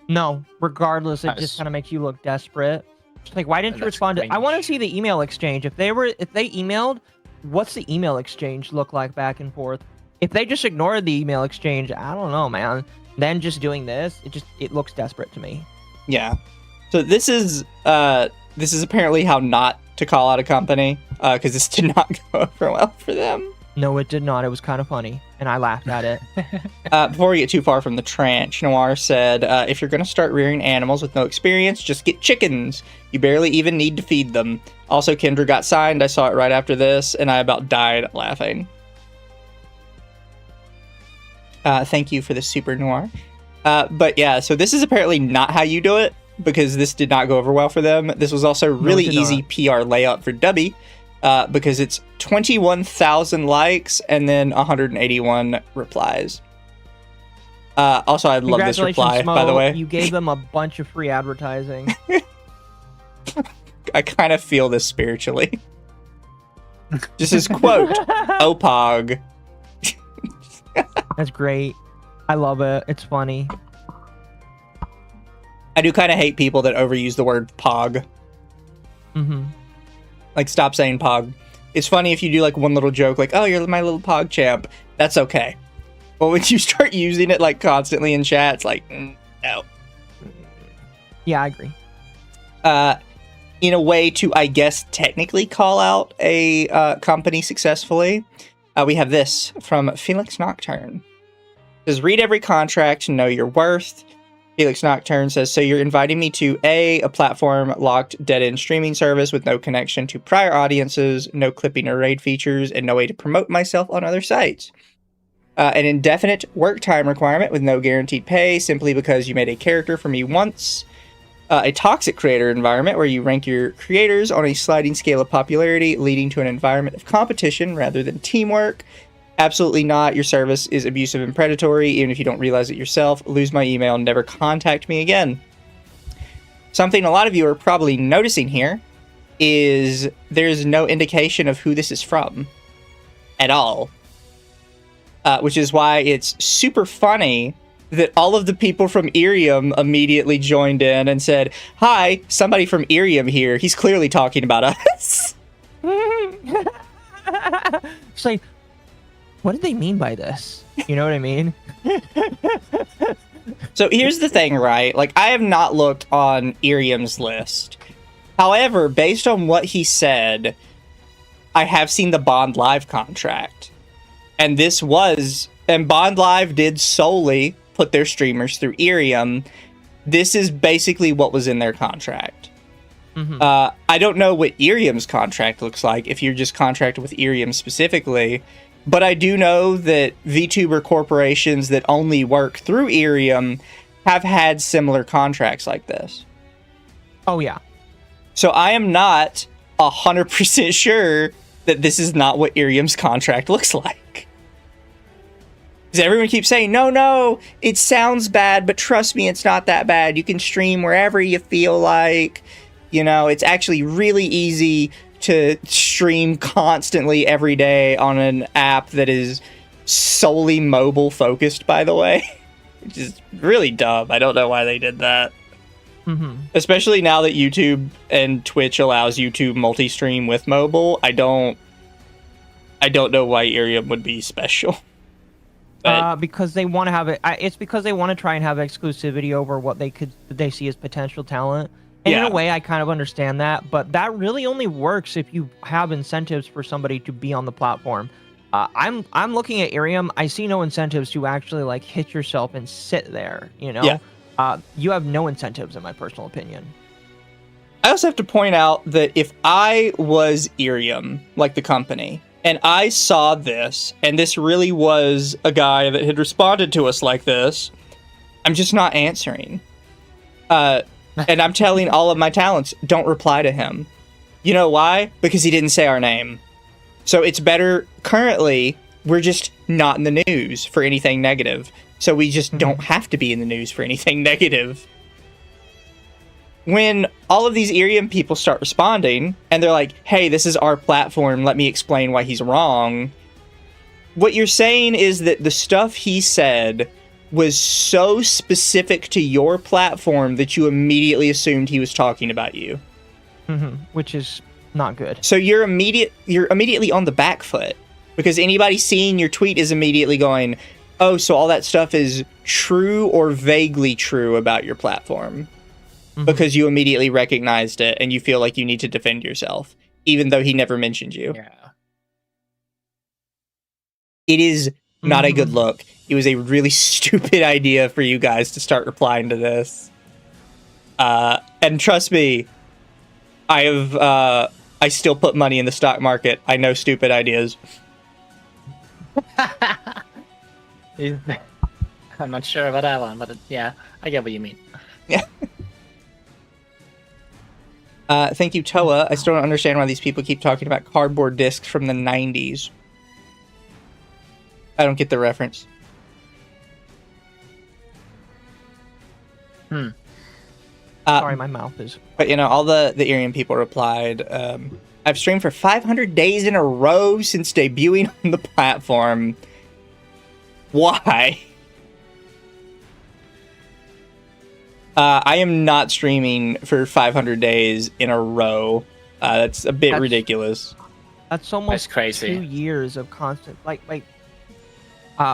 No, regardless, it Nice. just kind of makes you look desperate. Just like, why didn't you That's respond to? I want to cringe. see the email exchange. If they emailed, what's the email exchange look like back and forth? If they just ignored the email exchange, I don't know, man. Then just doing this, it looks desperate to me. Yeah. So this is apparently how not to call out a company, because this did not go over well for them. No, it did not. It was kind of funny, and I laughed at it. Before we get too far from the trench, Noir said, if you're going to start rearing animals with no experience, just get chickens. You barely even need to feed them. Also, Kendra got signed. I saw it right after this, and I about died laughing. Thank you for the super Noir. But yeah, so this is apparently not how you do it, because this did not go over well for them. This was also really easy PR layup for Dubby, because it's 21,000 likes and then 181 replies. Also, I love this reply, by the way. You gave them a bunch of free advertising. I kind of feel this spiritually. Just as quote, Opog. That's great. I love it. It's funny. I do kind of hate people that overuse the word pog. Mm-hmm. Like, stop saying pog. It's funny if you do, like, one little joke, like, oh, you're my little pog champ. That's okay. But when you start using it, like, constantly in chat, it's like, no. Yeah, I agree. In a way to, I guess, technically call out a company successfully, we have this from Felix Nocturne. It says, read every contract to know your worth. Felix Nocturne says, so you're inviting me to a platform locked dead-end streaming service with no connection to prior audiences, no clipping or raid features, and no way to promote myself on other sites. An indefinite work time requirement with no guaranteed pay simply because you made a character for me once. A toxic creator environment where you rank your creators on a sliding scale of popularity, leading to an environment of competition rather than teamwork. Absolutely not. Your service is abusive and predatory, even if you don't realize it yourself. Lose my email and never contact me again. Something a lot of you are probably noticing here is there's no indication of who this is from at all. Which is why it's super funny that all of the people from IRIAM immediately joined in and said, hi, somebody from IRIAM here. He's clearly talking about us. It's like, what did they mean by this? You know what I mean? So here's the thing, right? Like, I have not looked on IRIAM's list. However, based on what he said, I have seen the Bond Live contract. And Bond Live did solely put their streamers through IRIAM. This is basically what was in their contract. Mm-hmm. I don't know what IRIAM's contract looks like, if you're just contracted with IRIAM specifically. But I do know that VTuber corporations that only work through IRIAM have had similar contracts like this. Oh, yeah. So I am not 100% sure that this is not what IRIAM's contract looks like. Because everyone keeps saying, no, it sounds bad, but trust me, it's not that bad. You can stream wherever you feel like. You know, it's actually really easy to stream constantly every day on an app that is solely mobile focused, by the way. Which is really dumb. I don't know why they did that. Mm-hmm. Especially now that YouTube and Twitch allows you to multi-stream with mobile. I don't know why IRIAM would be special. Because they want to have it. It's because they want to try and have exclusivity over what they see as potential talent. And in a way, I kind of understand that, but that really only works if you have incentives for somebody to be on the platform. I'm looking at IRIAM. I see no incentives to actually like hit yourself and sit there. You know, you have no incentives, in my personal opinion. I also have to point out that if I was IRIAM, like the company, and I saw this, and this really was a guy that had responded to us like this, I'm just not answering. And I'm telling all of my talents, don't reply to him. You know why? Because he didn't say our name. So it's better, currently, we're just not in the news for anything negative. So we just don't have to be in the news for anything negative. When all of these IRIAM people start responding, and they're like, hey, this is our platform, let me explain why he's wrong. What you're saying is that the stuff he said was so specific to your platform that you immediately assumed he was talking about you. Mm-hmm. Which is not good. So you're immediately on the back foot, because anybody seeing your tweet is immediately going, oh, so all that stuff is true or vaguely true about your platform because you immediately recognized it and you feel like you need to defend yourself, even though he never mentioned you. Yeah. It is not a good look. It was a really stupid idea for you guys to start replying to this. And trust me, I still put money in the stock market. I know stupid ideas. I'm not sure about that one, but yeah, I get what you mean. Yeah. Thank you, Toa. I still don't understand why these people keep talking about cardboard discs from the 90s. I don't get the reference. Sorry, my mouth is... But, you know, all the IRIAM people replied, I've streamed for 500 days in a row since debuting on the platform. Why? I am not streaming for 500 days in a row. That's a bit ridiculous. That's almost crazy. 2 years of constant... Like,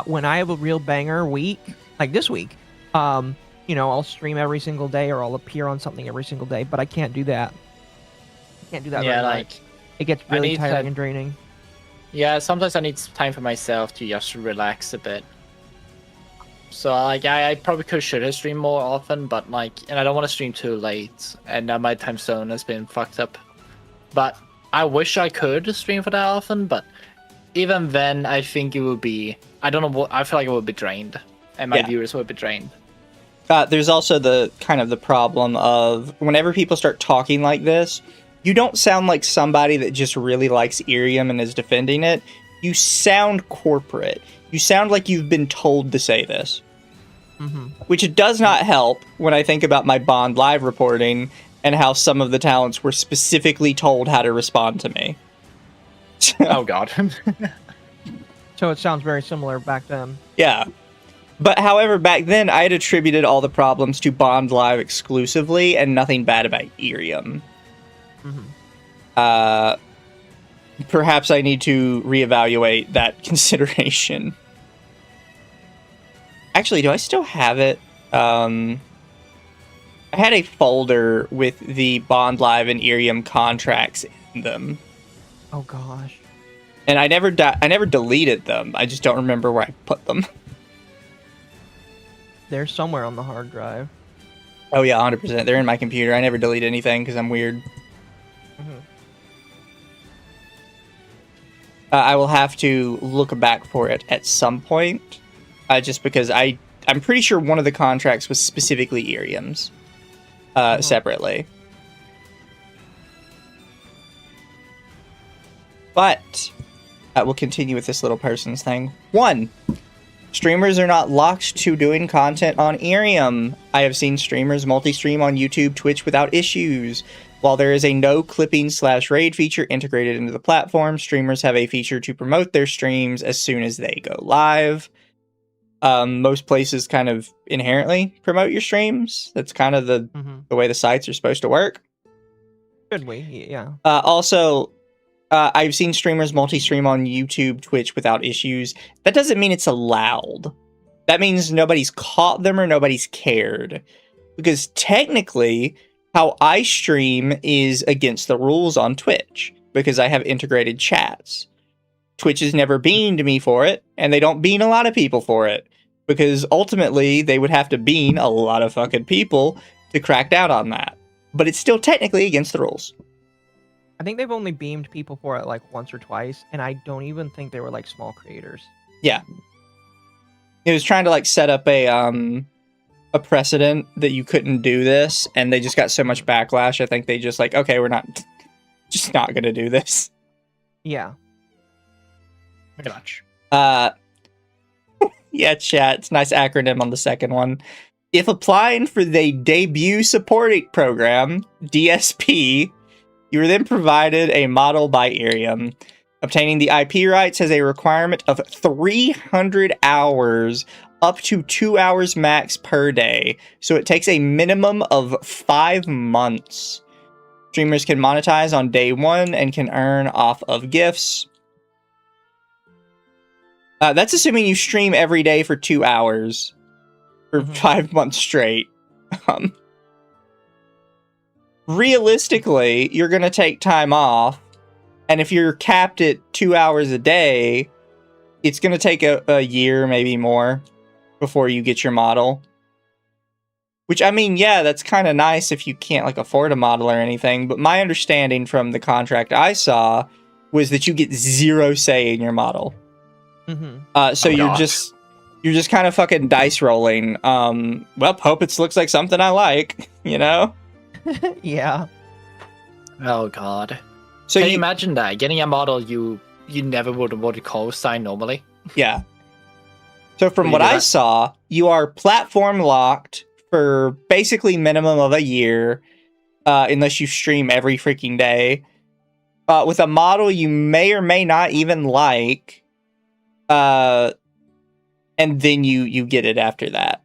when I have a real banger week, like this week, you know, I'll stream every single day or I'll appear on something every single day, but I can't do that. I can't do that Yeah, very like... much. It gets really tiring and draining. Yeah, sometimes I need time for myself to just relax a bit. So, like, I probably should have streamed more often, but, like, and I don't want to stream too late, and my time zone has been fucked up. But I wish I could stream for that often, but even then, I think it would be, I don't know what, I feel like it would be drained, and my viewers would be drained. There's also the kind of the problem of whenever people start talking like this, you don't sound like somebody that just really likes IRIAM and is defending it. You sound corporate. You sound like you've been told to say this. Which does not help when I think about my Bond Live reporting and how some of the talents were specifically told how to respond to me. Oh, God. So it sounds very similar back then. Yeah. But however, back then, I had attributed all the problems to Bond Live exclusively and nothing bad about IRIAM. Perhaps I need to reevaluate that consideration. Actually, do I still have it? I had a folder with the Bond Live and IRIAM contracts in them. Oh gosh. And I never deleted them. I just don't remember where I put them. They're somewhere on the hard drive. Oh yeah, 100%. They're in my computer. I never delete anything because I'm weird. I will have to look back for it at some point. Just because I'm pretty sure one of the contracts was specifically IRIAM's. Separately. But we'll continue with this little person's thing. 1. Streamers are not locked to doing content on IRIAM. I have seen streamers multi-stream on YouTube, Twitch without issues. While there is a no clipping/raid feature integrated into the platform, streamers have a feature to promote their streams as soon as they go live. Most places kind of inherently promote your streams. That's kind of the way the sites are supposed to work. Should we? Yeah. Also, I've seen streamers multi-stream on YouTube, Twitch without issues. That doesn't mean it's allowed. That means nobody's caught them or nobody's cared. Because technically, how I stream is against the rules on Twitch. Because I have integrated chats. Twitch has never beaned me for it, and they don't bean a lot of people for it. Because ultimately, they would have to bean a lot of fucking people to crack down on that. But it's still technically against the rules. I think they've only beamed people for it like once or twice, and I don't even think they were like small creators. Yeah. It was trying to like set up a precedent that you couldn't do this, and they just got so much backlash. I think they just like, okay, we're not gonna do this. Yeah. Pretty much. Yeah, chat. It's a nice acronym on the second one. If applying for the debut supporting program, DSP, you are then provided a model by IRIAM. Obtaining the IP rights has a requirement of 300 hours, up to 2 hours max per day. So it takes a minimum of 5 months. Streamers can monetize on day 1 and can earn off of gifts. That's assuming you stream every day for 2 hours for 5 months straight. Realistically, you're going to take time off, and if you're capped at 2 hours a day, it's going to take a year, maybe more, before you get your model. Which, I mean, yeah, that's kind of nice if you can't, like, afford a model or anything, but my understanding from the contract I saw was that you get 0 say in your model. So you're just kind of fucking dice rolling. Well, hope it looks like something I like, you know? Yeah. Oh god. So Can you imagine that? Getting a model you never would co-sign normally? Yeah. So from Will you what do I that? saw, you are platform locked for basically minimum of a year, unless you stream every freaking day. With a model you may or may not even like, and then you get it after that.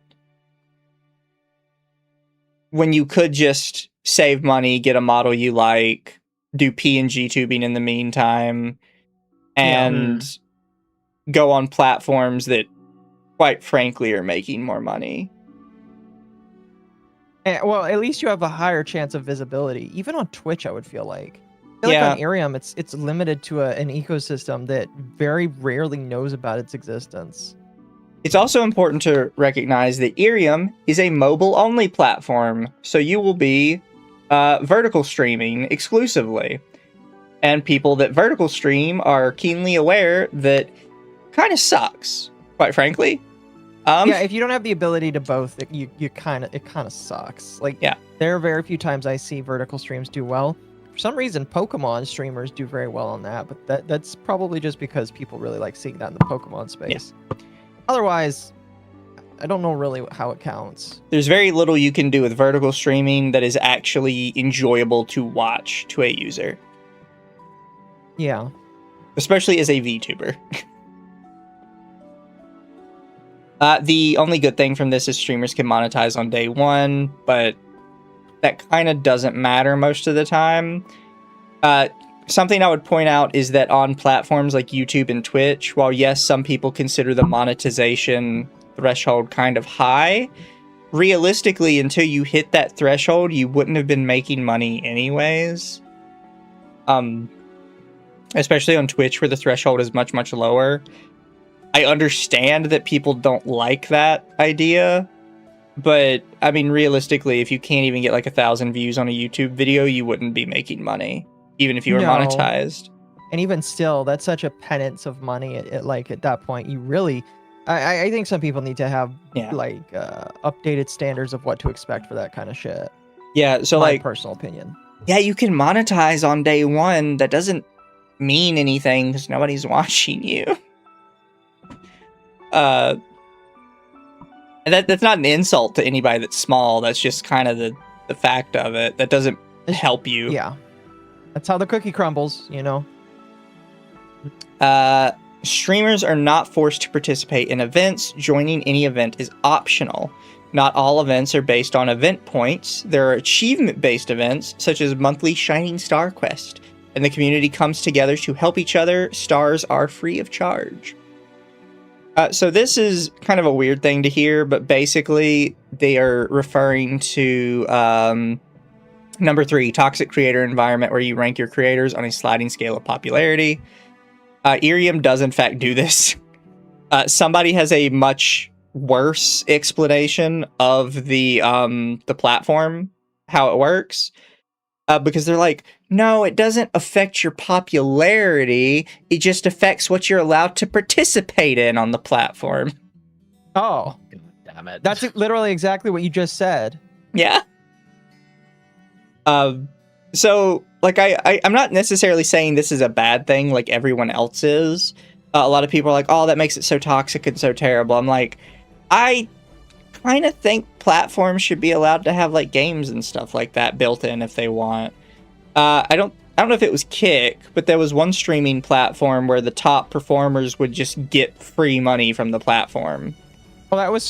When you could just save money, get a model you like, do PNG tubing in the meantime, and go on platforms that, quite frankly, are making more money. Well, at least you have a higher chance of visibility. Even on Twitch, I would feel like. I feel Yeah. like on IRIAM, it's limited to an ecosystem that very rarely knows about its existence. It's also important to recognize that IRIAM is a mobile-only platform, so you will be vertical streaming exclusively. And people that vertical stream are keenly aware that kind of sucks, quite frankly. Yeah, if you don't have the ability to both, it kind of sucks. Like, Yeah. there are very few times I see vertical streams do well. For some reason, Pokemon streamers do very well on that, but that's probably just because people really like seeing that in the Pokemon space. Otherwise, I don't know really how it counts. There's very little you can do with vertical streaming that is actually enjoyable to watch to a user. Yeah. Especially as a VTuber. The only good thing from this is streamers can monetize on day one, but that kind of doesn't matter most of the time. Something I would point out is that on platforms like YouTube and Twitch, while yes, some people consider the monetization threshold kind of high, realistically, until you hit that threshold, you wouldn't have been making money anyways. Especially on Twitch, where the threshold is much, much lower. I understand that people don't like that idea, but, I mean, realistically, if you can't even get like 1,000 views on a YouTube video, you wouldn't be making money, even if you were No. monetized. And even still, that's such a penance of money. At that point, you really, I think some people need to have updated standards of what to expect for that kind of shit. Yeah, so My like, personal opinion. yeah, you can monetize on day one. That doesn't mean anything because nobody's watching you. And that's not an insult to anybody that's small. That's just kind of the fact of it. That doesn't help you. Yeah. That's how the cookie crumbles, you know? Streamers are not forced to participate in events. Joining any event is optional. Not all events are based on event points. There are achievement-based events, such as monthly Shining Star Quest, and the community comes together to help each other. Stars are free of charge. So this is kind of a weird thing to hear, but basically they are referring to number 3, toxic creator environment, where you rank your creators on a sliding scale of popularity. IRIAM does in fact do this. Somebody has a much worse explanation of the platform, how it works. Because they're like, no, it doesn't affect your popularity. It just affects what you're allowed to participate in on the platform. Oh, Damn it. that's literally exactly what you just said. Yeah. So, like, I'm not necessarily saying this is a bad thing like everyone else is. A lot of people are like, oh, that makes it so toxic and so terrible. I'm like, I kind of think platforms should be allowed to have like games and stuff like that built in if they want. I don't know if it was Kick, but there was one streaming platform where the top performers would just get free money from the platform. Well, that was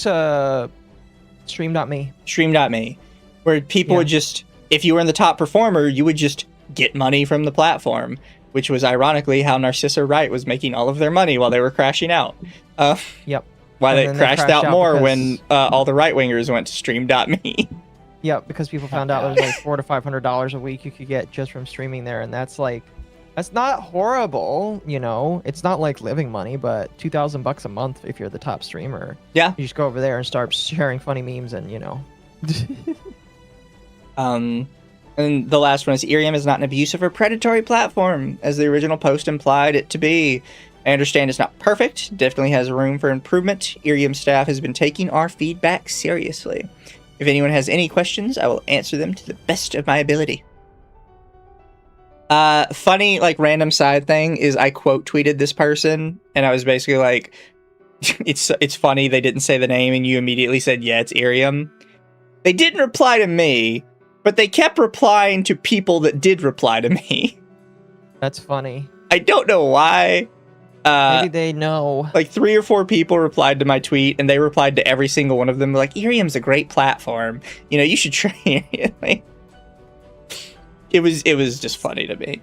Stream.me. Stream.me, where people would just, if you were in the top performer, you would just get money from the platform. which was ironically how Narcissa Wright was making all of their money while they were crashing out. Yep. Why And they then crashed out more because- when all the right-wingers went to stream.me. Yep, because people found out there's like $400 to $500 a week you could get just from streaming there, and that's not horrible, you know. It's not like living money, but $2,000 a month if you're the top streamer. Yeah. You just go over there and start sharing funny memes, and you know. And the last one is IRIAM is not an abusive or predatory platform, as the original post implied it to be. I understand it's not perfect, definitely has room for improvement. IRIAM staff has been taking our feedback seriously. If anyone has any questions, I will answer them to the best of my ability. Funny, like, random side thing is I quote tweeted this person, and I was basically like, it's funny they didn't say the name, and you immediately said, yeah, it's IRIAM. They didn't reply to me, but they kept replying to people that did reply to me. That's funny. I don't know why. Maybe they know. Like 3 or 4 people replied to my tweet, and they replied to every single one of them. Like, IRIAM's a great platform. You know, you should try it. Like, it was just funny to me.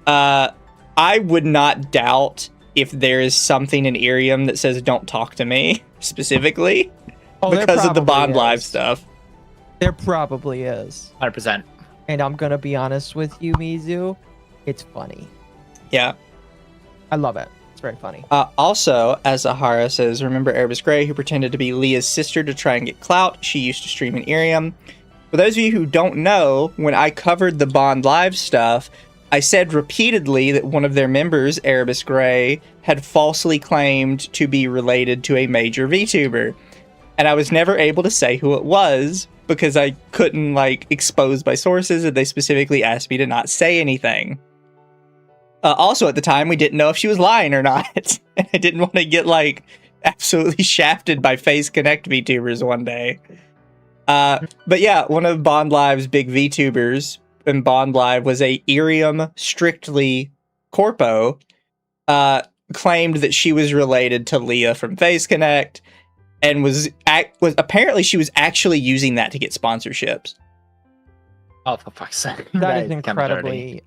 I would not doubt if there is something in IRIAM that says don't talk to me specifically because of the Bond Live stuff. There probably is. 100%. And I'm gonna be honest with you, Mizu. It's funny. Yeah. I love it. It's very funny. Also, as Zahara says, remember Erebus Grey, who pretended to be Leah's sister to try and get clout? She used to stream in IRIAM. For those of you who don't know, when I covered the Bond Live stuff, I said repeatedly that one of their members, Erebus Grey, had falsely claimed to be related to a major VTuber. And I was never able to say who it was because I couldn't, like, expose my sources, and they specifically asked me to not say anything. Also, at the time, we didn't know if she was lying or not. And I didn't want to get, like, absolutely shafted by Face Connect VTubers one day. But yeah, one of Bond Live's big VTubers in Bond Live was a IRIAM strictly corpo, claimed that she was related to Leah from Face Connect, and was apparently she was actually using that to get sponsorships. Oh, for fuck's sake. That is incredibly.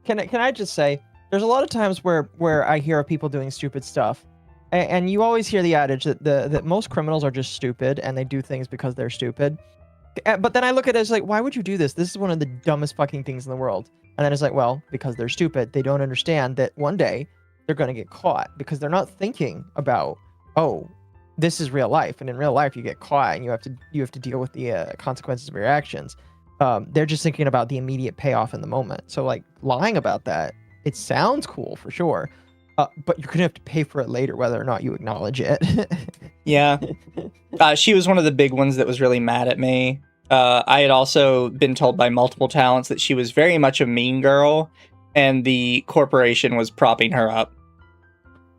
Can I just say, there's a lot of times where I hear of people doing stupid stuff, and you always hear the adage that most criminals are just stupid and they do things because they're stupid. But then I look at it as like, why would you do this? This is one of the dumbest fucking things in the world. And then it's like, well, because they're stupid. They don't understand that one day they're going to get caught, because they're not thinking about, oh, this is real life. And in real life, you get caught and you have to deal with the consequences of your actions. They're just thinking about the immediate payoff in the moment. So like lying about that, it sounds cool for sure. But you're going to have to pay for it later, whether or not you acknowledge it. Yeah. She was one of the big ones that was really mad at me. I had also been told by multiple talents that she was very much a mean girl, and the corporation was propping her up.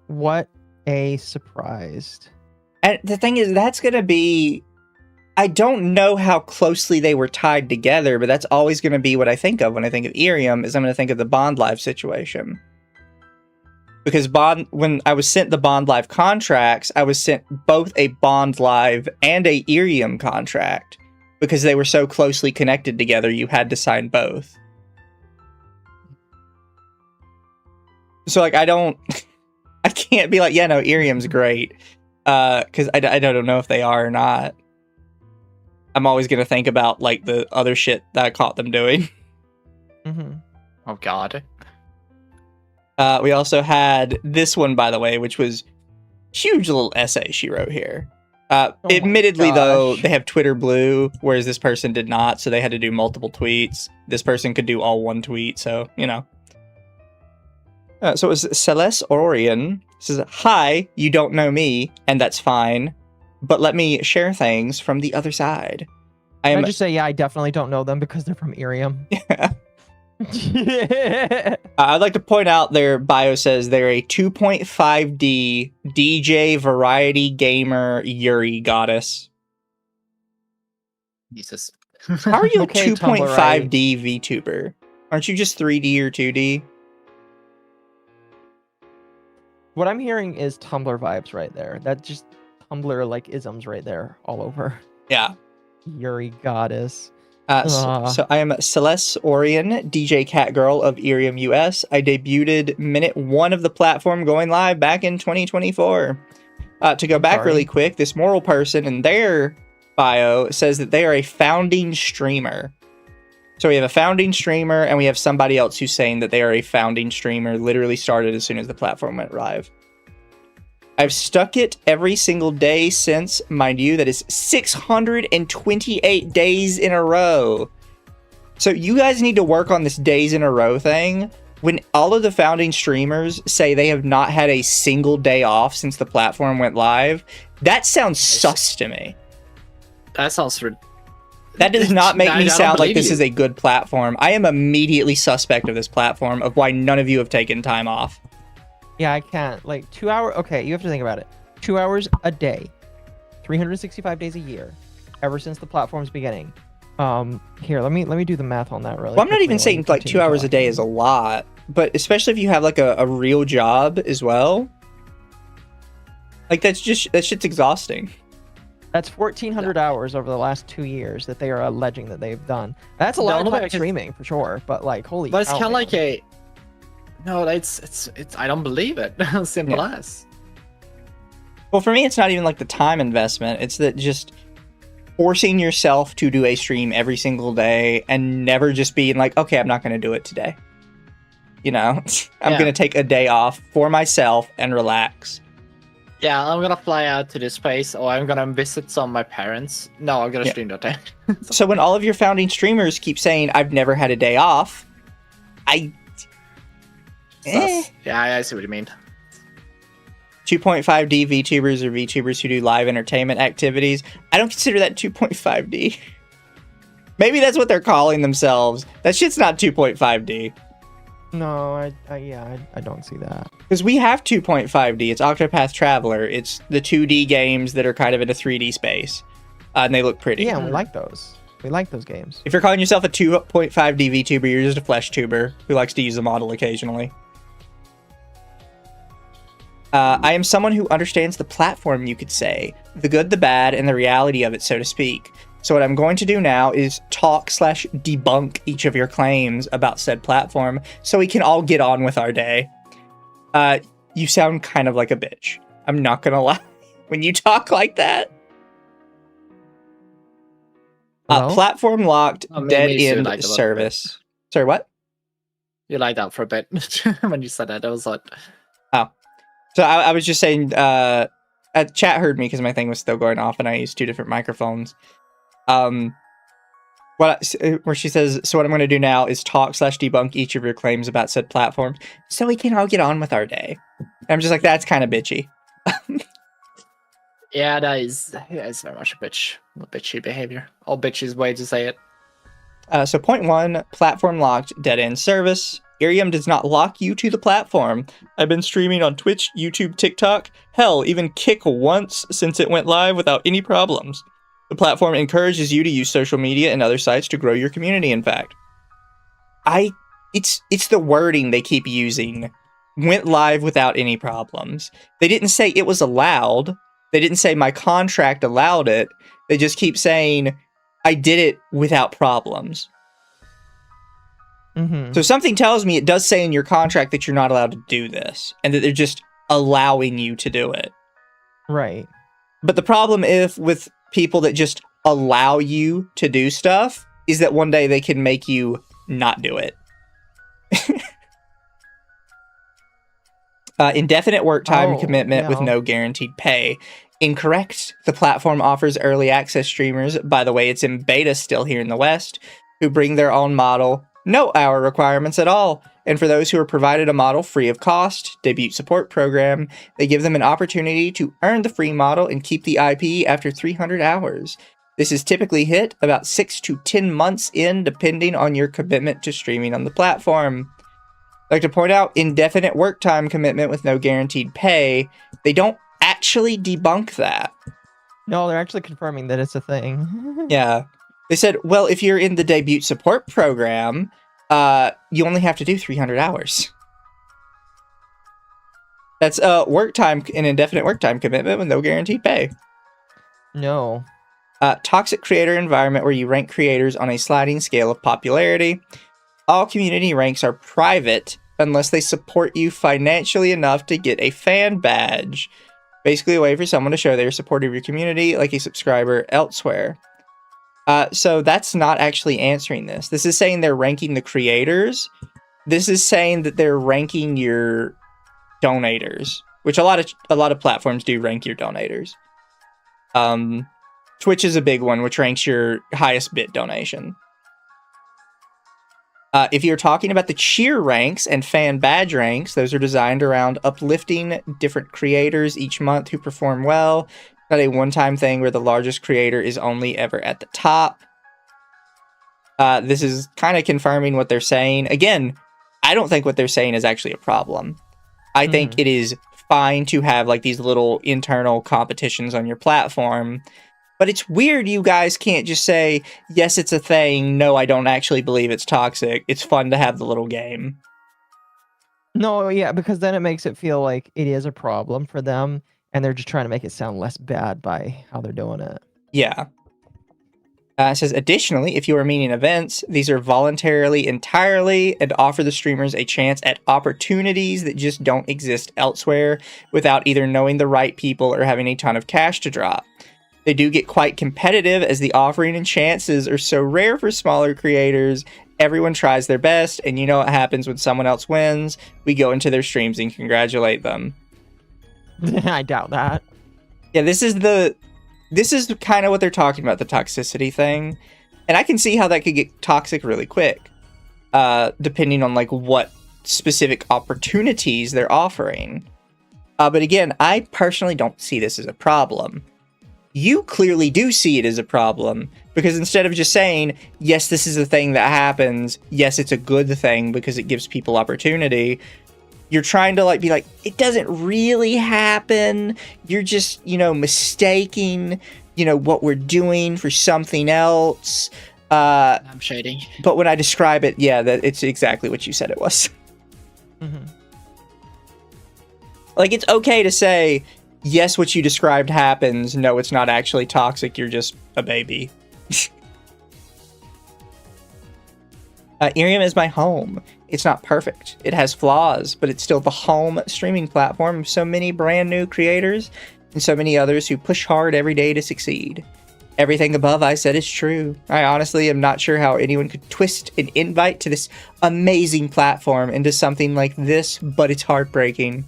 What a surprise. And the thing is, that's going to be... I don't know how closely they were tied together, but that's always going to be what I think of when I think of IRIAM, is I'm going to think of the Bond Live situation. Because when I was sent the Bond Live contracts, I was sent both a Bond Live and a IRIAM contract. Because they were so closely connected together, you had to sign both. So, like, I can't be like, yeah, no, IRIAM's great. Because I don't know if they are or not. I'm always going to think about, like, the other shit that I caught them doing. Mm-hmm. Oh, God. We also had this one, by the way, which was huge little essay she wrote here. Admittedly, though, they have Twitter Blue, whereas this person did not, so they had to do multiple tweets. This person could do all one tweet, so, you know. So it was Celeste Orion. Says, hi, you don't know me, and that's fine, but let me share things from the other side. Can I just say, yeah, I definitely don't know them because they're from IRIAM. Yeah. I'd like to point out their bio says they're a 2.5D DJ variety gamer Yuri goddess. Jesus. How are you Okay, a 2.5D VTuber? Aren't you just 3D or 2D? What I'm hearing is Tumblr vibes right there. That just Tumblr like isms right there all over. Yeah. Yuri goddess. So I am Celeste Orion, DJ Catgirl of IRIAM US. I debuted minute 1 of the platform going live back in 2024. To go back really quick, this moral person in their bio says that they are a founding streamer. So we have a founding streamer, and we have somebody else who's saying that they are a founding streamer, literally started as soon as the platform went live. I've stuck it every single day since, mind you, that is 628 days in a row. So you guys need to work on this days in a row thing. When all of the founding streamers say they have not had a single day off since the platform went live, that sounds sus to me. That sounds That does not make me sound like this is a good platform. I am immediately suspect of this platform, of why none of you have taken time off. Yeah, I can't. Like 2 hours. Okay, you have to think about it. 2 hours a day, 365 days a year, ever since the platform's beginning. Here, let me do the math on that really. Well, I'm not even saying like 2 hours a day is a lot, but especially if you have like a real job as well. Like that shit's exhausting. That's 1,400 hours over the last 2 years that they are alleging that they've done. That's a lot of time streaming for sure, but like holy. But it's kind of like a. No, it's. I don't believe it. Simple as. Well, for me, it's not even like the time investment. It's that just forcing yourself to do a stream every single day and never just being like, okay, I'm not going to do it today. You know, I'm going to take a day off for myself and relax. Yeah, I'm going to fly out to this place, or I'm going to visit some of my parents. No, I'm going to stream that day. So when all of your founding streamers keep saying, I've never had a day off, Yeah, I see what you mean. 2.5D VTubers or VTubers who do live entertainment activities. I don't consider that 2.5D. Maybe that's what they're calling themselves. That shit's not 2.5D. No, I don't see that. Because we have 2.5D. It's Octopath Traveler. It's the 2D games that are kind of in a 3D space. And they look pretty. Yeah, we like those. We like those games. If you're calling yourself a 2.5D VTuber, you're just a flesh tuber who likes to use the model occasionally. I am someone who understands the platform, you could say. The good, the bad, and the reality of it, so to speak. So what I'm going to do now is talk/debunk each of your claims about said platform so we can all get on with our day. You sound kind of like a bitch. I'm not gonna lie. When you talk like that. Platform locked, dead end service. Sorry, what? You lied out for a bit when you said that. I was like... Oh. So I was just saying, chat heard me because my thing was still going off and I used 2 different microphones. Where she says, so what I'm going to do now is talk/debunk each of your claims about said platform so we can all get on with our day. And I'm just like, that's kind of bitchy. Yeah, that is very much a bitchy behavior. All bitchy's way to say it. So point 1, platform locked, dead end service. IRIAM does not lock you to the platform. I've been streaming on Twitch, YouTube, TikTok, hell, even Kick once since it went live without any problems. The platform encourages you to use social media and other sites to grow your community, in fact. It's the wording they keep using. Went live without any problems. They didn't say it was allowed. They didn't say my contract allowed it. They just keep saying, I did it without problems. Mm-hmm. So something tells me it does say in your contract that you're not allowed to do this, and that they're just allowing you to do it. Right. But the problem with people that just allow you to do stuff is that one day they can make you not do it. Indefinite work time commitment with no guaranteed pay. Incorrect. The platform offers early access streamers, by the way, it's in beta still here in the West, who bring their own model. No hour requirements at all. And for those who are provided a model free of cost, debut support program, they give them an opportunity to earn the free model and keep the IP after 300 hours. This is typically hit about 6 to 10 months in, depending on your commitment to streaming on the platform. I'd like to point out, indefinite work time commitment with no guaranteed pay. They don't actually debunk that. No, they're actually confirming that it's a thing. Yeah. They said, well, if you're in the debut support program, you only have to do 300 hours. That's work time, an indefinite work time commitment with no guaranteed pay. No. Toxic creator environment where you rank creators on a sliding scale of popularity. All community ranks are private unless they support you financially enough to get a fan badge. Basically a way for someone to show they're supportive of your community, like a subscriber elsewhere. So that's not actually answering this. This is saying they're ranking the creators. This is saying that they're ranking your donators, which a lot of platforms do rank your donators. Twitch is a big one, which ranks your highest bit donation. If you're talking about the cheer ranks and fan badge ranks, those are designed around uplifting different creators each month who perform well. Not a one-time thing where the largest creator is only ever at the top. This is kind of confirming what they're saying. Again, I don't think what they're saying is actually a problem. I think it is fine to have like these little internal competitions on your platform. But it's weird you guys can't just say, yes, it's a thing. No, I don't actually believe it's toxic. It's fun to have the little game. No, yeah, because then it makes it feel like it is a problem for them, and they're just trying to make it sound less bad by how they're doing it. Yeah. It says, additionally, if you are meeting events, these are voluntarily entirely and offer the streamers a chance at opportunities that just don't exist elsewhere without either knowing the right people or having a ton of cash to drop. They do get quite competitive as the offering and chances are so rare for smaller creators. Everyone tries their best, and you know what happens when someone else wins. We go into their streams and congratulate them. I doubt that. Yeah, this is kind of what they're talking about, the toxicity thing. And I can see how that could get toxic really quick, depending on like what specific opportunities they're offering. But again, I personally don't see this as a problem. You clearly do see it as a problem, because instead of just saying, yes, this is a thing that happens, yes, it's a good thing because it gives people opportunity, you're trying to like be like, it doesn't really happen. You're just, mistaking, what we're doing for something else. I'm shading. But when I describe it, yeah, that it's exactly what you said it was. Mm-hmm. Like, it's okay to say, yes, what you described happens. No, it's not actually toxic. You're just a baby. IRIAM is my home. It's not perfect. It has flaws, but it's still the home streaming platform of so many brand new creators and so many others who push hard every day to succeed. Everything above I said is true. I honestly am not sure how anyone could twist an invite to this amazing platform into something like this, but it's heartbreaking.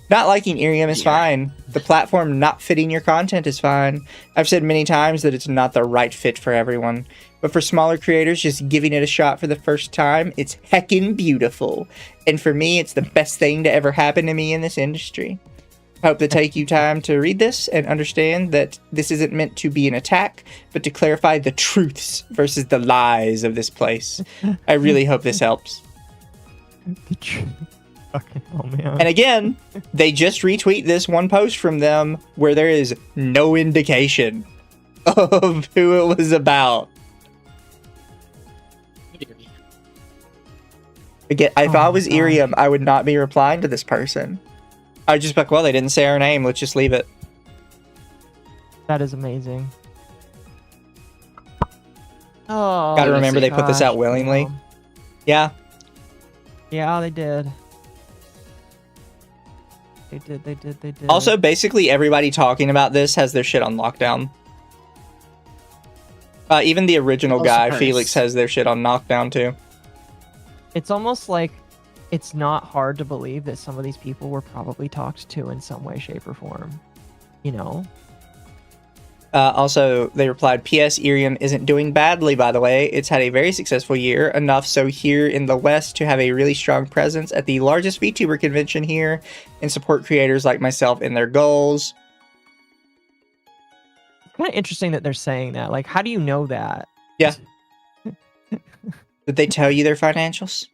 Not liking IRIAM is fine. The platform not fitting your content is fine. I've said many times that it's not the right fit for everyone. But for smaller creators just giving it a shot for the first time, it's heckin' beautiful. And for me, it's the best thing to ever happen to me in this industry. I hope to take you time to read this and understand that this isn't meant to be an attack, but to clarify the truths versus the lies of this place. I really hope this helps. The truth. Okay, oh man. And again, they just retweet this one post from them where there is no indication of who it was about. Again, if I was IRIAM, I would not be replying to this person. I'd just be like, well, they didn't say our name. Let's just leave it. That is amazing. Oh, Gotta remember they put this out willingly. Yeah. Yeah, they did. They did. Also, basically, everybody talking about this has their shit on lockdown. Even the original guy, Felix, has their shit on knockdown, too. It's almost like it's not hard to believe that some of these people were probably talked to in some way, shape, or form. Also, they replied, P.S. IRIAM isn't doing badly, by the way. It's had a very successful year, enough so here in the West to have a really strong presence at the largest VTuber convention here and support creators like myself in their goals. It's kind of interesting that they're saying that. Like, how do you know that? Yeah. Did they tell you their financials?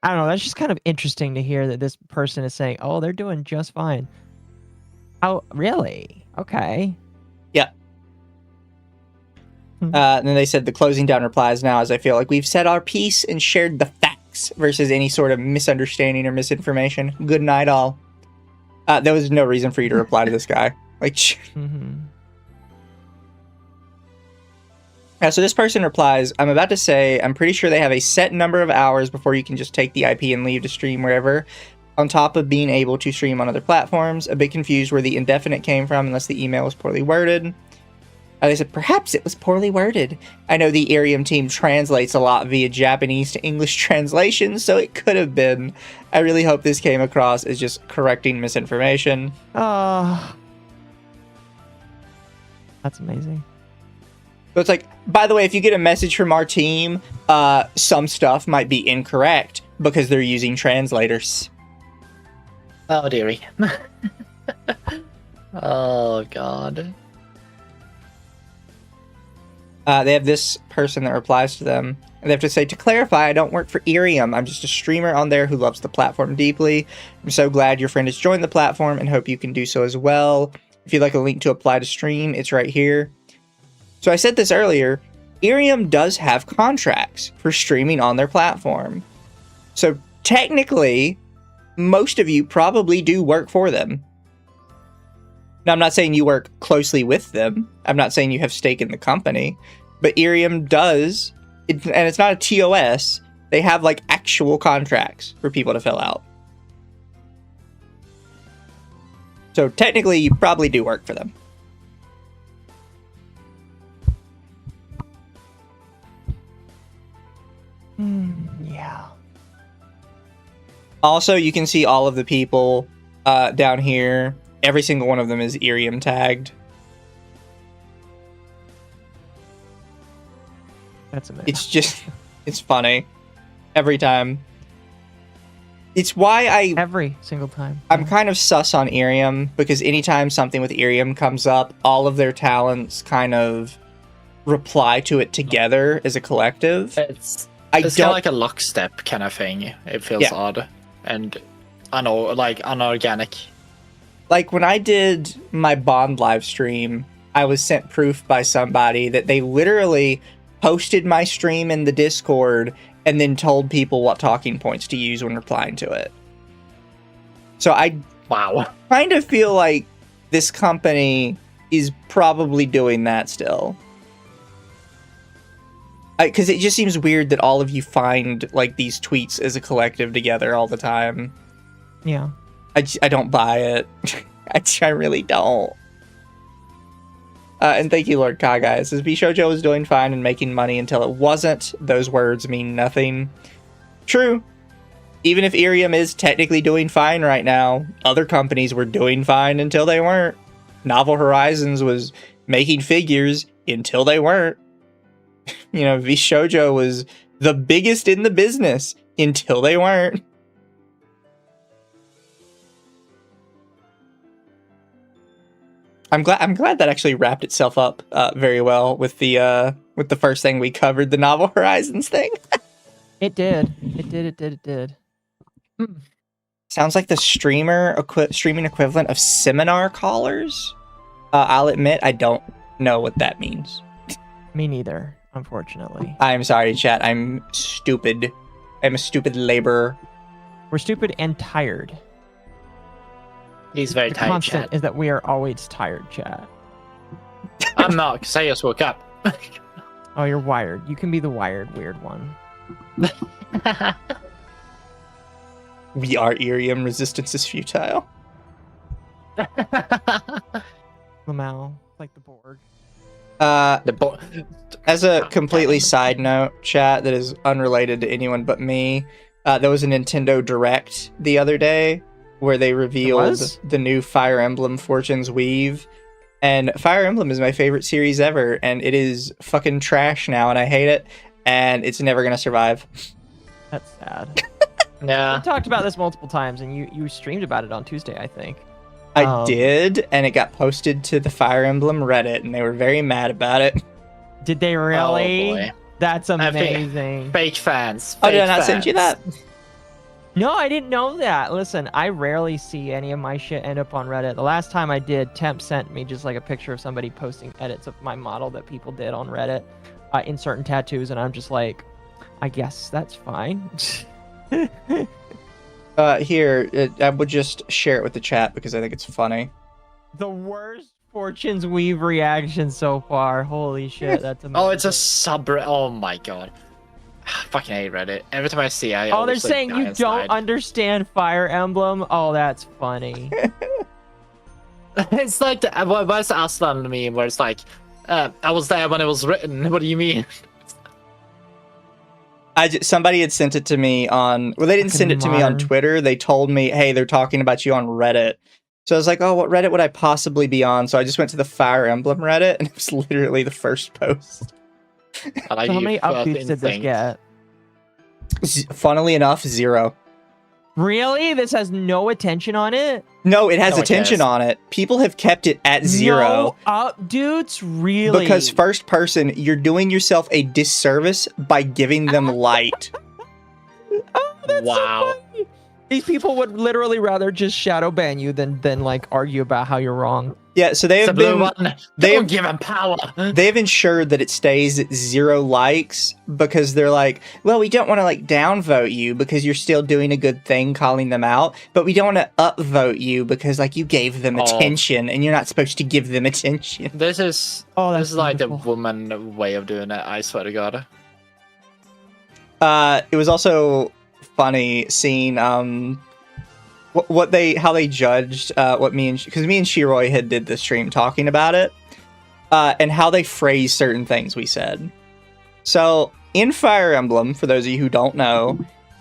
I don't know. That's just kind of interesting to hear that this person is saying, oh, they're doing just fine. Oh, really? Okay. Yeah. And then they said the closing down replies now as I feel like we've said our piece and shared the facts versus any sort of misunderstanding or misinformation. Good night, all. There was no reason for you to reply to this guy. Like, Mm-hmm. so this person replies, I'm about to say, I'm pretty sure they have a set number of hours before you can just take the IP and leave to stream wherever, on top of being able to stream on other platforms. A bit confused where the indefinite came from, unless the email was poorly worded. They said, perhaps it was poorly worded. I know the IRIAM team translates a lot via Japanese to English translations, so it could have been. I really hope this came across as just correcting misinformation. That's amazing. So it's like, by the way, if you get a message from our team, some stuff might be incorrect because they're using translators. Oh, dearie. Oh, God. They have this person that replies to them. And they have to say, to clarify, I don't work for IRIAM. I'm just a streamer on there who loves the platform deeply. I'm so glad your friend has joined the platform and hope you can do so as well. If you'd like a link to apply to stream, it's right here. So I said this earlier, IRIAM does have contracts for streaming on their platform. So technically, most of you probably do work for them. Now, I'm not saying you work closely with them. I'm not saying you have stake in the company. But IRIAM does, and it's not a TOS, they have like actual contracts for people to fill out. So technically, you probably do work for them. Yeah. Also, you can see all of the people down here. Every single one of them is IRIAM tagged. That's amazing. It's just, it's funny. Every time. It's why Every single time. I'm kind of sus on IRIAM, because anytime something with IRIAM comes up, all of their talents kind of reply to it together as a collective. It's kind of like a lockstep kind of thing. It feels odd and unorganic. Like when I did my Bond live stream, I was sent proof by somebody that they literally posted my stream in the Discord and then told people what talking points to use when replying to it. So I kind of feel like this company is probably doing that still. Because it just seems weird that all of you find like these tweets as a collective together all the time. Yeah. I don't buy it. I really don't. And thank you, Lord Kagai. It says, Bishoujo was doing fine and making money until it wasn't. Those words mean nothing. True. Even if IRIAM is technically doing fine right now, other companies were doing fine until they weren't. Novel Horizons was making figures until they weren't. You know, Bishoujo was the biggest in the business until they weren't. I'm glad that actually wrapped itself up very well with the first thing we covered, the Novel Horizons thing. It did. It did. Sounds like the streaming equivalent of seminar callers. I'll admit I don't know what that means. Me neither, unfortunately. I'm sorry, chat. I'm stupid. I'm a stupid laborer. We're stupid and tired. He's very The tired, constant chat. is that we are always tired, chat. I'm not, because I just woke up. Oh, you're wired. You can be the wired weird one. We are IRIAM. Resistance is futile. Lamau, like the Borg. As a completely side note, chat, that is unrelated to anyone but me, there was a Nintendo Direct the other day where they revealed the new Fire Emblem Fortune's Weave. And Fire Emblem is my favorite series ever, and it is fucking trash now, and I hate it, and it's never gonna survive. That's sad. Yeah. We talked about this multiple times, and you streamed about it on Tuesday, I think. I did, and it got posted to the Fire Emblem Reddit, and they were very mad about it. Did they really? Oh, boy. That's amazing. Fake fans. Oh, did I Fake not send you that? No, I didn't know that. Listen, I rarely see any of my shit end up on Reddit. The last time I did, Temp sent me just like a picture of somebody posting edits of my model that people did on Reddit in certain tattoos, and I'm just like, I guess that's fine. Here, I would just share it with the chat because I think it's funny. The worst Fortune's Weave reaction so far. Holy shit, that's amazing. Oh, it's a sub. Oh my god. I fucking hate Reddit. Every time I see, I Oh, they're always, like, saying die you don't inside. understand Fire Emblem. Oh, that's funny. It's like what's the Aslan meme where it's like, I was there when it was written. What do you mean? Somebody had sent it to me on. Well, they didn't send it to me on Twitter. They told me, "Hey, they're talking about you on Reddit." So I was like, "Oh, what Reddit would I possibly be on?" So I just went to the Fire Emblem Reddit, and it was literally the first post. I like So how you many fucking updates did this think. get? Funnily enough, 0. Really? This has no attention on it? No, it has No, it attention has. on it. People have kept it at 0. No updates? Really? Because first person, you're doing yourself a disservice by giving them light. Oh, that's Wow. so funny. These people would literally rather just shadow ban you than like argue about how you're wrong. Yeah, so they It's have a blue been. one. They Don't have, give him power. they've ensured that it stays at 0 likes because they're like, well, we don't want to like downvote you because you're still doing a good thing calling them out, but we don't want to upvote you because like you gave them attention and you're not supposed to give them attention. This is Oh, this that's is like the beautiful. woman way of doing it. I swear to God. It was also funny seeing how they judged what because me and Shiroi had did the stream talking about it and how they phrased certain things we said. So in Fire Emblem, for those of you who don't know,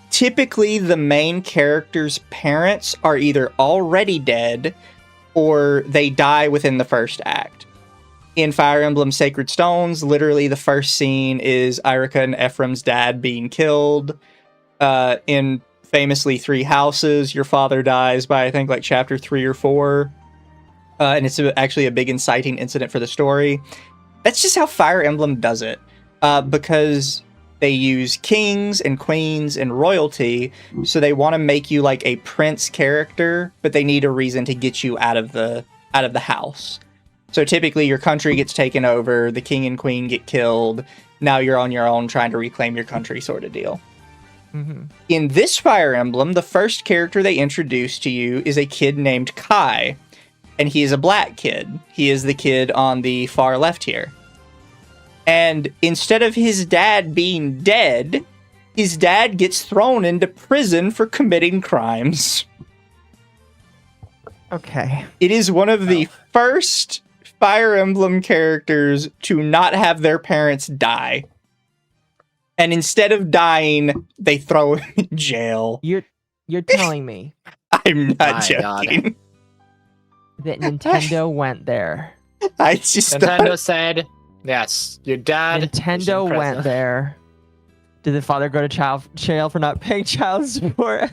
typically the main character's parents are either already dead or they die within the first act. In Fire Emblem Sacred Stones, literally the first scene is Irika and Ephraim's dad being killed. In famously 3 Houses, your father dies by I think like chapter 3 or 4. And it's actually a big inciting incident for the story. That's just how Fire Emblem does it. Because they use kings and queens and royalty, so they want to make you like a prince character, but they need a reason to get you out of the house. So typically your country gets taken over, the king and queen get killed, now you're on your own trying to reclaim your country sort of deal. Mm-hmm. In this Fire Emblem, the first character they introduce to you is a kid named Kai, and he is a black kid. He is the kid on the far left here. And instead of his dad being dead, his dad gets thrown into prison for committing crimes. Okay. It is one of the first Fire Emblem characters to not have their parents die. And instead of dying, they throw him in jail. You're telling me I'm not My joking. that Nintendo went there. I just Nintendo said, "Yes, your dad." is in Nintendo went prison." there. Did the father go to jail for not paying child support?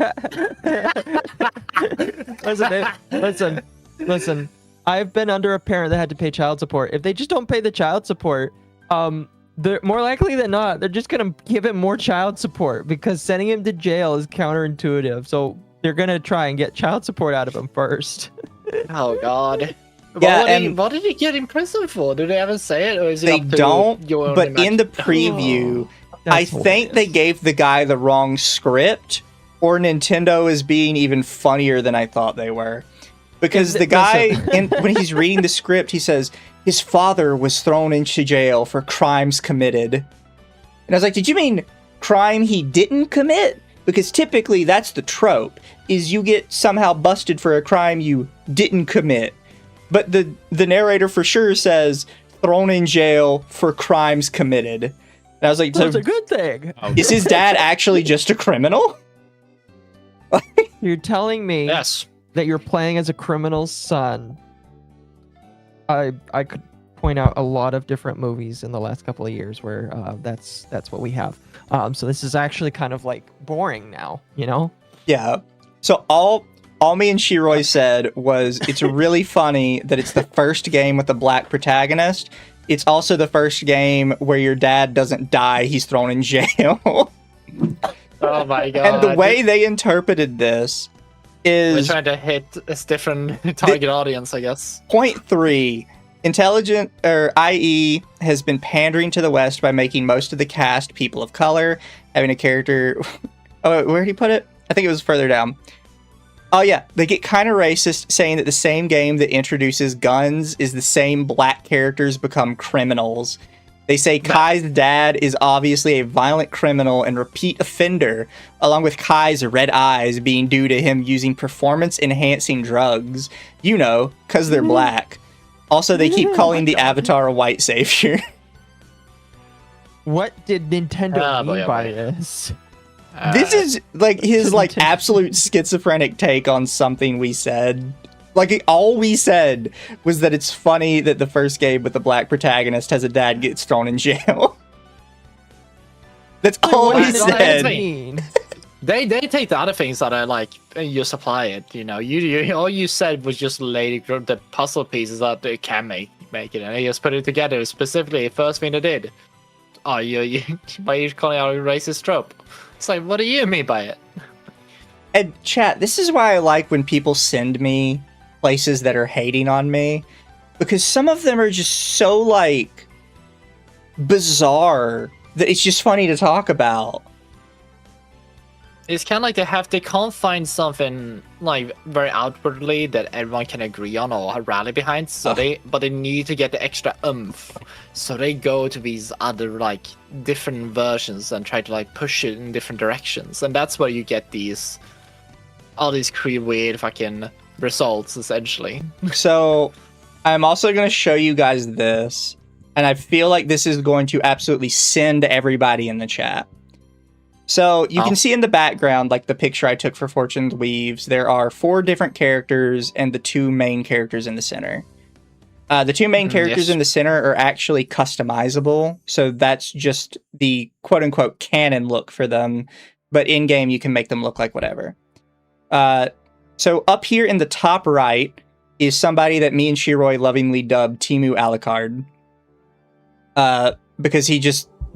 Listen. I've been under a parent that had to pay child support. If they just don't pay the child support, they're more likely than not, they're just gonna give him more child support because sending him to jail is counterintuitive. So they're gonna try and get child support out of him first. Oh God. Yeah, what did he get in prison for? Did they ever say it, or is it they up to don't. your own But in the imagine- preview, That's I think they hilarious. gave the guy the wrong script, or Nintendo is being even funnier than I thought they were. Because the guy, when he's reading the script, he says, his father was thrown into jail for crimes committed. And I was like, did you mean crime he didn't commit? Because typically that's the trope, is you get somehow busted for a crime you didn't commit. But the narrator for sure says, thrown in jail for crimes committed. And I was like, That's so a good thing. is his dad actually just a criminal? You're telling me Yes. that you're playing as a criminal's son. I could point out a lot of different movies in the last couple of years where that's what we have. So this is actually kind of like boring now, you know? Yeah. So all me and Shiroi said was it's really funny that it's the first game with a black protagonist. It's also the first game where your dad doesn't die, he's thrown in jail. Oh my God. And the way they interpreted this we're is trying to hit a different target audience, I guess. point 3. Intelligent or IE has been pandering to the West by making most of the cast people of color, having a character. Oh, where did he put it? I think it was further down. Oh yeah, they get kind of racist, saying that the same game that introduces guns is the same black characters become criminals. They say Kai's dad is obviously a violent criminal and repeat offender, along with Kai's red eyes being due to him using performance-enhancing drugs. You know, because they're black. Also, they keep calling the Avatar a white savior. What did Nintendo boy, mean oh by boy. this? This is like his like absolute schizophrenic take on something we said. Like all we said was that it's funny that the first game with the black protagonist has a dad gets thrown in jail. That's all What we does that said. mean? They take the other things that are like and you supply it. You know, you all you said was just lay the puzzle pieces that they can make it, and they just put it together. Specifically, the first thing they did. Oh, why are you calling out a racist trope? It's like, what do you mean by it? And chat, this is why I like when people send me places that are hating on me, because some of them are just so like bizarre that it's just funny to talk about. It's kind of like they can't find something like very outwardly that everyone can agree on or rally behind. So but they need to get the extra oomph. So they go to these other like different versions and try to like push it in different directions. And that's where you get all these weird fucking results essentially. So I'm also going to show you guys this, and I feel like this is going to absolutely send everybody in the chat. So you can see in the background, like the picture I took for Fortune's Weaves, there are 4 different characters and the 2 main characters in the center. The 2 main characters in the center are actually customizable, so that's just the quote-unquote canon look for them, but in-game you can make them look like whatever. So up here in the top right is somebody that me and Shiroi lovingly dubbed Timu Alucard. Because he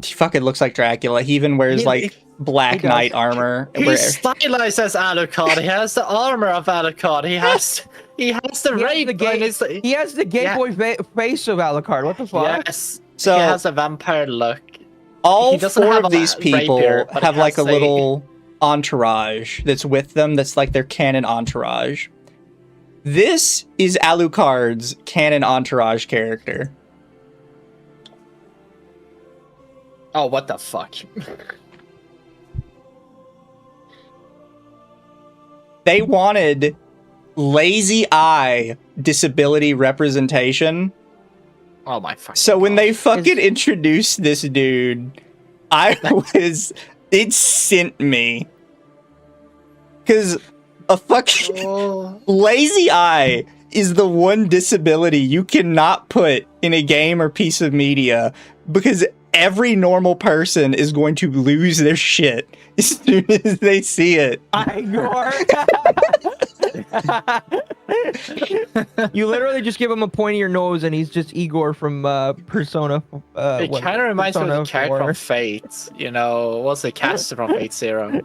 fucking looks like Dracula. He even wears like black knight armor. He's stylized as Alucard. He has the armor of Alucard. He has the rape. He has the Game Boy face of Alucard. What the fuck? Yes. So he has a vampire look. All He doesn't 4 have of these a people rapier, but have it like a has little entourage that's with them. That's like their canon entourage. This is Alucard's canon entourage character. Oh, what the fuck? They wanted lazy eye disability representation. Oh my fucking So when God. they fucking introduced this dude, it sent me. Because a fucking lazy eye is the one disability you cannot put in a game or piece of media, because every normal person is going to lose their shit as soon as they see it. Igor. You literally just give him a point of your nose and he's just Igor from Persona. It kind of reminds me of the Persona character 4. from Fate. You know, what's the caster from Fate Zero?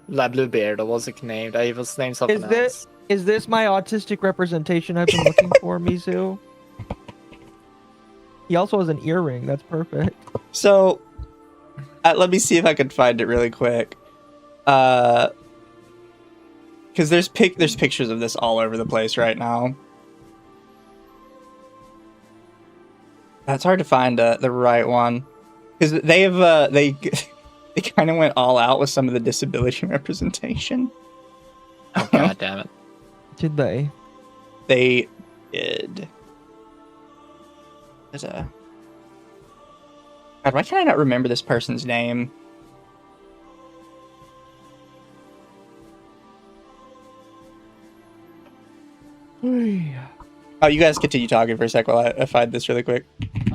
La Bluebeard, or what's it named? He was named something else. Is this my autistic representation I've been looking for, Mizu? He also has an earring. That's perfect. So, let me see if I can find it really quick. Because there's pictures of this all over the place right now. It's hard to find the right one, because they have they kind of went all out with some of the disability representation. Oh god damn it! Did they? They did. There's a... God, why can I not remember this person's name? Oh, you guys continue talking for a sec while I find this really quick.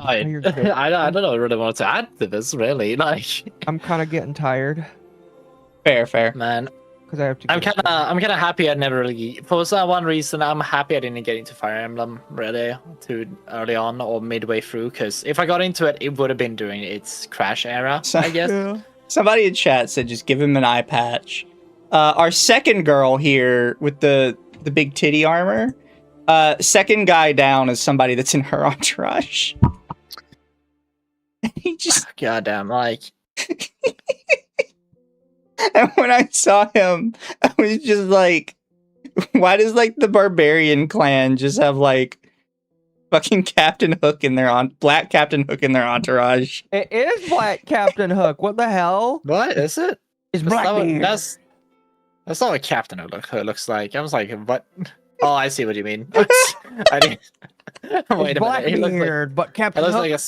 I don't know. Really want to add to this. Really, like I'm kind of getting tired. Fair. man. Because I have to. I'm kind of happy I never really. For one reason, I'm happy I didn't get into Fire Emblem really too early on or midway through. Because if I got into it, it would have been during its crash era, I guess. Yeah. Somebody in chat said just give him an eye patch. Our second girl here with the big titty armor. Second guy down is somebody that's in her entourage. He just Goddamn, like And when I saw him, I was just like, why does like the barbarian clan just have like fucking Captain Hook in their black Captain Hook in their entourage? It is Black Captain Hook. What the hell? What is it? It's That's not what- Blackbeard. That's not what Captain Hook looks like. I was like, what? Oh, I see what you mean. I didn't. Wait a minute. He looks like, Blackbeard, but it Captain looks Hook like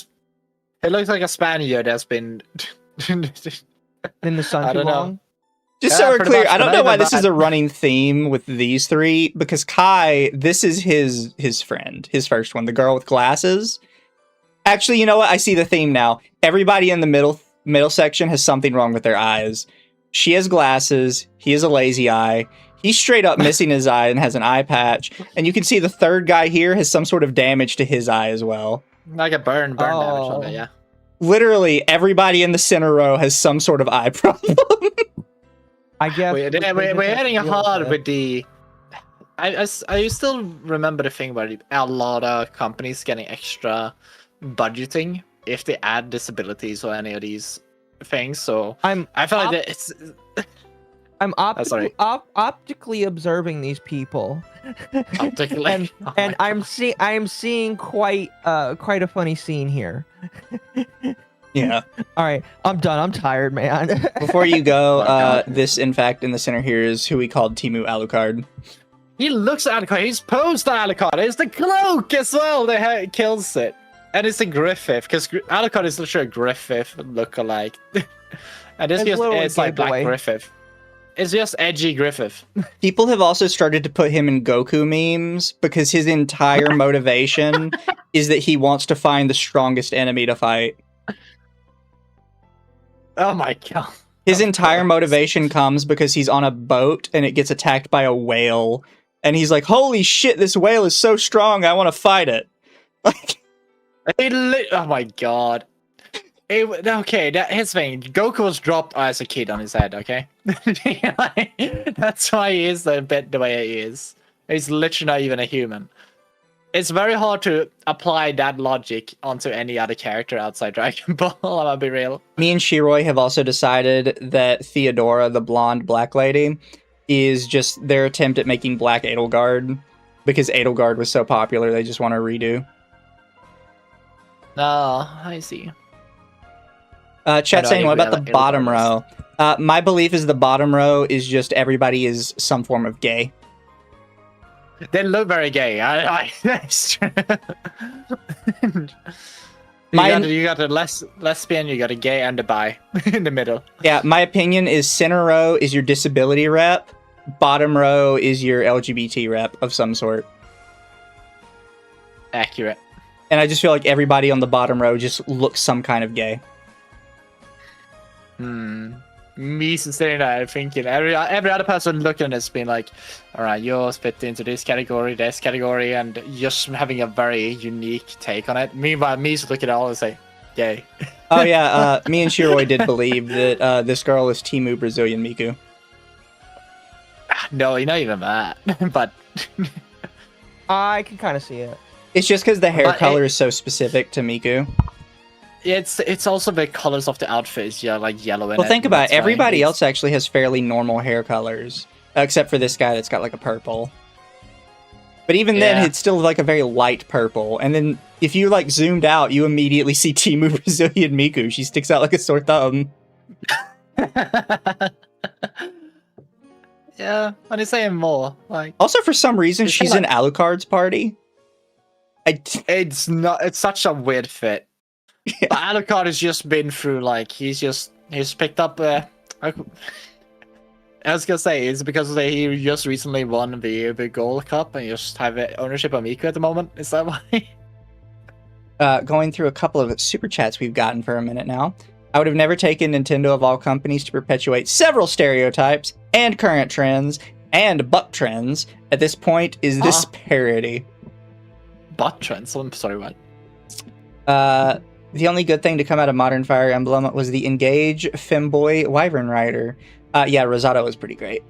it looks like a Spaniard that's been. in the sun I too don't know. long. Just Yeah, so we're pretty clear, much, I don't but know not why even this is that. a running theme with these three, because Kai, this is his friend, his first one, the girl with glasses. Actually, you know what? I see the theme now. Everybody in the middle section has something wrong with their eyes. She has glasses, he has a lazy eye, he's straight up missing his eye and has an eye patch, and you can see the third guy here has some sort of damage to his eye as well. Like a burn damage on Oh. it, yeah. Literally, everybody in the center row has some sort of eye problem. I guess We're hitting hard with the. I still remember the thing where a lot of companies getting extra budgeting if they add disabilities or any of these things. So I feel like that it's. I'm sorry. optically observing these people, Optically. and Oh and my I'm seeing quite a funny scene here. Yeah. All right, I'm done. I'm tired, man. Before you go, Oh, God. this, in fact, in the center here is who we called Timu Alucard. He looks at Alucard. He's posed Alucard. It's the cloak as well that kills it. And it's a Griffith, because Alucard is literally a Griffith lookalike. And this It's just literally it's like gay boy. Black Griffith. It's just edgy Griffith. People have also started to put him in Goku memes because his entire motivation is that he wants to find the strongest enemy to fight. Oh my god. His Of entire course. motivation comes because he's on a boat and it gets attacked by a whale. And he's like, holy shit, this whale is so strong, I want to fight it. Like, Oh my god. Okay, his thing. Goku was dropped as a kid on his head, okay? That's why he is a bit the way he is. He's literally not even a human. It's very hard to apply that logic onto any other character outside Dragon Ball, I'm gonna be real. me and Shiroi have also decided that Theodora, the blonde black lady, is just their attempt at making Black Edelgard. Because Edelgard was so popular, they just want to redo. Oh, I see. Chat I saying, don't what about agree the with bottom row? My belief is the bottom row is just everybody is some form of gay. They look very gay. That's true. You got a lesbian, you got a gay, and a bi in the middle. Yeah, my opinion is center row is your disability rep, bottom row is your LGBT rep of some sort. Accurate. And I just feel like everybody on the bottom row just looks some kind of gay. Me sitting there thinking, every other person looking at this being like, all right, you're fit into this category, and just having a very unique take on it. Meanwhile, me just looking at it all and say, gay. Oh yeah, me and Shiroi did believe that this girl is Timu Brazilian Miku. No, you're not even that. But I can kind of see it. It's just because the hair But color is so specific to Miku. it's also the colors of the outfits, yeah, like yellow and Well, think about it. Everybody else actually has fairly normal hair colors, except for this guy that's got like a purple. But even then, Yeah. it's still like a very light purple. And then if you like zoomed out, you immediately see Timu Brazilian Miku. She sticks out like a sore thumb. Yeah, when you saying more, like Also, for some reason, It's she's like- in Alucard's party. it's such a weird fit. Yeah. But Alucard has just been through like he's picked up. I was gonna say it's because he just recently won the Gold Cup and just have ownership of Miku at the moment. Is that why? Going through a couple of super chats we've gotten for a minute now. I would have never taken Nintendo of all companies to perpetuate several stereotypes and current trends and butt trends. At this point, is this parody? Butt trends. I'm sorry, what? The only good thing to come out of modern Fire Emblem was the Engage Femboy Wyvern Rider. Yeah, Rosado was pretty great.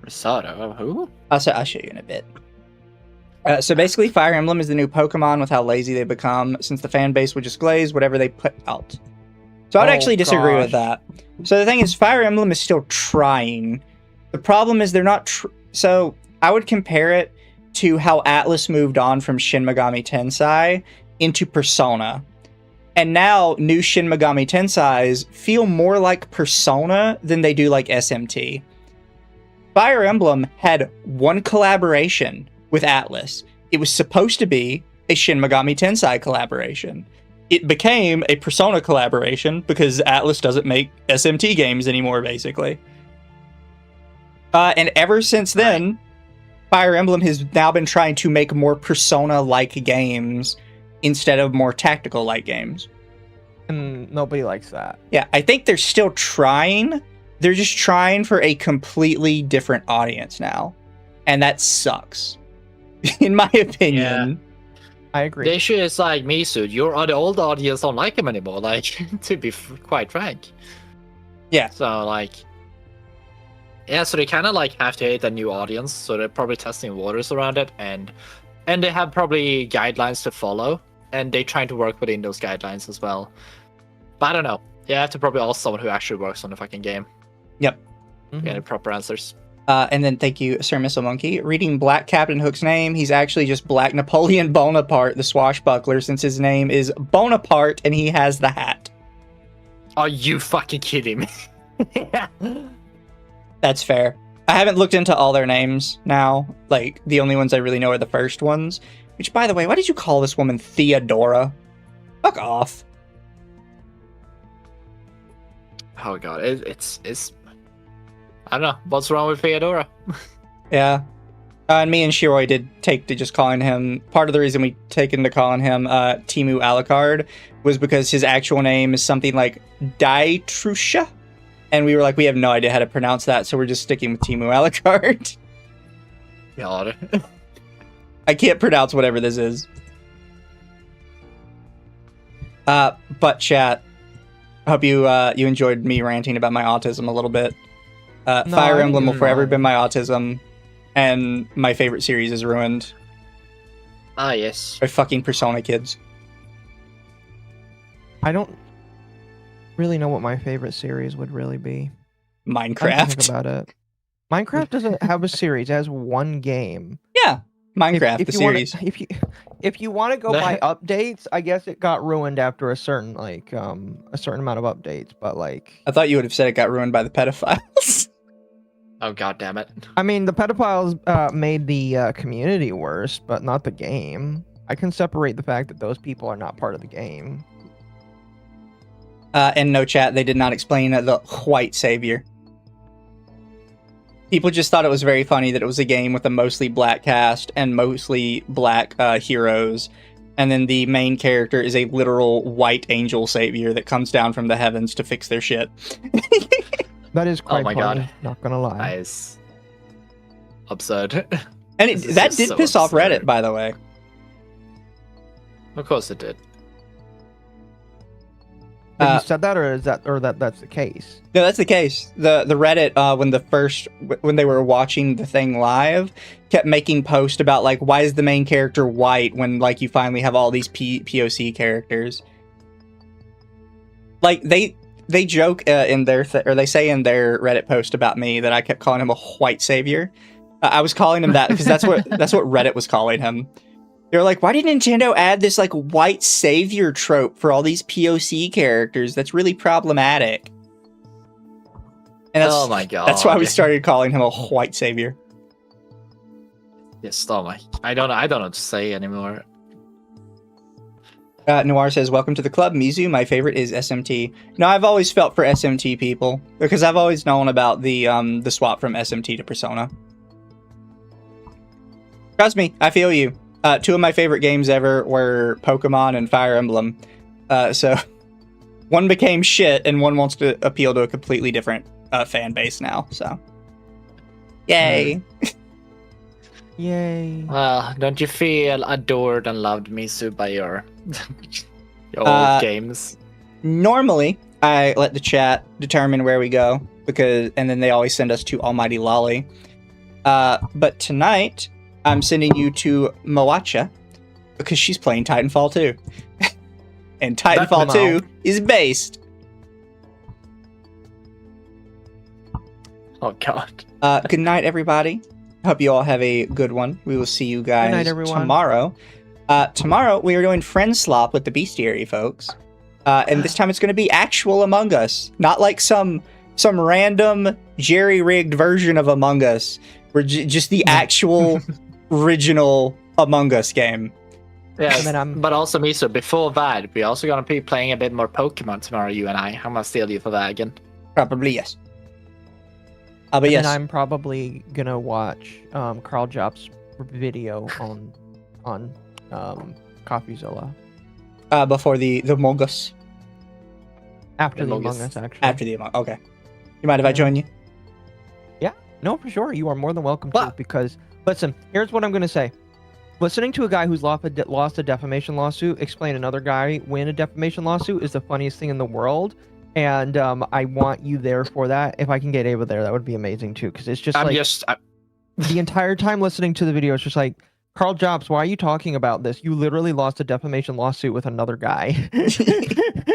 Risotto? Who? I'll show you in a bit. So basically, Fire Emblem is the new Pokemon with how lazy they become, since the fan base would just glaze whatever they put out. So I'd Oh, actually disagree with gosh. that. So the thing is, Fire Emblem is still trying. The problem is they're not. So I would compare it to how Atlas moved on from Shin Megami Tensei into Persona. And now new Shin Megami Tensei's feel more like Persona than they do like SMT. Fire Emblem had one collaboration with Atlas. It was supposed to be a Shin Megami Tensei collaboration. It became a Persona collaboration because Atlas doesn't make SMT games anymore, basically. And ever since then, Fire Emblem has now been trying to make more Persona-like games instead of more tactical-like games. And nobody likes that. Yeah, I think they're still trying. They're just trying for a completely different audience now. And that sucks. In my opinion. I agree. The issue is like Mizu, the old audience don't like him anymore, like, to be quite frank. Yeah. So like, yeah, so they kind of like have to hit a new audience, so they're probably testing waters around it, and they have probably guidelines to follow, and they're trying to work within those guidelines as well. But I don't know. You have to probably ask someone who actually works on the fucking game. Yep. To get the proper answers. And then thank you, Sir Missile Monkey. Reading Black Captain Hook's name, he's actually just Black Napoleon Bonaparte, the swashbuckler, since his name is Bonaparte and he has the hat. Are you fucking kidding me? That's fair. I haven't looked into all their names now. Like, the only ones I really know are the first ones. Which, by the way, why did you call this woman Theodora? Fuck off. Oh god, it's I don't know what's wrong with Theodora. Yeah. And me and Shiroi did take to just calling him. Part of the reason we taken to calling him Timu Alucard was because his actual name is something like Daitrusha. And we were like, we have no idea how to pronounce that, so we're just sticking with Timu Alucard. God. I can't pronounce whatever this is. But chat, I hope you you enjoyed me ranting about my autism a little bit. Fire Emblem will forever be my autism, and my favorite series is ruined Ah, yes. by fucking Persona kids. I don't really know what my favorite series would really be. I have to think Minecraft. about it. Minecraft doesn't have a series; it has one game. Yeah, Minecraft, If the you wanna- series. if you want to go by updates, I guess it got ruined after a certain a certain amount of updates. But like, I thought you would have said it got ruined by the pedophiles. Oh god damn it. I mean, the pedophiles made the community worse, but not the game. I can separate the fact that those people are not part of the game. And no chat, they did not explain the white savior. People just thought it was very funny that it was a game with a mostly black cast and mostly black heroes. And then the main character is a literal white angel savior that comes down from the heavens to fix their shit. That is quite my funny, God. not gonna lie. That is absurd. And This is that just did so piss off absurd. Reddit, by the way. Of course it did. Have you said that, or that's the case? No, that's the case. The Reddit, when they were watching the thing live, kept making posts about like, why is the main character white when like you finally have all these POC characters? Like they joke in their or they say in their Reddit post about me that I kept calling him a white savior. I was calling him that because that's what Reddit was calling him. They're like, why did Nintendo add this like white savior trope for all these POC characters? That's really problematic. And that's, Oh my god. that's why we started calling him a white savior. Yes, oh my. I don't know what to say anymore. Noir says, welcome to the club, Mizu. My favorite is SMT. No, I've always felt for SMT people because I've always known about the swap from SMT to Persona. Trust me, I feel you. Two of my favorite games ever were Pokemon and Fire Emblem. So one became shit and one wants to appeal to a completely different fan base now. So yay. Yay! Well, don't you feel adored and loved, Mizu, by your old games? Normally, I let the chat determine where we go and then they always send us to Almighty Lolly. But tonight, I'm sending you to Moacha because she's playing Titanfall 2. And Titanfall 2 is based Oh god. Good night, everybody. Hope you all have a good one. We will see you guys night, everyone. tomorrow. Tomorrow we are doing Friend Slop with the Bestiary folks. And this time it's going to be actual Among Us, not like some random jerry-rigged version of Among Us. We're just the actual original Among Us game. Yeah, but also Mizu, before that, we're also gonna be playing a bit more Pokemon tomorrow, you and I. I'm gonna steal you for that again. Probably yes. But And yes, I'm probably gonna watch Carl Job's video on CoffeeZilla. Before the Among Us. After the Among Us, actually. After the Among Us. Okay. You mind if I join you? Yeah. No, for sure. You are more than welcome to. What? Because listen, here's what I'm gonna say. Listening to a guy who's lost a defamation lawsuit explain another guy win a defamation lawsuit is the funniest thing in the world. And I want you there for that. If I can get Ava there, that would be amazing too. Because it's just the entire time listening to the video, it's just like, Carl Jobs, why are you talking about this? You literally lost a defamation lawsuit with another guy.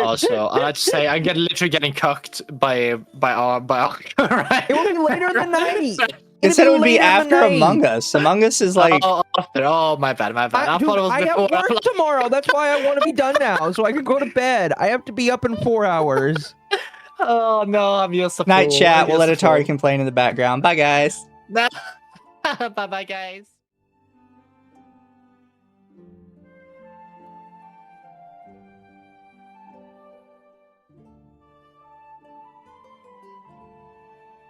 Also, I like to say I'm literally getting cucked by Occo, right? It will be later in the night. It said it would be later in the after night. Among Us. Among Us is like... Oh, my bad. I thought it was I before. have work tomorrow. That's why I want to be done now, so I can go to bed. I have to be up in 4 hours. Oh no, I'm just a Night fool. chat. I'm We'll let just a Atari fool. complain in the background. Bye, guys. Bye-bye, guys.